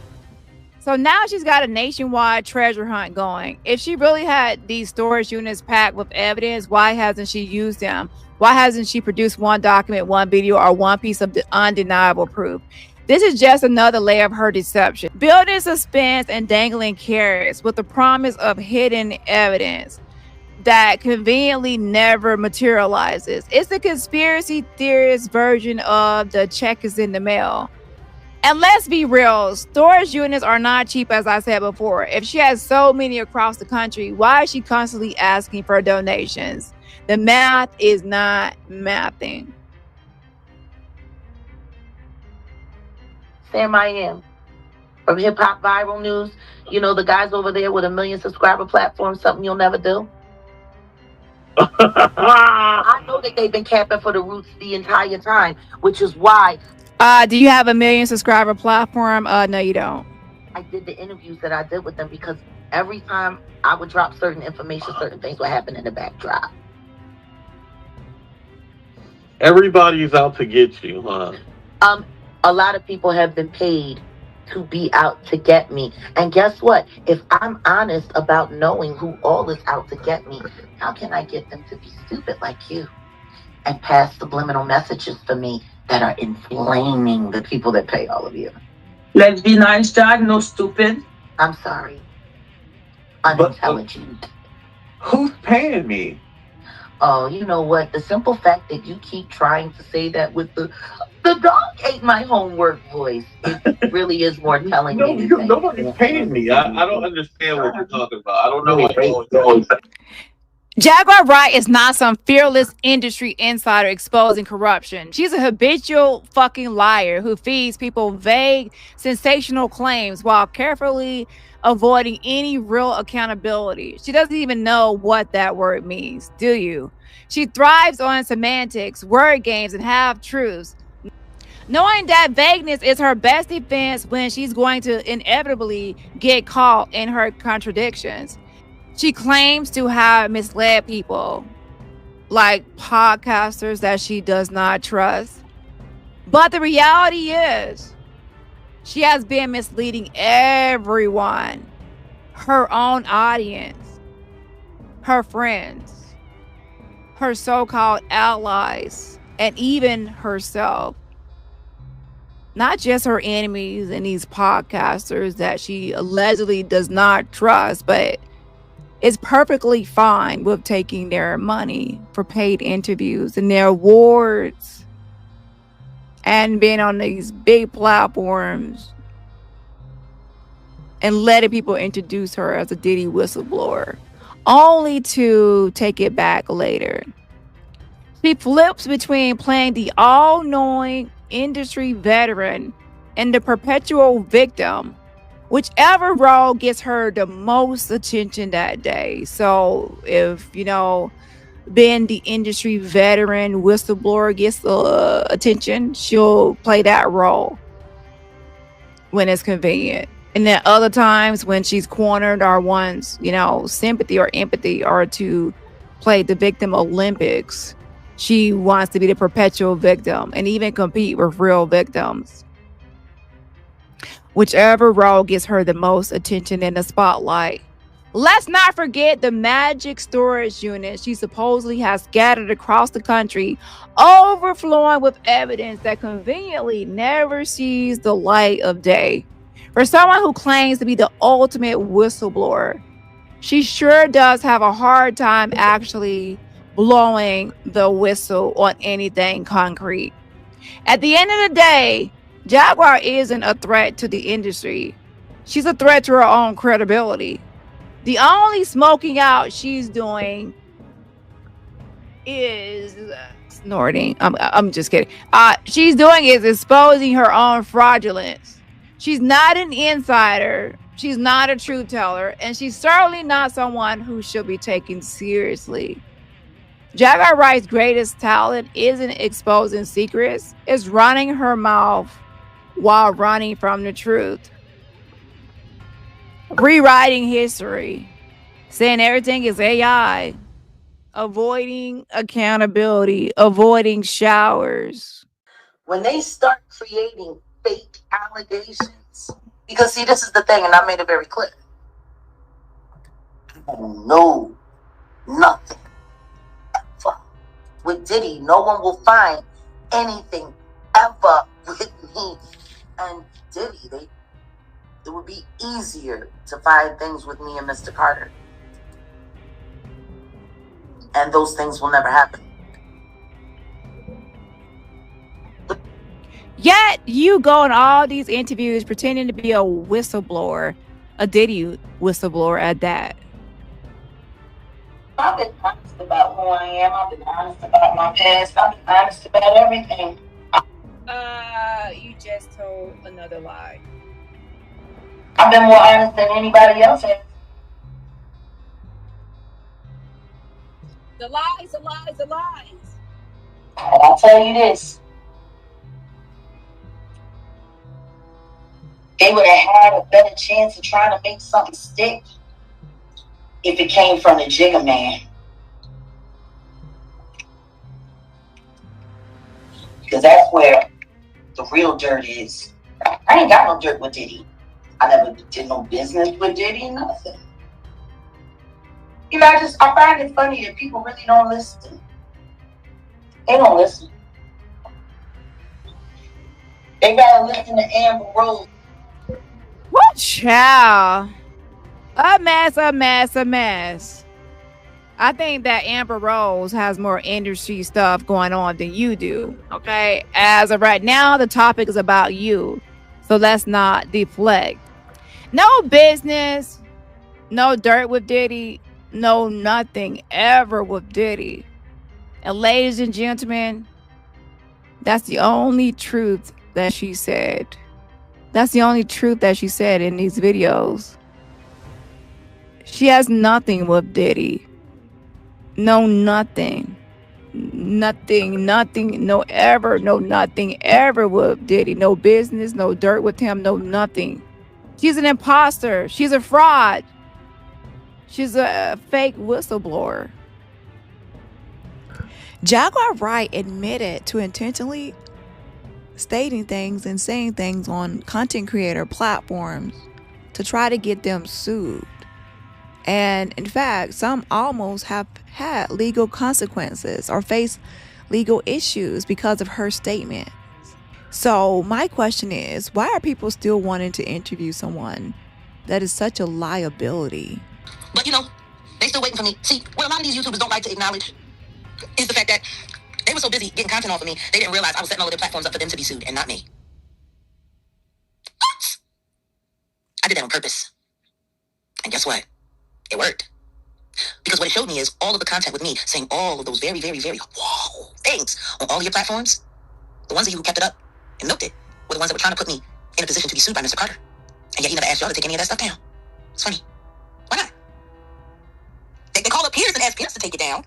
So now she's got a nationwide treasure hunt going. If she really had these storage units packed with evidence, why hasn't she used them? Why hasn't she produced one document, one video, or one piece of undeniable proof? This is just another layer of her deception. Building suspense and dangling carrots with the promise of hidden evidence that conveniently never materializes. It's the conspiracy theorist version of the check is in the mail. And let's be real, storage units are not cheap, as I said before. If she has so many across the country, why is she constantly asking for donations? The math is not mathing. Sam I Am from Hip Hop Viral News. You know, the guys over there with 1 million subscriber platform, something you'll never do. I know that they've been capping for the Roots the entire time, which is why. Do you have 1 million subscriber platform? No, you don't. I did the interviews that I did with them because every time I would drop certain information, certain things would happen in the backdrop. Everybody's out to get you, huh? A lot of people have been paid to be out to get me. And guess what? If I'm honest about knowing who all is out to get me, how can I get them to be stupid like you and pass subliminal messages for me that are inflaming the people that pay all of you? Let's be nice, Jag, no stupid. I'm sorry. Unintelligent. Who's paying me? Oh, you know what? The simple fact that you keep trying to say that with the dog ate my homework voice, it really is more telling me. Nobody's paying me. I don't understand what you're talking about. I don't know what you're going. Jaguar Wright is not some fearless industry insider exposing corruption. She's a habitual fucking liar who feeds people vague, sensational claims while carefully avoiding any real accountability. She doesn't even know what that word means, do you? She thrives on semantics, word games, and half-truths, knowing that vagueness is her best defense when she's going to inevitably get caught in her contradictions. She claims to have misled people, like podcasters that she does not trust. But the reality is, she has been misleading everyone, her own audience, her friends, her so-called allies, and even herself. Not just her enemies and these podcasters that she allegedly does not trust, but is perfectly fine with taking their money for paid interviews and their awards and being on these big platforms and letting people introduce her as a Diddy whistleblower, only to take it back later. She flips between playing the all-knowing industry veteran and the perpetual victim, whichever role gets her the most attention that day. So if, being the industry veteran whistleblower gets attention, she'll play that role when it's convenient. And then other times when she's cornered or wants, sympathy or empathy or to play the victim Olympics, she wants to be the perpetual victim and even compete with real victims. Whichever role gets her the most attention in the spotlight. Let's not forget the magic storage unit she supposedly has scattered across the country, overflowing with evidence that conveniently never sees the light of day. For someone who claims to be the ultimate whistleblower, she sure does have a hard time actually blowing the whistle on anything concrete. At the end of the day, Jaguar isn't a threat to the industry. She's a threat to her own credibility. The only smoking out she's doing is snorting. I'm just kidding. She's doing is exposing her own fraudulence. She's not an insider. She's not a truth teller. And she's certainly not someone who should be taken seriously. Jaguar Wright's greatest talent isn't exposing secrets. It's running her mouth while running from the truth. Rewriting history. Saying everything is AI. Avoiding accountability. Avoiding showers. When they start creating fake allegations, because see, this is the thing, and I made it very clear. People know nothing. Ever. With Diddy, no one will find anything ever with me and Diddy. It would be easier to find things with me and Mr. Carter. And those things will never happen. Yet you go on all these interviews pretending to be a whistleblower, a Diddy whistleblower at that. I've been honest about who I am. I've been honest about my past. I've been honest about everything. You just told another lie. I've been more honest than anybody else has. The lies, the lies, the lies. And I'll tell you this. They would have had a better chance of trying to make something stick if it came from the Jigga Man. Because that's where the real dirt is. I ain't got no dirt with Diddy. I never did no business with Diddy, nothing. You know, I find it funny that people really don't listen. They don't listen. They gotta listen to Amber Rose. What child? A mess. I think that Amber Rose has more industry stuff going on than you do. Okay. As of right now, the topic is about you. So let's not deflect. No business, no dirt with Diddy, no nothing ever with Diddy. And ladies and gentlemen, that's the only truth that she said. That's the only truth that she said in these videos. She has nothing with Diddy. No, nothing. Nothing, no nothing ever with Diddy. No business, no dirt with him, no nothing. She's an imposter. She's a fraud. She's a fake whistleblower. Jaguar Wright admitted to intentionally stating things and saying things on content creator platforms to try to get them sued. And in fact, some almost have had legal consequences or face legal issues because of her statement. So my question is, why are people still wanting to interview someone that is such a liability? But you know, they still waiting for me. See, what a lot of these YouTubers don't like to acknowledge is the fact that they were so busy getting content off of me, they didn't realize I was setting all of their platforms up for them to be sued and not me. I did that on purpose. And guess what? It worked. Because what it showed me is all of the content with me saying all of those very, very, very whoa things on all of your platforms. The ones of you who kept it up and milked it were the ones that were trying to put me in a position to be sued by Mr. Carter. And yet he never asked y'all to take any of that stuff down. It's funny. Why not? They call up Piers and ask Piers to take it down.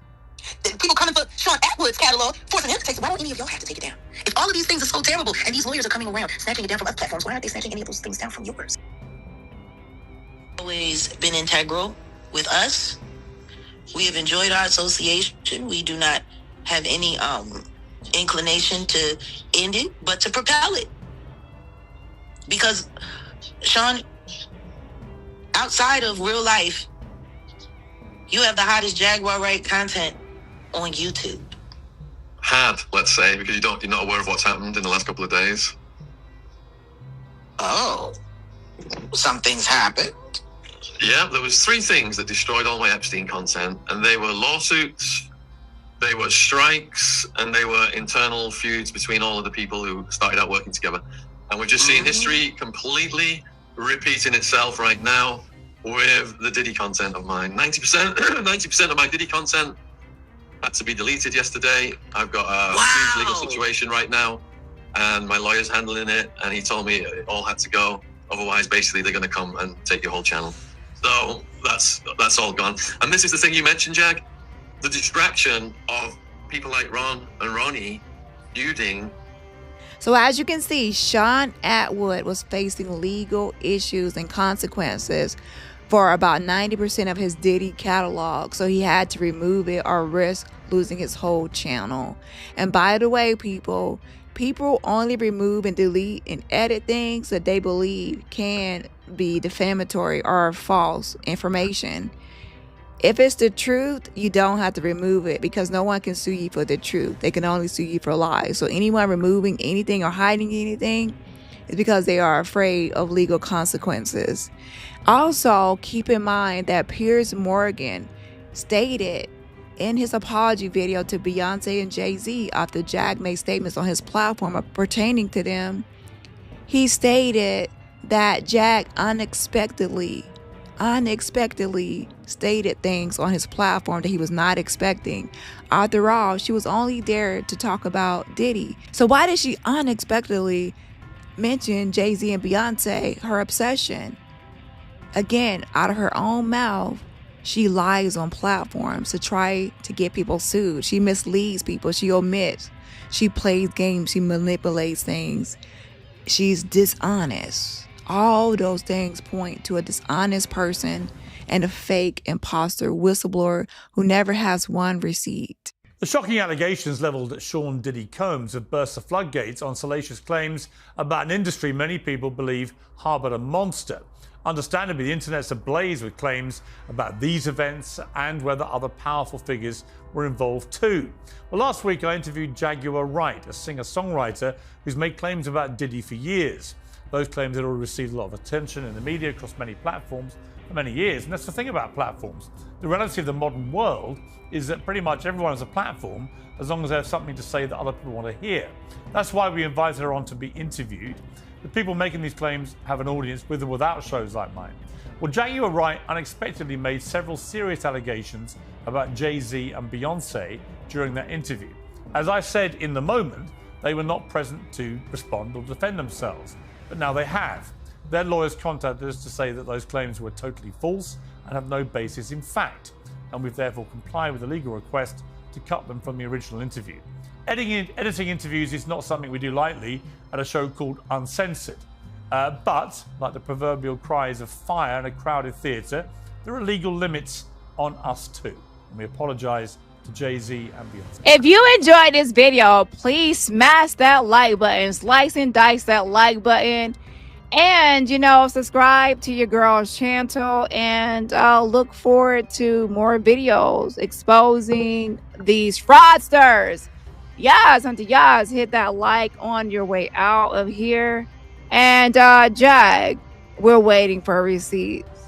People coming for Sean Atwood's catalog, forcing him to take it. Why don't any of y'all have to take it down? If all of these things are so terrible and these lawyers are coming around snatching it down from other platforms, why aren't they snatching any of those things down from yours? Always been integral with us. We have enjoyed our association. We do not have any inclination to end it, but to propel it. Because, Sean, outside of real life, you have the hottest Jaguar Wright content on YouTube. Had, let's say, because you're not aware of what's happened in the last couple of days. Oh, some things happened. Yeah, there was 3 things that destroyed all my Epstein content, and they were lawsuits, they were strikes, and they were internal feuds between all of the people who started out working together. And we're just seeing history completely repeating itself right now with the Diddy content of mine. 90% of my Diddy content had to be deleted yesterday. I've got a huge legal situation right now, and my lawyer's handling it, and he told me it all had to go. Otherwise, basically, they're going to come and take your whole channel. So that's all gone. And this is the thing you mentioned, Jag. The distraction of people like Ron and Ronnie feuding. So as you can see, Sean Atwood was facing legal issues and consequences for about 90% of his Diddy catalog. So he had to remove it or risk losing his whole channel. And by the way, people only remove and delete and edit things that they believe can be defamatory or false information. If it's the truth, you don't have to remove it because no one can sue you for the truth. They can only sue you for lies. So anyone removing anything or hiding anything is because they are afraid of legal consequences. Also, keep in mind that Piers Morgan stated in his apology video to Beyonce and Jay-Z after Jag made statements on his platform pertaining to them, he stated that Jag unexpectedly stated things on his platform that he was not expecting. After all, she was only there to talk about Diddy. So why did she unexpectedly mention Jay-Z and Beyonce, her obsession? Again, out of her own mouth, she lies on platforms to try to get people sued. She misleads people. She omits. She plays games. She manipulates things. She's dishonest. All those things point to a dishonest person and a fake imposter whistleblower who never has one receipt. The shocking allegations levelled at Sean Diddy Combs have burst the floodgates on salacious claims about an industry many people believe harboured a monster. Understandably, the internet's ablaze with claims about these events and whether other powerful figures were involved too. Well, last week I interviewed Jaguar Wright, a singer-songwriter who's made claims about Diddy for years. Those claims had already received a lot of attention in the media across many platforms for many years. And that's the thing about platforms. The reality of the modern world is that pretty much everyone has a platform as long as they have something to say that other people want to hear. That's why we invited her on to be interviewed. The people making these claims have an audience with or without shows like mine. Well, Jaguar Wright unexpectedly made several serious allegations about Jay-Z and Beyonce during that interview. As I said in the moment, they were not present to respond or defend themselves. But now they have. Their lawyers contacted us to say that those claims were totally false and have no basis in fact, and we've therefore complied with the legal request to cut them from the original interview. Editing interviews is not something we do lightly at a show called Uncensored. But, like the proverbial cries of fire in a crowded theatre, there are legal limits on us too. And we apologise to Jay-Z and Beyonce. If you enjoyed this video, please smash that like button, slice and dice that like button, and subscribe to your girl's channel, and look forward to more videos exposing these fraudsters. Yes, and yes, hit that like on your way out of here. And Jag, we're waiting for receipts.